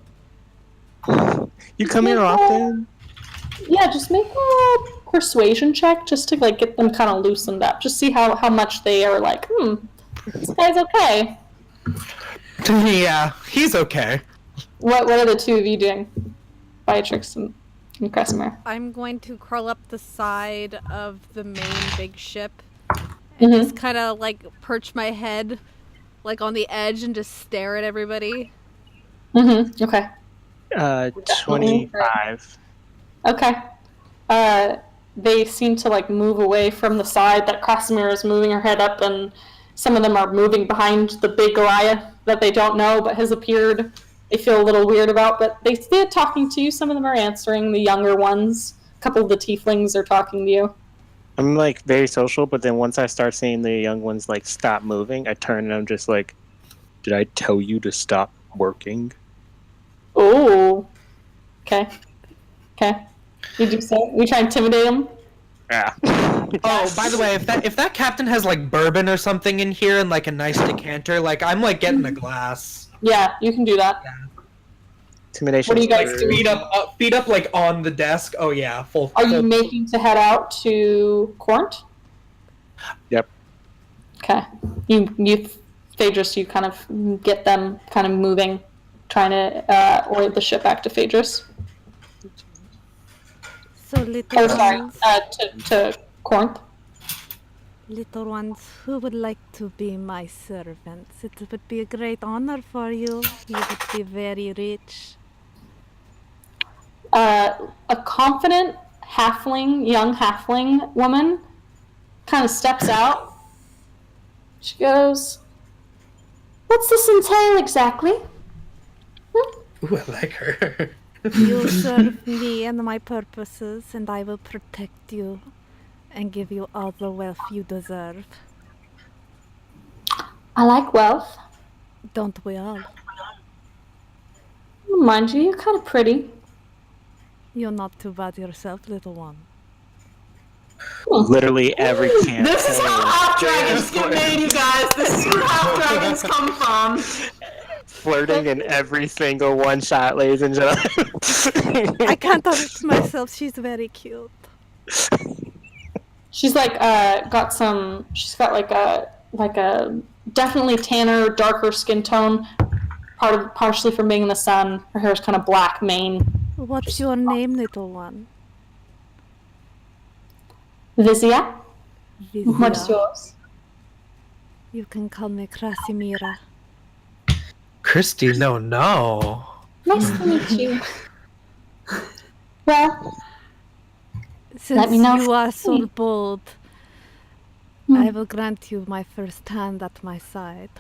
You come here often? Yeah, just make a persuasion check just to get them kind of loosened up. Just see how much they are this guy's okay. Yeah, he's okay. What are the two of you doing? Beatrix and Krasimir. I'm going to crawl up the side of the main big ship and just kind of perch my head on the edge and just stare at everybody. Okay. 25. Okay. They seem to move away from the side that Krasimir is moving her head up, and some of them are moving behind the big Goliath that they don't know but has appeared. They feel a little weird about, but they're talking to you. Some of them are answering, the younger ones. A couple of the tieflings are talking to you. I'm very social, but then once I start seeing the young ones stop moving, I turn and I'm just did I tell you to stop working? Oh. Okay. You do so? You try and intimidate them? Yeah. Oh, by the way, if that captain has bourbon or something in here and a nice decanter, I'm getting a glass. Yeah, you can do that. Yeah. Intimidation. What do you guys do? Feet up on the desk. Oh yeah, full. Are you making to head out to Corinth? Yep. Okay. You Phaedrus, you kind of get them kind of moving, trying to orient the ship back to Phaedrus. So little ones, to Corinth. little ones, who would like to be my servants? It would be a great honor for you. You would be very rich. A confident young halfling woman kind of steps out. She goes, "What's this entail exactly?" Ooh, I like her. You serve me and my purposes, and I will protect you and give you all the wealth you deserve. I like wealth. Don't we all? Mind you, you're kind of pretty. You're not too bad yourself, little one. Literally every campaign. This is how half dragons get made, you guys. This is where half dragons come from. Flirting in every single one shot, ladies and gentlemen. I can't help myself. She's very cute. She's got a definitely tanner, darker skin tone, partially from being in the sun. Her hair's kind of black mane. What's your name, little one? Vizia. Vizia. What's yours? You can call me Krasimira. Christy, no. Nice to meet you. Well, Since let me know. you are so bold, I will grant you my first hand at my side.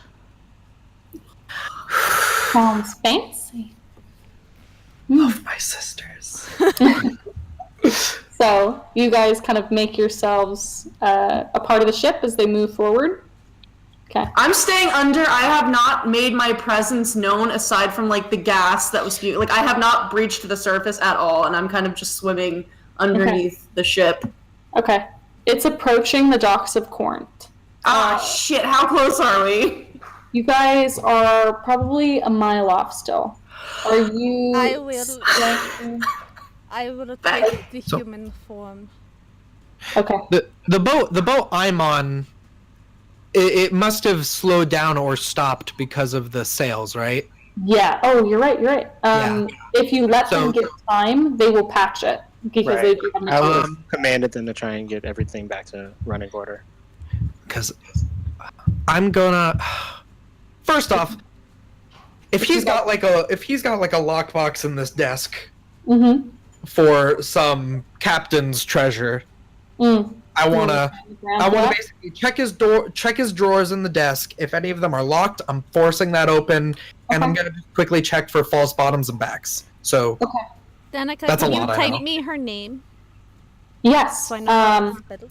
Sounds fancy. Love my sisters. So you guys kind of make yourselves a part of the ship as they move forward. Okay. I'm staying under. I have not made my presence known aside from like the gas that was spewing. Like I have not breached the surface at all, and I'm kind of just swimming underneath the ship. Okay. It's approaching the docks of Corinth. Shit, how close are we? You guys are probably a mile off still. Are you... I will take the human form. Okay. The boat I'm on, it must have slowed down or stopped because of the sails, right? Yeah. Oh, you're right. If you let them get time, they will patch it. Because they do I would have commanded them to try and get everything back to running order. Because I'm gonna... First off, if he's got like a lockbox in this desk for some captain's treasure, I wanna basically check his drawers in the desk. If any of them are locked, I'm forcing that open, and I'm gonna quickly check for false bottoms and backs. So Danica, that's can a you lot, I type know. me her name? Yes. So I know how to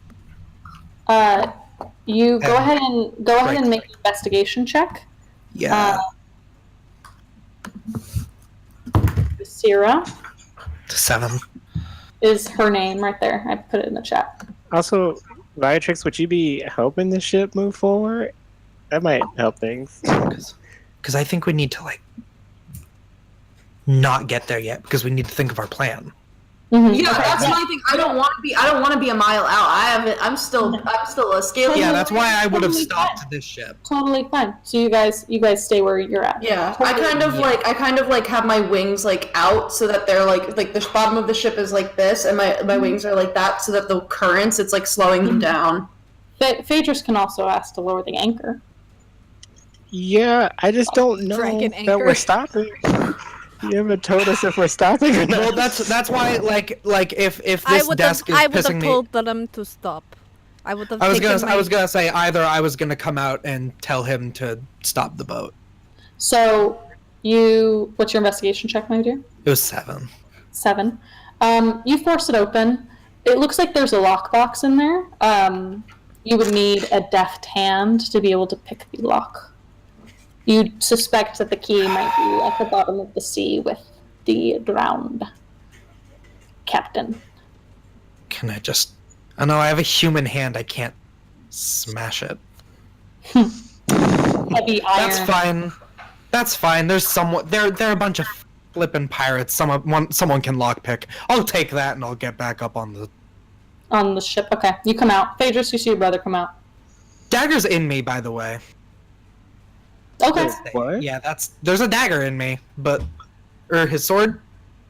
spell. You go ahead and make an investigation check. Yeah. Sarah 7. is her name right there. I put it in the chat. Also, Viatrix, would you be helping the ship move forward? That might help things. Because I think we need to not get there yet because we need to think of our plan. Yeah, that's my thing. I don't want to be a mile out. I'm still a scaly. Yeah, that's why I would have Totally stopped fine. this ship. Totally fine. So you guys stay where you're at. Yeah, Totally. I kind of have my wings like out so that they're like the bottom of the ship is like this, and my wings are like that so that the currents it's like slowing them down. Phaedrus can also ask to lower the anchor. Yeah, I just don't know Dragon that anchor. we're stopping. You haven't told us if we're stopping or not. Well, that's why if I this would desk is have pissing me. told them to stop. I would have. I was taken gonna say either I was gonna come out and tell him to stop the boat. So what's your investigation check, my dear? It was 7. 7. You force it open. It looks like there's a lockbox in there. You would need a deft hand to be able to pick the lock. You suspect that the key might be at the bottom of the sea with the drowned captain. Can I just? I know I have a human hand. I can't smash it. Heavy iron. That's fine. There's someone. They're a bunch of flippin' pirates. Someone can lockpick. I'll take that and I'll get back up on the ship. Okay, you come out. Phaedrus, you see your brother come out. Dagger's in me, by the way. Okay. What? Yeah, there's a dagger in me, or his sword.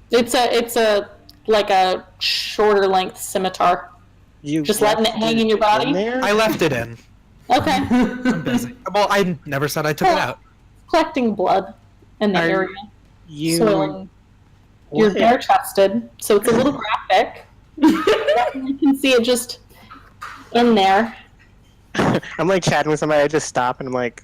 It's a like a shorter length scimitar. You just letting it hang in your body. I left it in. Okay. I'm busy. Well, I never said I took it out. Collecting blood in the area. Soiling. You're bare chested, so it's a little graphic. You can see it just in there. I'm like chatting with somebody. I just stop and I'm like.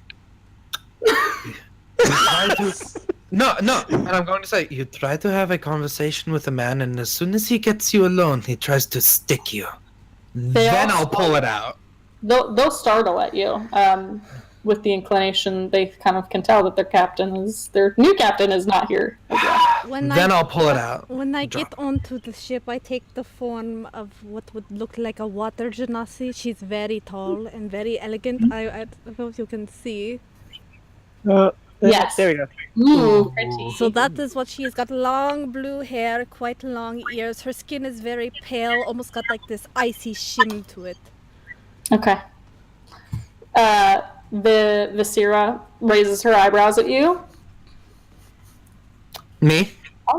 No, and I'm going to say, you try to have a conversation with a man, and as soon as he gets you alone, he tries to stick you. Then I'll pull it out. They'll startle at you. With the inclination, they kind of can tell that their new captain is not here. Then I'll pull it out. When I get onto the ship, I take the form of what would look like a water genasi. She's very tall and very elegant. I don't know if you can see. Yes. There we go. Ooh, pretty. So that is what she has got. Long blue hair, quite long ears. Her skin is very pale, almost got like this icy shim to it. Okay. The Visera raises her eyebrows at you. Me? All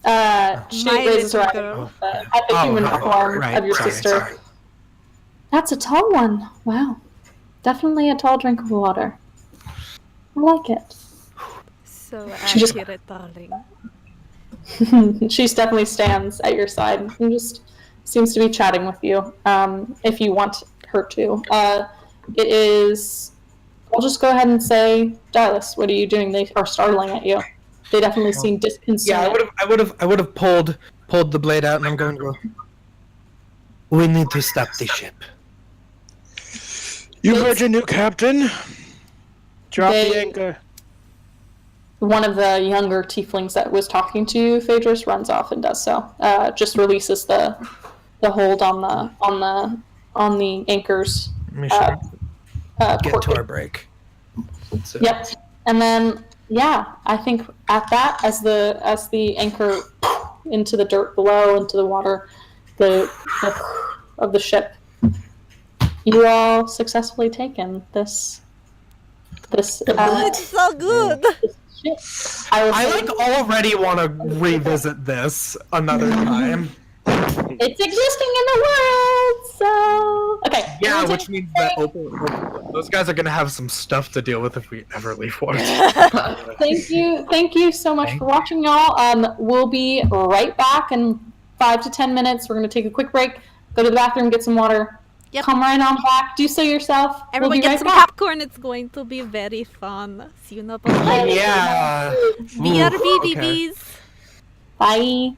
right. She raises her eyebrows at the human form of your sister. Sorry. That's a tall one. Wow. Definitely a tall drink of water. I like it. So just- accurate, darling. She definitely stands at your side and just seems to be chatting with you, if you want her to. It is... I'll just go ahead and say, Dylus, what are you doing? They are startling at you. They definitely seem disconcerted. Yeah, I would have pulled the blade out, and I'm going to go. We need to stop the ship. You heard your new captain. Drop the anchor. One of the younger tieflings that was talking to Phaedrus runs off and does so. Just releases the hold on the anchors. Get to our break. So. Yep. And then I think at that, as the anchor into the dirt below, into the water, of the ship, you all successfully taken this. It's so good. I already want to revisit this another time. It's existing in the world, so okay. Yeah, which means that those guys are gonna have some stuff to deal with if we ever leave Forge. Thank you so much for watching, y'all. We'll be right back in 5 to 10 minutes. We're gonna take a quick break, go to the bathroom, get some water. Yep. Come right on back. Do so yourself. Everyone get some popcorn. It's going to be very fun. See you in a bit. Yeah. BRB, Okay. BBs. Bye.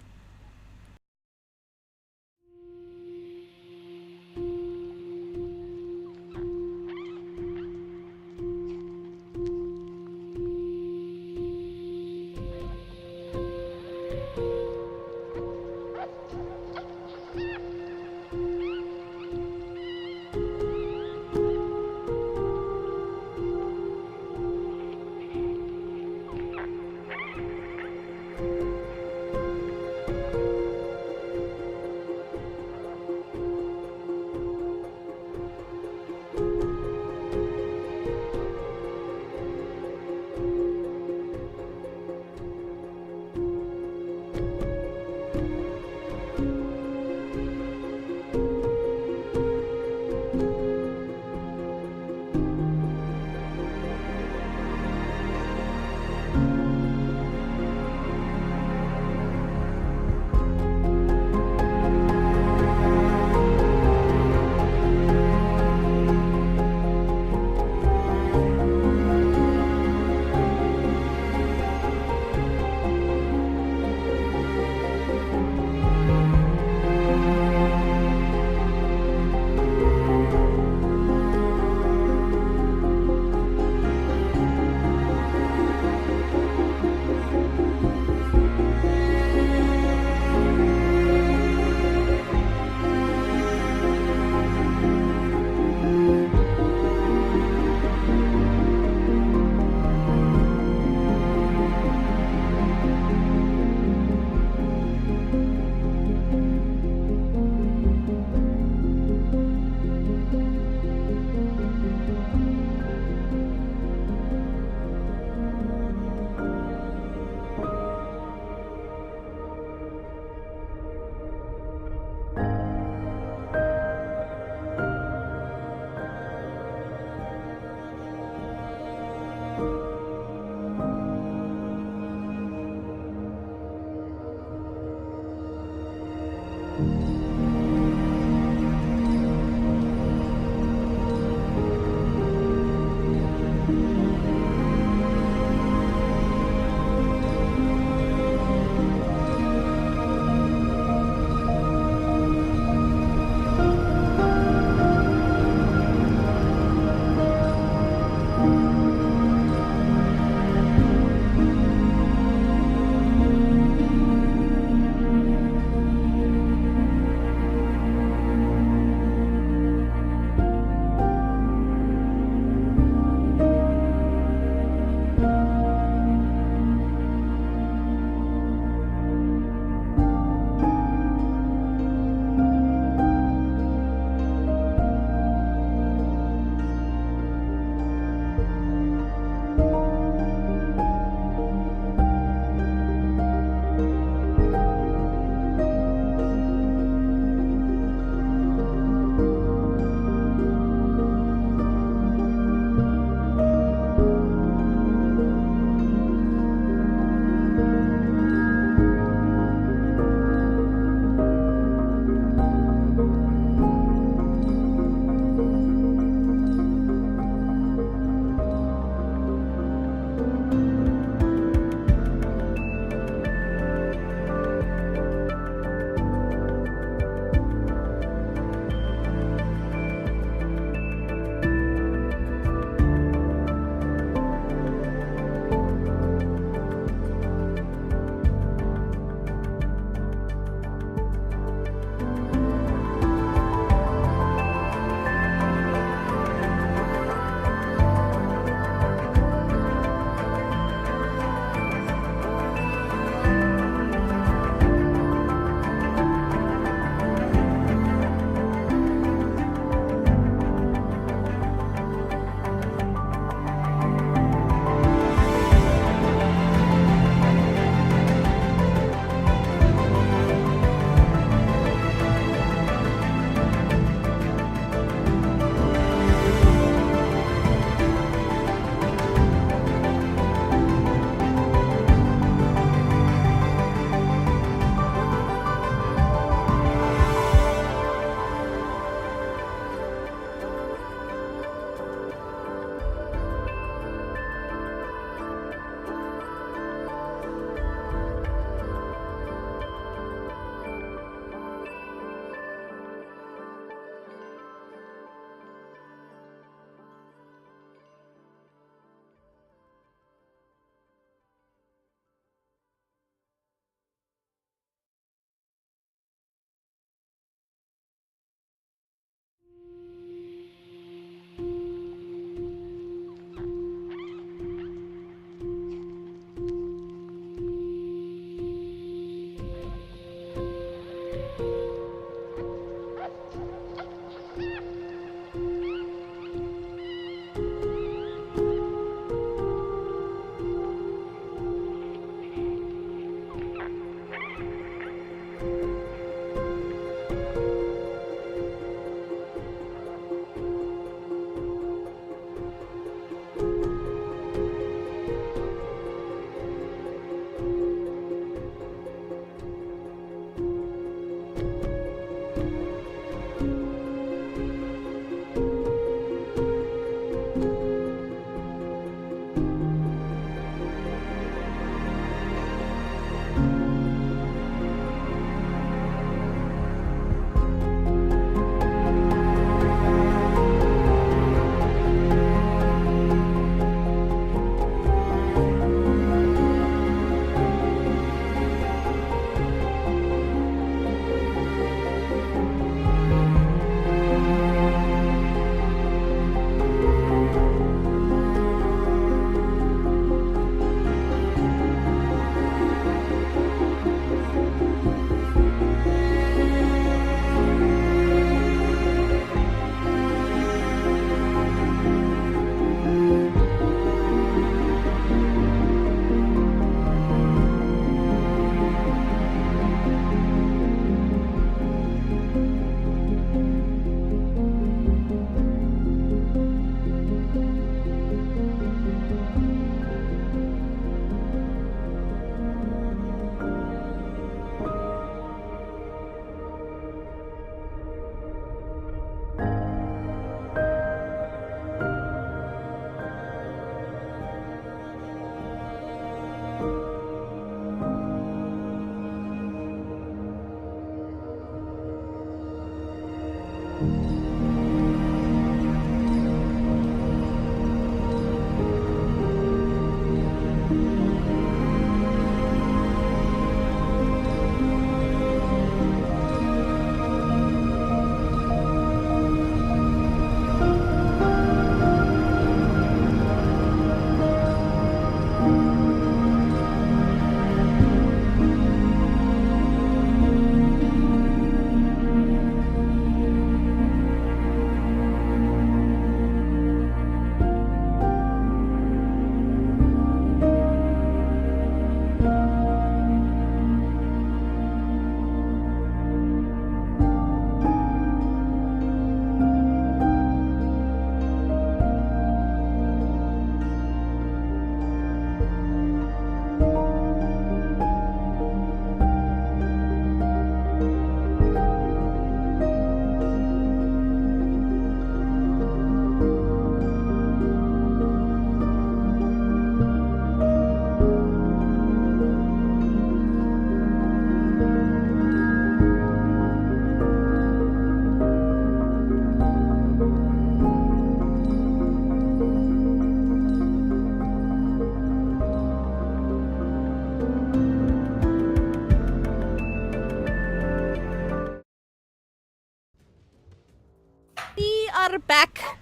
back.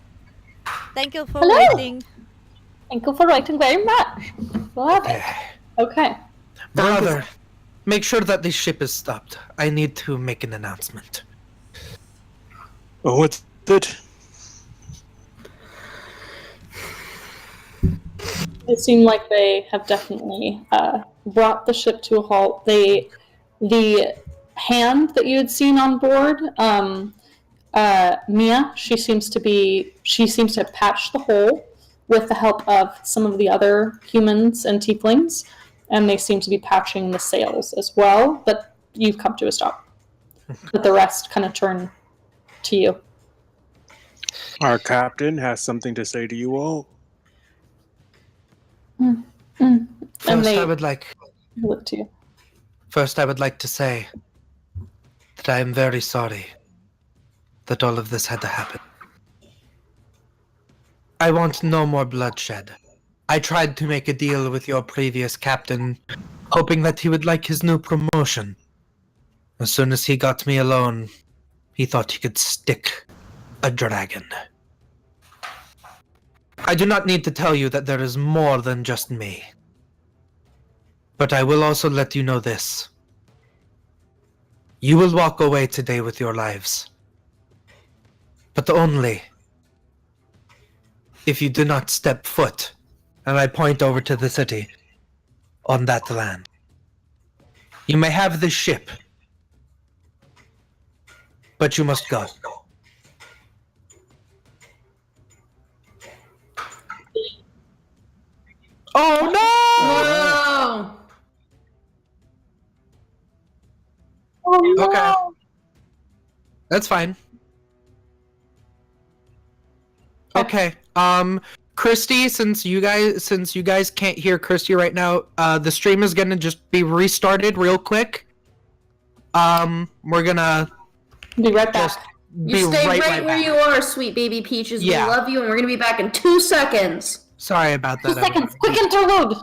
Thank you for Hello. waiting. Thank you for writing very much. Love it. Okay. Brother, make sure that the ship is stopped. I need to make an announcement. Oh, what's it? It seemed like they have definitely brought the ship to a halt. The hand that you had seen on board, Mia, she seems to have patched the hole with the help of some of the other humans and tieflings, and they seem to be patching the sails as well. But you've come to a stop. But the rest kind of turn to you. Our captain has something to say to you all. And First, they I would like look to you. First, I would like to say that I am very sorry that all of this had to happen. I want no more bloodshed. I tried to make a deal with your previous captain, hoping that he would like his new promotion. As soon as he got me alone, he thought he could stick a dragon. I do not need to tell you that there is more than just me. But I will also let you know this. You will walk away today with your lives. But only if you do not step foot, and I point over to the city, on that land. You may have this ship, but you must go. Oh no! Whoa! Oh, no. Okay. That's fine. Okay. Christy, since you guys can't hear Christy right now, the stream is gonna just be restarted real quick. We're gonna Be right back. just You be stay right right where back. you are, sweet baby Peaches. Yeah. We love you, and we're gonna be back in 2 seconds. Sorry about that. 2 seconds. Quick interlude.